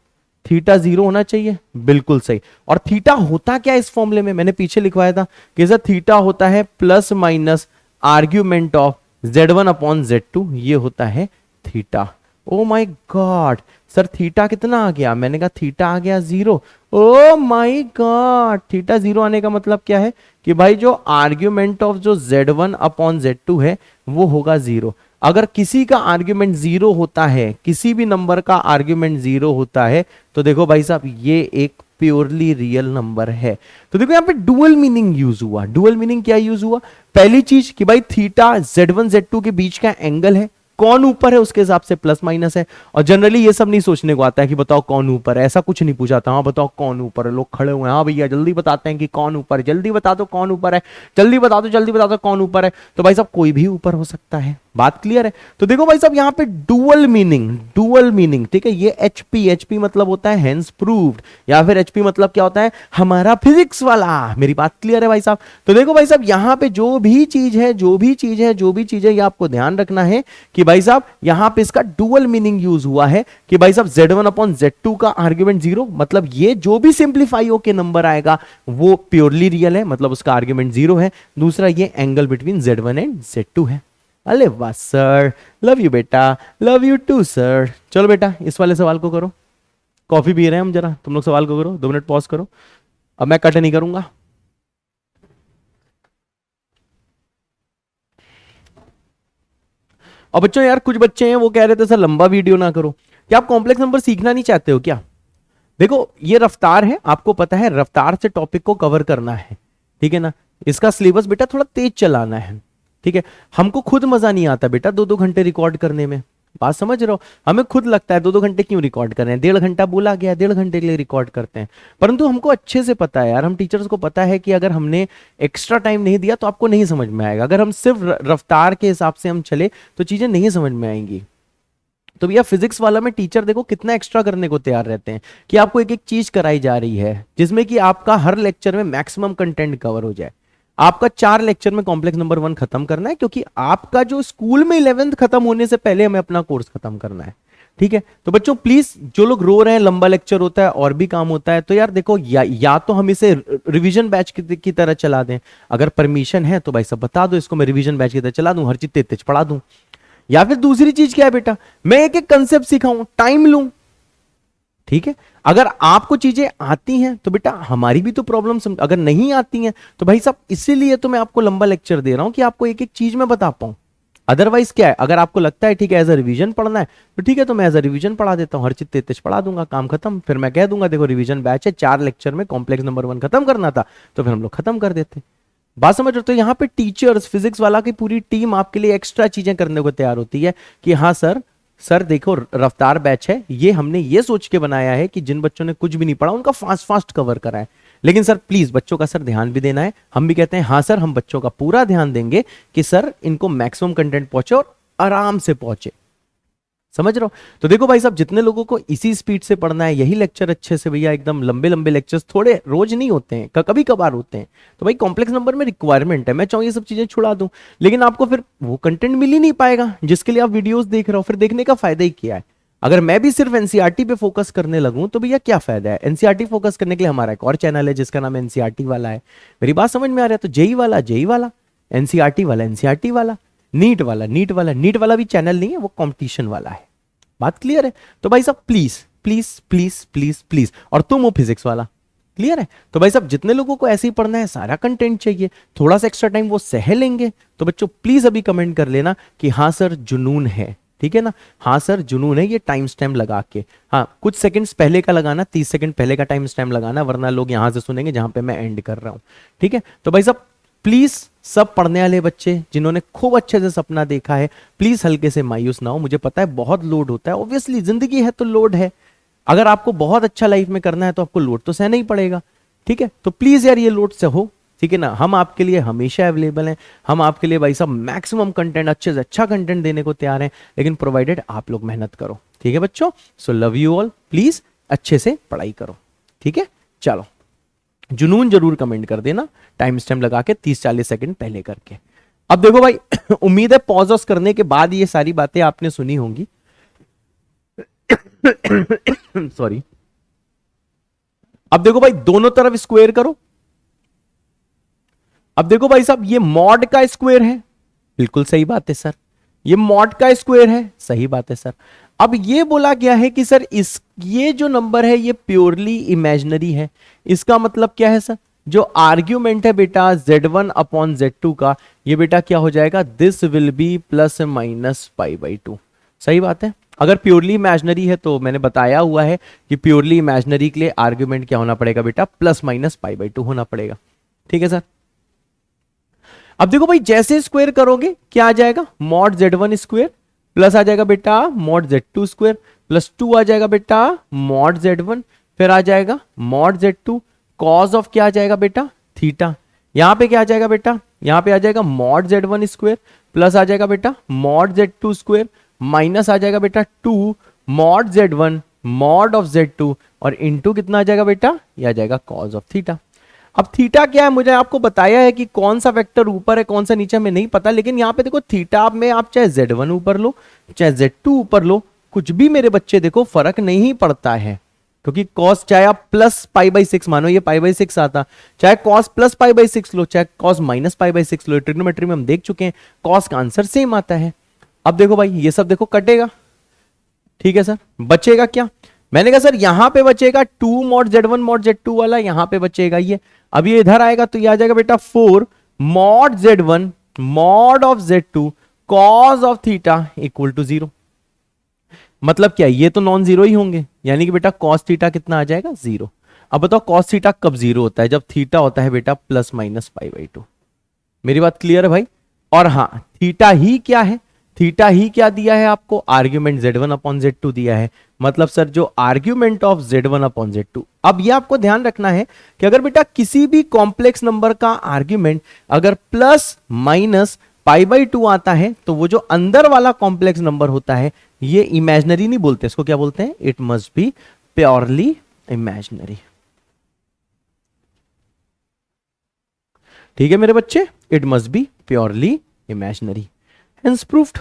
थीटा 0 होना चाहिए, बिल्कुल सही। और थीटा होता क्या इस फॉर्मूले में, मैंने पीछे लिखवाया था कि सर थीटा होता है plus minus argument of z1 upon z2, ये होता है theta. O my God sir theta कितना आ गया, मैंने कहा थीटा आ गया 0। ओ माय गॉड, थीटा 0 आने का मतलब क्या है कि भाई जो आर्ग्यूमेंट ऑफ जो z1 अपॉन z2 है वो होगा 0। अगर किसी का आर्ग्यूमेंट 0 होता है, किसी भी नंबर का आर्ग्यूमेंट 0 होता है तो देखो भाई साहब ये एक प्योरली रियल नंबर है। तो देखो यहाँ पे डुअल मीनिंग यूज हुआ। डुअल मीनिंग क्या यूज हुआ, पहली चीज कि भाई थीटा Z1 Z2 के बीच का एंगल है, कौन ऊपर है उसके हिसाब से प्लस माइनस है। और जनरली ये सब नहीं सोचने को आता है कि बताओ कौन ऊपर है, ऐसा कुछ नहीं पूछा था। हाँ बताओ कौन ऊपर है, लोग खड़े हुए हैं, हाँ भैया जल्दी बताते हैं कि कौन ऊपर है, जल्दी बता दो कौन ऊपर है, जल्दी बता दो, जल्दी बता दो कौन ऊपर है। तो भाई साहब कोई भी ऊपर हो सकता है, बात क्लियर है। तो देखो भाई साहब यहाँ पे डुअल मीनिंग, ठीक है। ये एचपी मतलब होता है हेंस प्रूव्ड, या फिर एचपी मतलब क्या होता है, हमारा फिजिक्स वाला। मेरी बात क्लियर है भाई साहब। तो देखो भाई साहब यहाँ पे जो भी चीज है ये आपको ध्यान रखना है कि भाई साहब यहां पे इसका डुअल मीनिंग यूज हुआ है कि भाई साहब Z1 अपॉन Z2 का आर्ग्यूमेंट 0, मतलब ये जो भी सिंप्लीफाई होके नंबर आएगा वो प्योरली रियल है, मतलब उसका आर्ग्यूमेंट 0 है। दूसरा ये angle between Z1 and Z2 है। अरे वाह सर, लव यू बेटा, लव यू टू सर। चलो बेटा इस वाले सवाल को करो, कॉफी पी रहे हैं हम, जरा तुम लोग सवाल को करो, 2 मिनट पॉज करो। अब मैं कट नहीं करूंगा। और बच्चों यार कुछ बच्चे हैं वो कह रहे थे सर लंबा वीडियो ना करो, क्या आप कॉम्प्लेक्स नंबर सीखना नहीं चाहते हो क्या? देखो ये रफ्तार है, आपको पता है रफ्तार से टॉपिक को कवर करना है, ठीक है ना। इसका सिलेबस बेटा थोड़ा तेज चलाना है, ठीक है। हमको खुद मजा नहीं आता बेटा 2-2 घंटे रिकॉर्ड करने में, बात समझ रहे हो। हमें खुद लगता है 2-2 घंटे क्यों रिकॉर्ड कर रहे हैं, 1.5 घंटा बोला गया, 1.5 घंटे के लिए रिकॉर्ड करते हैं। परंतु हमको अच्छे से पता है यार, हम टीचर्स को पता है कि अगर हमने एक्स्ट्रा टाइम नहीं दिया तो आपको नहीं समझ में आएगा। अगर हम सिर्फ रफ्तार के हिसाब से हम चले तो चीजें नहीं समझ में आएंगी। तो भैया फिजिक्स वाला में टीचर देखो कितना एक्स्ट्रा करने को तैयार रहते हैं कि आपको एक एक चीज कराई जा रही है जिसमें कि आपका हर लेक्चर में मैक्सिमम कंटेंट कवर हो जाए। आपका 4 लेक्चर में कॉम्प्लेक्स नंबर 1 खत्म करना है, क्योंकि आपका जो स्कूल में 11th खत्म होने से पहले हमें अपना कोर्स खत्म करना है, ठीक है। तो बच्चों प्लीज जो लोग रो रहे हैं लंबा लेक्चर होता है और भी काम होता है, तो यार देखो या तो हम इसे रिवीजन बैच की तरह चला दें, अगर परमिशन है तो भाई सब बता दो, इसको मैं रिवीजन बैच की तरह चला दूं, हर चीज तेज पढ़ा दूं। या फिर दूसरी चीज क्या है बेटा, मैं एक एक कंसेप्ट सिखाऊं, टाइम लूं, ठीक है। अगर आपको चीजें आती हैं तो बेटा हमारी भी तो प्रॉब्लम समझ, अगर नहीं आती हैं तो भाई साहब इसीलिए तो मैं आपको लंबा लेक्चर दे रहा हूं कि आपको एक एक चीज में बता पाऊं। अदरवाइज क्या है, अगर आपको लगता है ठीक है एज अ रिवीजन पढ़ना है तो ठीक है, तो मैं एज अ रिवीजन पढ़ा देता हूं, हर चीज तेज पढ़ा दूंगा, काम खत्म। फिर मैं कह दूंगा देखो रिवीजन बैच है, 4 लेक्चर में कॉम्प्लेक्स नंबर 1 खत्म करना था, तो फिर हम लोग खत्म कर देते। बात समझ रहे हो। तो यहाँ पे टीचर्स फिजिक्स वाला की पूरी टीम आपके लिए एक्स्ट्रा चीजें करने को तैयार होती है कि हाँ सर देखो रफ्तार बैच है, ये हमने ये सोच के बनाया है कि जिन बच्चों ने कुछ भी नहीं पढ़ा उनका फास्ट कवर करा है। लेकिन सर प्लीज बच्चों का सर ध्यान भी देना है। हम भी कहते हैं हाँ सर हम बच्चों का पूरा ध्यान देंगे कि सर इनको मैक्सिमम कंटेंट पहुंचे और आराम से पहुंचे, समझ रहे हो। तो देखो भाई साहब जितने लोगों को इसी स्पीड से पढ़ना है, यही लेक्चर अच्छे से भैया एकदम लंबे लंबे लेक्चर्स थोड़े रोज नहीं होते हैं, कभी कभार होते हैं, तो भाई कॉम्प्लेक्स नंबर में रिक्वायरमेंट है। मैं चाहूँ ये सब चीजें छुड़ा दूं, लेकिन आपको फिर वो कंटेंट मिल ही नहीं पाएगा जिसके लिए आप वीडियोस देख रहे हो, फिर देखने का फायदा ही क्या है। अगर मैं भी सिर्फ एनसीईआरटी पे फोकस करने लगूं तो भैया क्या फायदा है। एनसीईआरटी फोकस करने के लिए हमारा एक और चैनल है जिसका नाम एनसीईआरटी वाला है। मेरी बात समझ में आ रहा है। तो जेई वाला, एनसीईआरटी वाला, नीट वाला भी चैनल नहीं है, वो कॉम्पिटिशन वाला है। बात क्लियर है। तो भाई साहब प्लीज और तुम हो फिजिक्स वाला, क्लियर है। तो भाई साहब जितने लोगों को ऐसे ही पढ़ना है, सारा कंटेंट चाहिए, थोड़ा सा एक्स्ट्रा टाइम वो सह लेंगे, तो बच्चों प्लीज अभी कमेंट कर लेना कि हाँ सर जुनून है, ठीक है ना। हाँ सर जुनून है, ये टाइम स्टैम्प लगा के, हाँ कुछ सेकंड्स पहले का लगाना, 30 सेकंड पहले का टाइम स्टैम्प लगाना, वरना लोग यहां से सुनेंगे जहां पे मैं एंड कर रहा हूं, ठीक है। तो भाई साहब प्लीज सब पढ़ने वाले बच्चे जिन्होंने खूब अच्छे से सपना देखा है, प्लीज हल्के से मायूस ना हो। मुझे पता है बहुत लोड होता है, ऑब्वियसली जिंदगी है तो लोड है। अगर आपको बहुत अच्छा लाइफ में करना है तो आपको लोड तो सहना ही पड़ेगा, ठीक है। तो प्लीज यार ये लोड सहो, ठीक है ना। हम आपके लिए हमेशा अवेलेबल हैं, हम आपके लिए भाई साहब मैक्सिमम कंटेंट, अच्छे से अच्छा कंटेंट देने को तैयार हैं, लेकिन प्रोवाइडेड आप लोग मेहनत करो, ठीक है बच्चों। So love you all, please अच्छे से पढ़ाई करो, ठीक है। चलो जुनून जरूर कमेंट कर देना, टाइम स्टैम्प लगा के 30-40 सेकंड पहले करके। अब देखो भाई उम्मीद है पॉज ऑफ करने के बाद ये सारी बातें आपने सुनी होंगी। सॉरी। अब देखो भाई दोनों तरफ स्क्वायर करो। अब देखो भाई साहब ये मॉड का स्क्वायर है, बिल्कुल सही बात है सर। ये मॉड का स्क्वायर है, सही बात है सर। अब ये बोला गया है कि सर ये जो नंबर है ये प्योरली इमेजिनरी है। इसका मतलब क्या है सर, जो आर्ग्यूमेंट है बेटा Z1 अपॉन Z2 का, ये बेटा क्या हो जाएगा, this will be plus minus π/2। सही बात है। अगर प्योरली इमेजिनरी है तो मैंने बताया हुआ है कि प्योरली इमेजिनरी के लिए आर्ग्यूमेंट क्या होना पड़ेगा बेटा, प्लस माइनस π/2 होना पड़ेगा, ठीक है सर। अब देखो भाई जैसे स्क्वायर करोगे क्या आ जाएगा, मॉड Z1 स्क्वायर प्लस आ जाएगा बेटा मॉड Z2 स्क्वायर प्लस 2 आ जाएगा बेटा मॉड Z1, फिर आ जाएगा मॉड Z2 कॉज ऑफ क्या आ जाएगा बेटा थीटा। यहां पे क्या आ जाएगा बेटा, यहां पे आ जाएगा मॉड Z1 स्क्वायर प्लस आ जाएगा बेटा मॉड Z2 स्क्वायर माइनस आ जाएगा बेटा 2 mod Z1 mod of Z2 और इनटू कितना आ जाएगा बेटा, यह आ जाएगा कॉज ऑफ थीटा। अब थीटा क्या है, मुझे आपको बताया है कि कौन सा वेक्टर ऊपर है कौन सा नीचे हमें नहीं पता, लेकिन यहाँ पे देखो थीटा में आप चाहे Z1 ऊपर लो चाहे Z2 ऊपर लो, कुछ भी मेरे बच्चे देखो फर्क नहीं पड़ता है, क्योंकि कॉस चाहे आप प्लस π/6 मानो ये π/6 आता, चाहे कॉस प्लस π/6 लो चाहे कॉस माइनस π/6 लो, ट्रिग्नोमेट्री में हम देख चुके हैं कॉस का आंसर सेम आता है। अब देखो भाई ये सब देखो कटेगा, ठीक है सर, बचेगा क्या, मैंने कहा सर यहां पे बचेगा 2 मॉड Z1 मॉड Z2 वाला, यहां पे बचेगा ये, अब ये इधर आएगा तो ये आ जाएगा बेटा 4 mod Z1 mod of Z2 cos of theta equal to 0। मतलब क्या, ये तो नॉन जीरो ही होंगे, यानी कि बेटा कॉस थीटा कितना आ जाएगा 0। अब बताओ कॉस थीटा कब 0 होता है, जब थीटा होता है बेटा प्लस माइनस π/2। मेरी बात क्लियर है भाई। और हाँ थीटा ही क्या है, थीटा ही क्या दिया है आपको, आर्ग्यूमेंट Z1 अपॉन Z2 दिया है, मतलब सर जो argument of Z1 upon Z2। अब ये आपको ध्यान रखना है कि अगर बेटा किसी भी कॉम्प्लेक्स नंबर का आर्ग्यूमेंट अगर प्लस माइनस π/2 आता है तो वो जो अंदर वाला कॉम्प्लेक्स नंबर होता है ये इमेजिनरी नहीं बोलते, इसको क्या बोलते हैं, it must be purely imaginary. ठीक है मेरे बच्चे, it must be purely imaginary, hence proofed.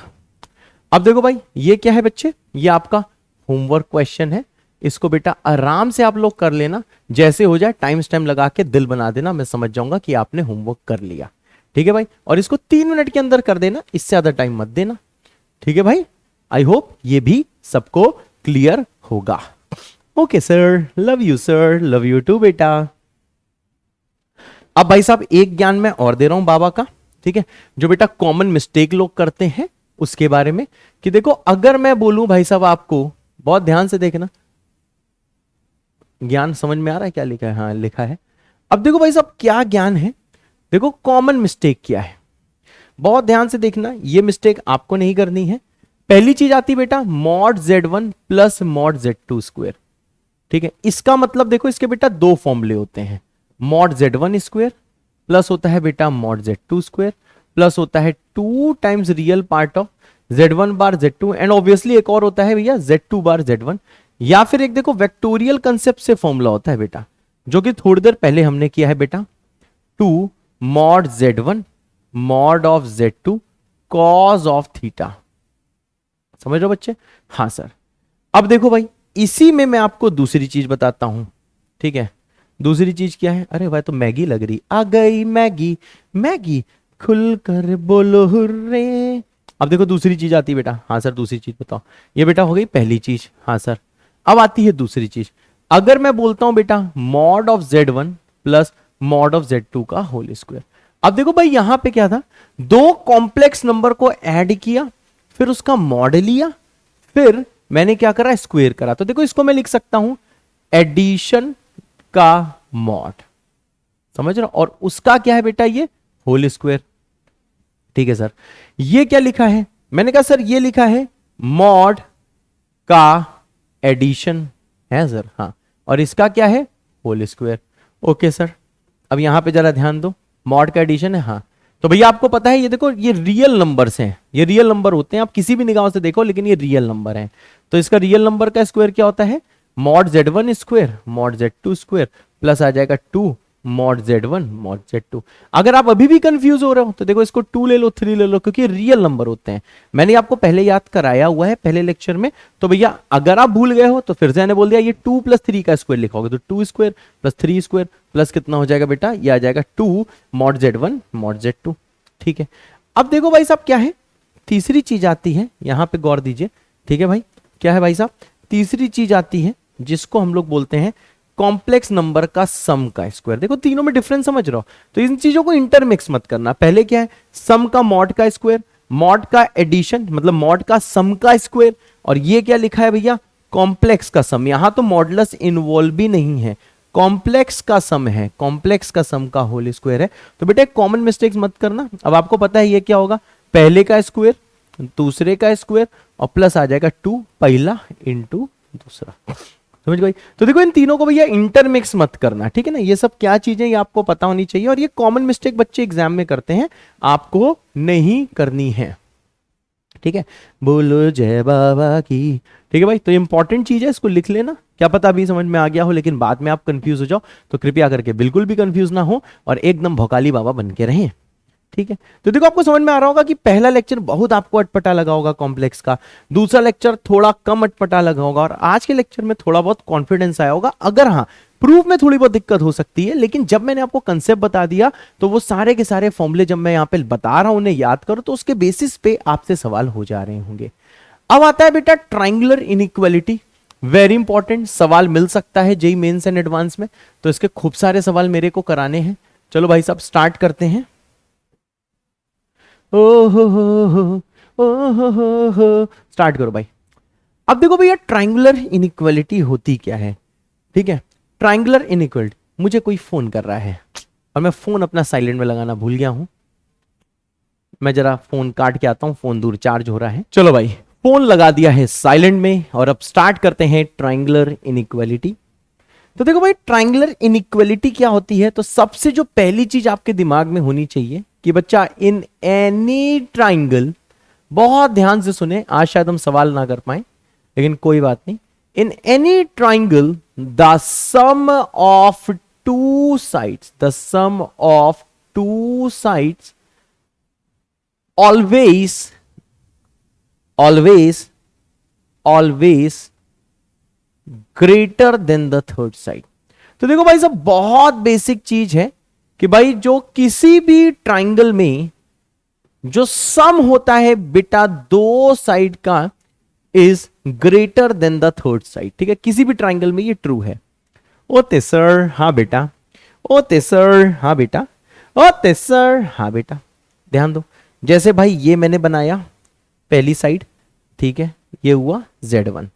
अब देखो भाई ये क्या है बच्चे, ये आपका होमवर्क क्वेश्चन है, इसको बेटा आराम से आप लोग कर लेना, जैसे हो जाए टाइम स्टैम्प लगा के दिल बना देना, मैं समझ जाऊंगा कि आपने होमवर्क कर लिया। ठीक है भाई, और इसको 3 मिनट के अंदर कर देना, इससे ज्यादा टाइम मत देना। ठीक है भाई, आई होप ये भी सबको क्लियर होगा। Okay sir, love you sir, love you too बेटा। अब भाई साहब एक ज्ञान मैं और दे रहा हूं बाबा का, ठीक है, जो बेटा कॉमन मिस्टेक लोग करते हैं उसके बारे में, कि देखो अगर मैं बोलूं भाई साहब आपको, बहुत ध्यान से देखना, ज्ञान समझ में आ रहा है क्या लिखा है, हाँ लिखा है। अब देखो भाई साहब क्या ज्ञान है, देखो कॉमन मिस्टेक क्या है, बहुत ध्यान से देखना, ये मिस्टेक आपको नहीं करनी है। पहली चीज आती बेटा mod Z1 plus mod Z2 square, ठीक है, इसका मतलब देखो इसके बेटा 2 फॉर्मूले होते हैं, मॉड Z1 स्क्वायर प्लस होता है बेटा मॉड Z2 स्क्वायर प्लस होता है 2 times real part of Z1 bar Z2 and obviously एक और होता है भैया Z2 बार Z1, या फिर एक देखो वेक्टोरियल कंसेप्ट से फॉर्मूला होता है बेटा, जो कि थोड़ी देर पहले हमने किया है बेटा, 2 mod Z1 mod of Z2 cos of theta. समझ रहे हो बच्चे, हाँ सर। अब देखो भाई इसी में मैं आपको दूसरी चीज बताता हूं, ठीक है, दूसरी चीज क्या है, अरे भाई तो मैगी लग रही, आ गई मैगी, मैगी खुलकर बोलो हुर्रे। अब देखो दूसरी चीज आती है बेटा, हाँ सर दूसरी चीज बताओ, ये बेटा हो गई पहली चीज, हाँ सर। अब आती है दूसरी चीज, अगर मैं बोलता हूं बेटा mod of Z1 plus mod of Z2 का होल स्क्वायर। अब देखो भाई यहां पे क्या था, 2 कॉम्प्लेक्स नंबर को ऐड किया, फिर उसका मॉड लिया, फिर मैंने क्या करा, स्क्वायर करा, तो देखो इसको मैं लिख सकता हूं एडिशन का मॉड, समझ रहे हो, और उसका क्या है बेटा ये होल स्क्वायर। ठीक है सर, ये क्या लिखा है, मैंने कहा सर ये लिखा है मॉड का एडिशन है सर, हाँ, और इसका क्या है होल स्क्वायर। ओके सर, अब यहां पे जरा ध्यान दो, मॉड का एडिशन है, हाँ, तो भैया आपको पता है ये देखो ये रियल नंबर्स हैं, ये रियल नंबर होते हैं, आप किसी भी निगाह से देखो, लेकिन ये रियल नंबर है, तो इसका रियल नंबर का स्क्वायर क्या होता है, mod Z1 square mod Z2 square plus आ जाएगा 2 मॉड Z1 मॉड Z2। अगर आप अभी भी कंफ्यूज हो रहे हो तो देखो इसको 2 ले लो 3 ले लो, क्योंकि रियल नंबर होते हैं, मैंने आपको पहले याद कराया हुआ है पहले लेक्चर में। तो भैया अगर आप भूल गए हो तो फिर से मैंने बोल दिया, ये 2 + 3 का स्क्वायर लिखोगे तो 2 स्क्वायर प्लस 3 स्क्वायर प्लस कितना हो जाएगा बेटा, ये आ जाएगा 2 मॉड Z1 मॉड Z2। ठीक है, अब देखो भाई साहब क्या है, तीसरी चीज आती है, यहां पे गौर दीजिए, ठीक है भाई, क्या है भाई साहब, तीसरी चीज आती है जिसको हम लोग बोलते हैं कॉम्प्लेक्स नंबर का सम का स्क्वायर। देखो तीनों में डिफरेंस समझ रहे हो, तो इन चीजों को इंटरमिक्स मत करना। पहले क्या है, सम का मॉड का स्क्वायर, मॉड का एडिशन मतलब मॉड का सम का स्क्वायर, और ये क्या लिखा है भैया, कॉम्प्लेक्स का सम। यहां तो मॉडुलस इन्वॉल्व भी नहीं है, कॉम्प्लेक्स का सम है, कॉम्प्लेक्स का सम का होल स्क्वायर है। तो बेटा कॉमन मिस्टेक्स मत करना। अब आपको पता है ये क्या होगा, पहले का स्क्वायर दूसरे का स्क्वायर और प्लस आ जाएगा 2 पहला इंटू दूसरा, समझ गई। तो देखो इन तीनों को भैया इंटरमिक्स मत करना, ठीक है ना। ये सब क्या चीजें ये आपको पता होनी चाहिए, और ये कॉमन मिस्टेक बच्चे एग्जाम में करते हैं, आपको नहीं करनी है, ठीक है। बोलो जय बाबा की, ठीक है भाई। तो इंपॉर्टेंट चीज है, इसको लिख लेना। क्या पता अभी समझ में आ गया हो, लेकिन बाद में आप कंफ्यूज हो जाओ, तो कृपया करके बिल्कुल भी कंफ्यूज ना हो और एकदम भोकाली बाबा बन के रहें, ठीक है। तो देखो आपको समझ में आ रहा होगा कि पहला लेक्चर बहुत आपको अटपटा लगा होगा कॉम्प्लेक्स का, दूसरा लेक्चर थोड़ा कम अटपटा लगा होगा, और आज के लेक्चर में थोड़ा बहुत कॉन्फिडेंस आया होगा। अगर हाँ प्रूफ में थोड़ी बहुत दिक्कत हो सकती है, लेकिन जब मैंने आपको कंसेप्ट बता दिया तो वो सारे के सारे फॉर्मूले जब मैं यहाँ पे बता रहा हूं उन्हें याद करो, तो उसके बेसिस पे आपसे सवाल हो जा रहे होंगे। अब आता है बेटा ट्राइंगुलर इनइक्वालिटी, वेरी इंपॉर्टेंट सवाल मिल सकता है जेईई मेंस एंड एडवांस में, तो इसके खूब सारे सवाल मेरे को कराने हैं। चलो भाई साहब स्टार्ट करते हैं। स्टार्ट करो भाई। अब देखो भैया ट्राइंगुलर इनइक्वालिटी होती क्या है, ठीक है। ट्राइंगुलर इनइक्वालिटी, मुझे कोई फोन कर रहा है और मैं फोन अपना साइलेंट में लगाना भूल गया हूं, मैं जरा फोन काट के आता हूं, फोन दूर चार्ज हो रहा है। चलो भाई फोन लगा दिया है साइलेंट में, और अब स्टार्ट करते हैं ट्राइंगुलर इनइक्वालिटी। तो देखो भाई ट्राइंगुलर इनइक्वालिटी क्या होती है, तो सबसे जो पहली चीज आपके दिमाग में होनी चाहिए कि बच्चा इन एनी ट्राइंगल, बहुत ध्यान से सुने, आज शायद हम सवाल ना कर पाए लेकिन कोई बात नहीं। In any triangle the sum of two sides, the sum of two sides always greater than the third side। तो देखो भाई साहब बहुत बेसिक चीज है कि भाई जो किसी भी ट्राइंगल में जो सम होता है बेटा दो साइड का is greater than the third side, ठीक है। किसी भी ट्राइंगल में ये ट्रू है। ओते सर हाँ बेटा, ओते सर हाँ बेटा, ओते सर हाँ बेटा। ध्यान दो, जैसे भाई ये मैंने बनाया पहली साइड, ठीक है, ये हुआ Z1।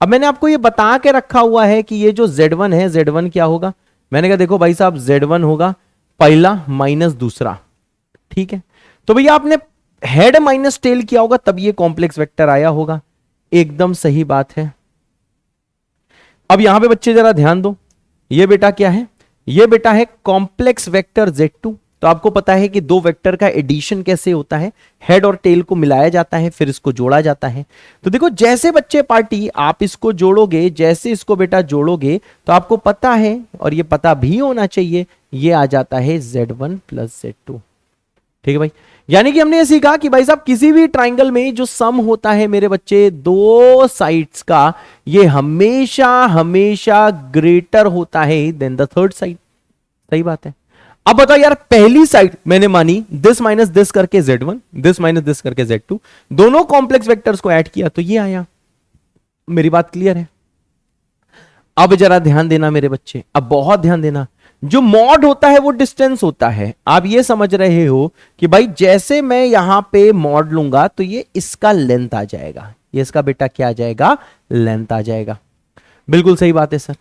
अब मैंने आपको ये बता के रखा हुआ है कि ये जो Z1 है, Z1 क्या होगा, मैंने कहा देखो भाई साहब Z1 होगा पहला माइनस दूसरा, ठीक है। तो भैया आपने हेड माइनस टेल किया होगा तब ये कॉम्प्लेक्स वेक्टर आया होगा, एकदम सही बात है। अब यहां पे बच्चे जरा ध्यान दो, ये बेटा क्या है, ये बेटा है कॉम्प्लेक्स वेक्टर Z2। तो आपको पता है कि दो वेक्टर का एडिशन कैसे होता है, हेड और टेल को मिलाया जाता है फिर इसको जोड़ा जाता है। तो देखो जैसे बच्चे पार्टी आप इसको जोड़ोगे, जैसे इसको बेटा जोड़ोगे तो आपको पता है, और ये पता भी होना चाहिए, ये आ जाता है Z1 प्लस Z2, ठीक है भाई। यानी कि हमने ये सीखा कि भाई साहब किसी भी ट्राइंगल में जो सम होता है मेरे बच्चे दो साइड्स का, ये हमेशा हमेशा ग्रेटर होता है देन द थर्ड साइड। सही बात है। अब बताओ यार, पहली साइड मैंने मानी दिस माइनस दिस करके Z1, दिस माइनस दिस करके Z2, दोनों कॉम्प्लेक्स वेक्टर्स को ऐड किया तो ये आया। मेरी बात क्लियर है। अब जरा ध्यान देना मेरे बच्चे, अब बहुत ध्यान देना। जो मॉड होता है वो डिस्टेंस होता है। आप ये समझ रहे हो कि भाई जैसे मैं यहां पे मॉड लूंगा तो ये इसका लेंथ आ जाएगा, ये इसका बेटा क्या आ जाएगा, लेंथ आ जाएगा। बिल्कुल सही बात है सर।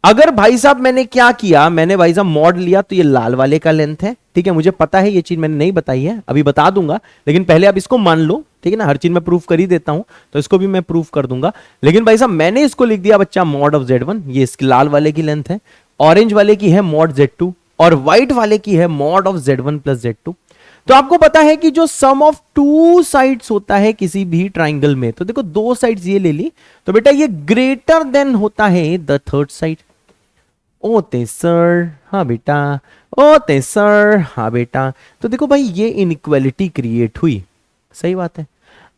अगर भाई साहब मैंने क्या किया, मैंने भाई साहब मॉड लिया तो ये लाल वाले का लेंथ है, ठीक है। मुझे पता है ये चीज मैंने नहीं बताई है, अभी बता दूंगा, लेकिन पहले आप इसको मान लो, ठीक है ना। हर चीज मैं प्रूफ कर ही देता हूं तो इसको भी मैं प्रूफ कर दूंगा। लेकिन भाई साहब मैंने इसको लिख दिया बच्चा मॉड ऑफ Z1, ये इसकी लाल वाले की लेंथ है, ऑरेंज वाले की है मॉड Z2 और व्हाइट वाले की है mod of Z1 plus Z2। तो आपको पता है कि जो सम ऑफ टू साइड्स होता है किसी भी ट्राइंगल में, तो देखो दो साइड्स ये ले ली तो बेटा ये ग्रेटर देन होता है द थर्ड साइड। ओते सर हाँ बेटा, ओते सर हाँ बेटा। तो देखो भाई ये इनइक्वालिटी क्रिएट हुई, सही बात है।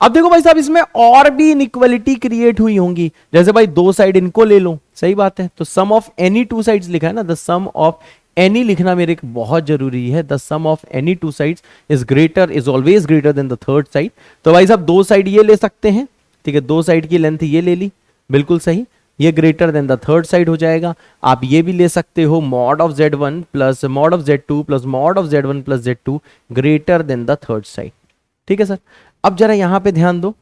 अब देखो भाई साहब इसमें और भी इनइक्वालिटी क्रिएट हुई होंगी, जैसे भाई दो साइड इनको ले लो, सही बात है। तो सम ऑफ एनी टू साइड्स लिखा है ना, द सम ऑफ एनी लिखना मेरे को बहुत जरूरी है। The sum of any two sides is greater, is always greater than the third side. तो भाई साहब दो साइड ये ले सकते हैं, ठीक है, दो साइड की लेंथ ये ले ली, बिल्कुल सही, ये greater than the third side हो जाएगा। आप ये भी ले सकते हो mod of Z1 plus mod of Z2 plus mod of Z1 plus Z2 greater than the third side, ठीक है सर। अब जरा यहां पे ध्यान दो,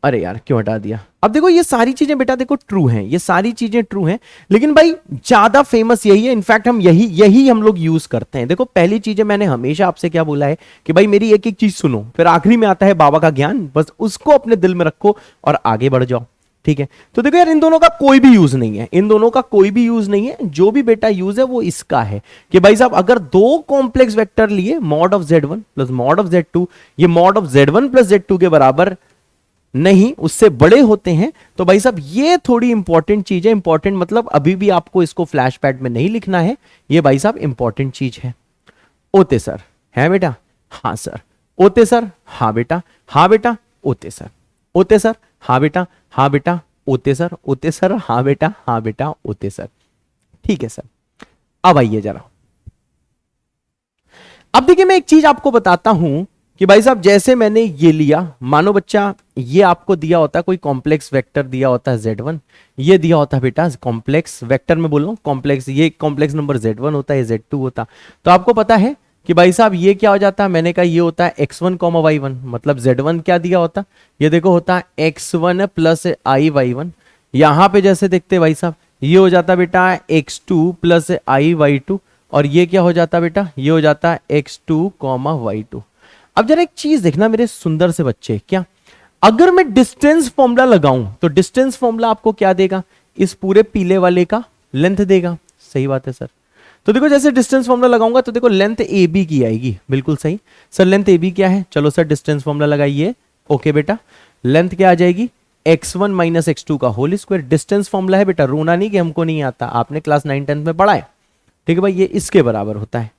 अरे यार क्यों हटा दिया। अब देखो ये सारी चीजें बेटा देखो ट्रू हैं, ये सारी चीजें ट्रू हैं, लेकिन भाई ज्यादा फेमस यही है, इनफैक्ट हम यही हम लोग यूज करते हैं। देखो पहली चीजें मैंने हमेशा आपसे क्या बोला है कि भाई मेरी एक एक चीज सुनो, फिर आखिरी में आता है बाबा का ज्ञान, बस उसको अपने दिल में रखो और आगे बढ़ जाओ, ठीक है। तो देखो यार इन दोनों का कोई भी यूज नहीं है, इन दोनों का कोई भी यूज नहीं है, जो भी बेटा यूज है वो इसका है कि भाई साहब अगर दो कॉम्प्लेक्स वेक्टर लिए mod of Z1 plus mod of Z2, ये mod of Z1 plus Z2 के बराबर नहीं, उससे बड़े होते हैं, तो भाई साहब ये थोड़ी इंपॉर्टेंट चीज है। इंपॉर्टेंट मतलब अभी भी आपको इसको फ्लैश पैड में नहीं लिखना है, ये भाई साहब इंपॉर्टेंट चीज है। ओते सर है बेटा, हाँ सर। ओते सर, हाँ बेटा, हाँ बेटा। ओते सर, ओते सर, हाँ बेटा, हाँ बेटा। ओते सर, ओते सर, हाँ बेटा, हाँ बेटा। ओते सर, ठीक है सर। अब आइए जरा, अब देखिए मैं एक चीज आपको बताता हूं कि भाई साहब जैसे मैंने ये लिया, मानो बच्चा ये आपको दिया होता है कोई कॉम्प्लेक्स वेक्टर दिया होता है Z1, ये दिया होता है बेटा कॉम्प्लेक्स वेक्टर में बोल रहा हूं कॉम्प्लेक्स, ये कॉम्प्लेक्स नंबर Z1 होता है, Z2 होता, तो आपको पता है कि भाई साहब ये क्या हो जाता है, मैंने कहा ये होता है x1, y1, मतलब Z1 क्या दिया होता, ये देखो होता है x1 प्लस i y1, यहां पे जैसे देखते भाई साहब ये हो जाता बेटा x2 प्लस i y2, और ये क्या हो जाता बेटा, ये हो जाता x2, y2। अब जरा एक चीज देखना मेरे सुंदर से बच्चे, क्या अगर मैं डिस्टेंस फॉर्मूला लगाऊं तो डिस्टेंस फॉर्मूला आपको क्या देगा, इस पूरे पीले वाले का लेंथ देगा, सही बात है सर। तो देखो जैसे डिस्टेंस फॉर्मूला लगाऊंगा तो देखो लेंथ ए बी की आएगी, बिल्कुल सही सर। लेंथ ए बी क्या है, चलो सर डिस्टेंस फॉर्मूला लगाइए। ओके बेटा, लेंथ क्या आ जाएगी, x1 माइनस x2 का होल स्क्वायर। डिस्टेंस फॉर्मूला है बेटा, रोना नहीं कि हमको नहीं आता, आपने क्लास 9 10 में पढ़ा है, ठीक है भाई, ये इसके बराबर होता है,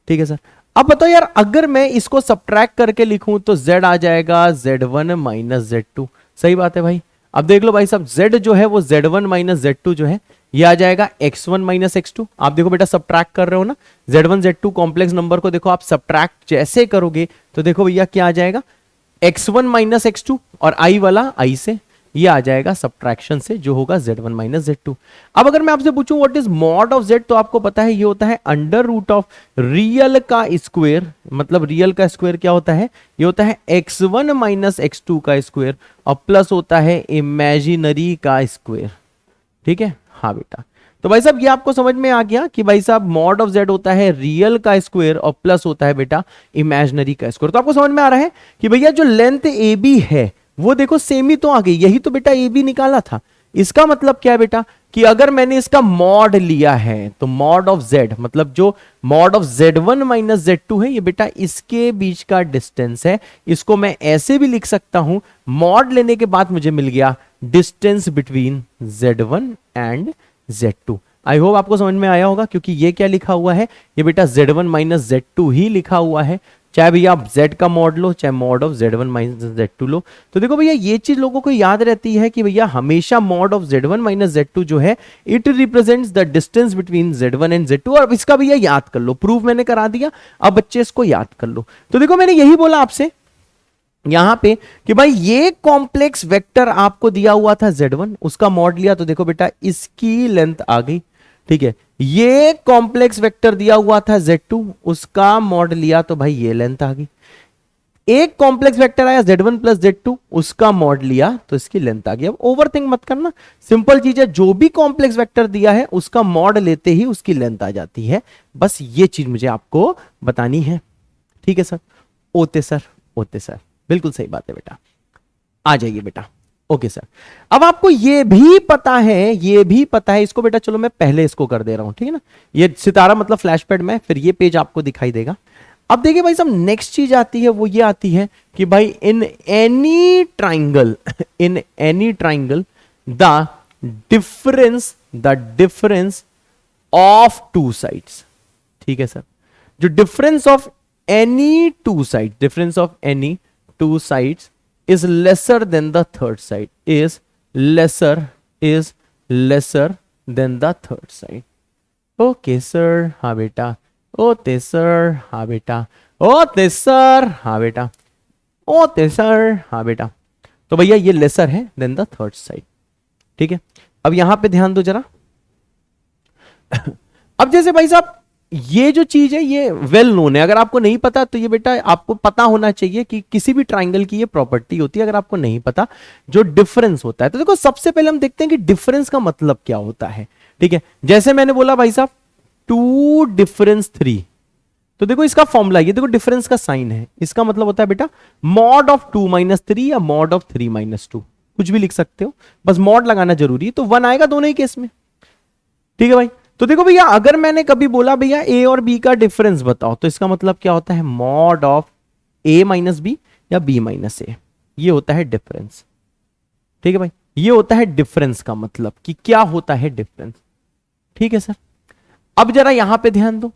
ठीक है सर। अब बताओ यार अगर मैं इसको सब्ट्रैक्ट करके लिखूं तो z आ जाएगा Z1 माइनस Z2, सही बात है भाई। अब देख लो भाई साहब z जो है वो Z1 माइनस Z2 जो है ये आ जाएगा x1 माइनस x2। आप देखो बेटा सब्ट्रैक्ट कर रहे हो ना, Z1 Z2 कॉम्प्लेक्स नंबर को देखो आप सब्ट्रैक्ट जैसे करोगे तो देखो भैया क्या आ जाएगा, x1 माइनस x2 और i वाला i से, ये आ जाएगा सब्ट्रैक्शन से जो होगा Z1 माइनस Z2। अब अगर मैं आपसे पूछूं what is mod of Z, तो आपको पता है ये होता है अंडर रूट ऑफ रियल का स्क्वायर, मतलब रियल का स्क्वायर क्या होता है, ये होता है x1 माइनस x2 का स्क्वायर और प्लस होता है इमेजिनरी का स्क्वायर, ठीक है। हाँ बेटा, तो भाई साहब ये आपको समझ में आ गया कि भाई साहब मॉड ऑफ Z होता है रियल का स्क्वायर और प्लस होता है बेटा इमेजिनरी का स्क्वायर। तो आपको समझ में आ रहा है कि भैया जो लेंथ ए बी है वो देखो सेम ही तो आ गई, यही तो बेटा ए बी निकाला था। इसका मतलब क्या है बेटा कि अगर मैंने इसका मॉड लिया है तो मॉड ऑफ Z, मतलब जो mod of Z1 minus Z2 है ये बेटा इसके बीच का डिस्टेंस है। इसको मैं ऐसे भी लिख सकता हूं, मॉड लेने के बाद मुझे मिल गया distance between Z1 and Z2। I hope आपको समझ में आया होगा, क्योंकि ये क्या लिखा हुआ है, ये बेटा Z1 माइनस Z2 ही लिखा हुआ है, चाहे भैया आप Z का मॉड लो चाहे mod of Z1 minus Z2 लो। तो देखो भैया ये चीज लोगों को याद रहती है कि भैया हमेशा mod of Z1 minus Z2 जो है it represents the distance between Z1 and Z2, और इसका भैया याद कर लो, प्रूफ मैंने करा दिया, अब बच्चे इसको याद कर लो। तो देखो मैंने यही बोला आपसे यहां पे कि भाई ये कॉम्प्लेक्स वेक्टर आपको दिया हुआ था Z1, उसका मॉड लिया तो देखो बेटा इसकी लेंथ आ गई, ठीक है। ये कॉम्प्लेक्स वेक्टर दिया हुआ था Z2, उसका मॉड लिया तो भाई ये लेंथ आ गई। एक कॉम्प्लेक्स वेक्टर आया Z1 प्लस Z2, उसका मॉड लिया तो इसकी लेंथ आ गई। अब ओवरथिंक मत करना, सिंपल चीज है, जो भी कॉम्प्लेक्स वेक्टर दिया है उसका मॉड लेते ही उसकी लेंथ आ जाती है, बस ये चीज मुझे आपको बतानी है, ठीक है सर। ओते सर, ओते सर, बिल्कुल सही बात है बेटा, आ जाइए बेटा। ओके सर, अब आपको ये भी पता है, ये भी पता है, इसको बेटा चलो मैं पहले इसको कर दे रहा हूं, ठीक है ना, ये सितारा मतलब फ्लैश पैड में, फिर ये पेज आपको दिखाई देगा। अब देखिए भाई साहब नेक्स्ट चीज आती है, वो ये आती है कि भाई इन any triangle, in any triangle the difference of two sides, ठीक है सर। जो difference of any to side, difference of any two sides is lesser than the third side, is lesser than the third side। Okay sir, हाँ बेटा, ओते sir, हाँ बेटा, ओते sir, हाँ बेटा, ओते सर, हाँ बेटा। तो भैया ये लेसर है देन द थर्ड साइड, ठीक है। अब यहां पे ध्यान दो जरा अब जैसे भाई साहब ये जो चीज है ये वेल नोन है, अगर आपको नहीं पता तो ये बेटा आपको पता होना चाहिए कि किसी भी ट्राइंगल की ये प्रॉपर्टी होती है, अगर आपको नहीं पता जो डिफरेंस होता है। तो देखो सबसे पहले हम देखते हैं कि डिफरेंस का मतलब क्या होता है। ठीक है, जैसे मैंने बोला भाई साहब 2 डिफरेंस 3, तो देखो इसका फॉर्मूला, ये देखो डिफरेंस का साइन है, इसका मतलब होता है बेटा मॉड ऑफ 2 माइनस 3 या मॉड ऑफ 3 माइनस 2, कुछ भी लिख सकते हो, बस मॉड लगाना जरूरी है, तो 1 आएगा दोनों ही केस में। ठीक है भाई, तो देखो भैया अगर मैंने कभी बोला भैया ए और बी का डिफरेंस बताओ, तो इसका मतलब क्या होता है mod of a minus b या बी माइनस ए, ये होता है डिफरेंस। ठीक है भाई, ये होता है डिफरेंस का मतलब कि क्या होता है डिफरेंस। ठीक है सर, अब जरा यहां पे ध्यान दो,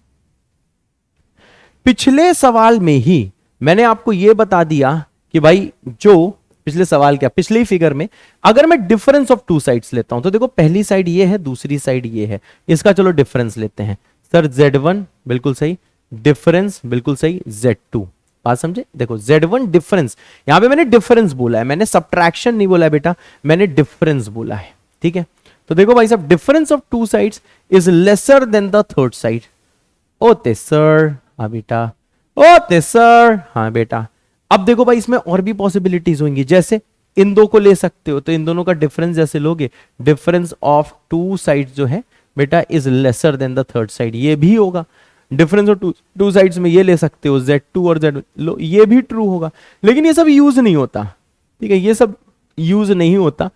पिछले सवाल में ही मैंने आपको यह बता दिया कि भाई जो पिछले सवाल क्या, पिछले ही फिगर में अगर मैं डिफरेंस ऑफ 2 साइड्स लेता हूं, तो देखो पहली साइड ये है, दूसरी साइड ये है, इसका चलो डिफरेंस लेते हैं। सर Z1 बिल्कुल सही, डिफरेंस बिल्कुल सही, Z2, बात समझे। देखो Z1 डिफरेंस, यहां पे मैंने डिफरेंस बोला है, मैंने सब्ट्रैक्शन नहीं बोला है बेटा, मैंने डिफरेंस बोला है। ठीक है, तो देखो भाई साहब difference of 2 sides is lesser than the third side. ओते सर, हाँ बेटा, ओते सर, हाँ बेटा। अब देखो भाई इसमें और भी पॉसिबिलिटीज होंगी, जैसे इन दो को ले सकते हो, तो इन दोनों का डिफरेंस जैसे लोगे, डिफरेंस ऑफ 2 साइड्स जो है बेटा is lesser than the third side, ये भी होगा। डिफरेंस ऑफ 2 साइड्स में ये ले सकते हो Z2 और Z, लो ये भी ट्रू होगा, लेकिन ये सब यूज नहीं होता। ठीक है, ये सब यूज नहीं होता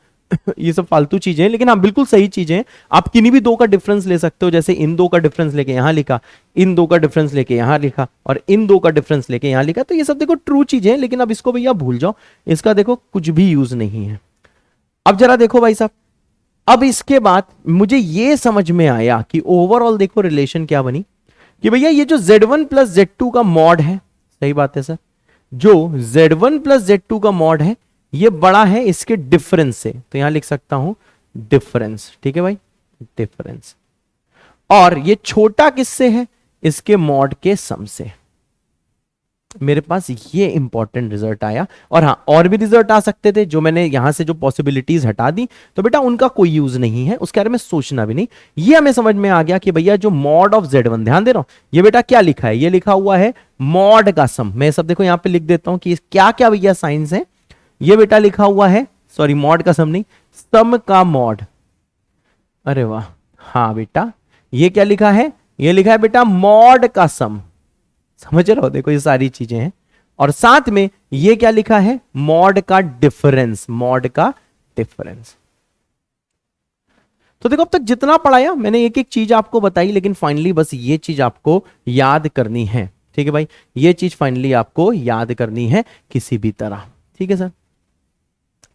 ये सब फालतू चीजें हैं, लेकिन हाँ बिल्कुल सही चीजें हैं। आप किन्हीं भी 2 का डिफरेंस ले सकते हो, जैसे इन 2 का डिफरेंस लेके यहां लिखा, इन 2 का डिफरेंस लेके यहां लिखा, और इन 2 का डिफरेंस लेके यहां लिखा, तो ये सब देखो ट्रू चीजें हैं, लेकिन अब इसको भैया भूल जाओ, इसका देखो कुछ भी यूज नहीं है। अब जरा देखो भाई साहब, अब इसके बाद मुझे ये समझ में आया कि ओवरऑल देखो रिलेशन क्या बनी कि भैया ये जो Z1 प्लस Z2 का मॉड है, सही बात है सर, जो Z1 प्लस Z2 का मॉड है ये बड़ा है इसके डिफरेंस से, तो यहां लिख सकता हूं डिफरेंस। ठीक है भाई, डिफरेंस, और ये छोटा किससे है, इसके मॉड के सम से। मेरे पास ये इंपॉर्टेंट रिजल्ट आया, और हाँ और भी रिजल्ट आ सकते थे, जो मैंने यहां से जो पॉसिबिलिटीज हटा दी, तो बेटा उनका कोई यूज नहीं है, उसके बारे में सोचना भी नहीं। ये हमें समझ में आ गया कि भैया जो मॉड ऑफ Z1, ध्यान दे रहा हूं, ये बेटा क्या लिखा है, ये लिखा हुआ है मॉड का सम। मैं सब देखो यहां पे लिख देता हूं कि क्या क्या भैया साइंस है। ये बेटा लिखा हुआ है, सॉरी मॉड का सम नहीं, सम का मॉड। अरे वाह, हाँ बेटा ये क्या लिखा है, ये लिखा है बेटा मॉड का सम। समझ रहे हो, देखो ये सारी चीजें हैं, और साथ में ये क्या लिखा है, मॉड का डिफरेंस, मॉड का डिफरेंस। तो देखो अब तक जितना पढ़ाया मैंने एक एक चीज आपको बताई, लेकिन फाइनली बस ये चीज आपको याद करनी है। ठीक है भाई, ये चीज फाइनली आपको याद करनी है किसी भी तरह। ठीक है सर,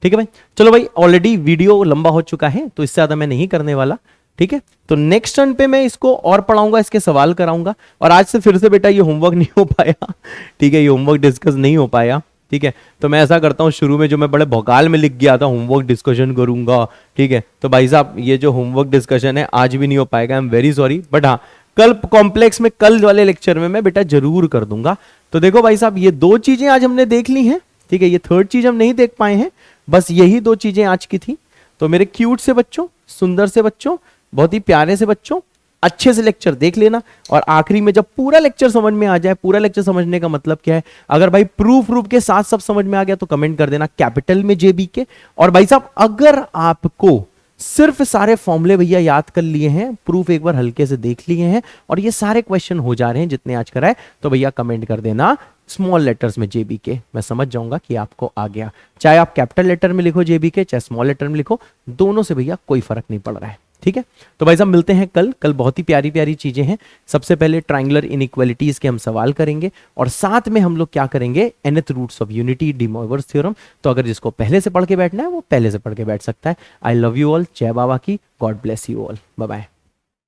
ठीक है भाई, चलो भाई ऑलरेडी वीडियो लंबा हो चुका है, तो इससे ज्यादा मैं नहीं करने वाला। ठीक है, तो नेक्स्ट टर्न पे मैं इसको और पढ़ाऊंगा, इसके सवाल कराऊंगा, और आज से फिर से बेटा ये होमवर्क नहीं हो पाया। ठीक है, ये होमवर्क डिस्कस नहीं हो पाया। ठीक है, तो मैं ऐसा करता हूँ, शुरू में जो मैं बड़े भौकाल में लिख गया था होमवर्क डिस्कशन करूंगा, ठीक है, तो भाई साहब ये जो होमवर्क डिस्कशन है आज भी नहीं हो पाएगा, I am very sorry, but हाँ कल कॉम्प्लेक्स में, कल वाले लेक्चर में मैं बेटा जरूर कर दूंगा। तो देखो भाई साहब ये 2 चीजें आज हमने देख ली हैं। ठीक है, ये थर्ड चीज हम नहीं देख पाए हैं, बस यही 2 चीजें आज की थी। तो मेरे क्यूट से बच्चों, सुंदर से बच्चों, बहुत ही प्यारे से बच्चों, अच्छे से लेक्चर देख लेना, और आखिरी में जब पूरा लेक्चर समझ में आ जाए, पूरा लेक्चर समझने का मतलब क्या है, अगर भाई प्रूफ के साथ सब समझ में आ गया तो कमेंट कर देना कैपिटल में JBK। और भाई साहब अगर आपको सिर्फ सारे फॉर्मूले भैया याद कर लिए हैं, प्रूफ एक बार हल्के से देख लिए हैं, और ये सारे क्वेश्चन हो जा रहे हैं जितने आज कराए, तो भैया कमेंट कर देना स्मॉल लेटर्स में JBK, मैं समझ जाऊंगा कि आपको आ गया। चाहे आप कैपिटल लेटर में लिखो JBK, चाहे स्मॉल लेटर में लिखो, दोनों से भैया कोई फर्क नहीं पड़ रहा है। ठीक है, तो भाई साहब मिलते हैं कल बहुत ही प्यारी प्यारी चीजें हैं। सबसे पहले ट्रायंगुलर इनइक्वालिटीज के हम सवाल करेंगे, और साथ में हम लोग क्या करेंगे, nth roots of unity, de Moivre's theorem. तो अगर जिसको पहले से पढ़ के बैठना है वो पहले से पढ़ के बैठ सकता है। आई लव यू ऑल, जय बाबा की, God bless you all, bye bye.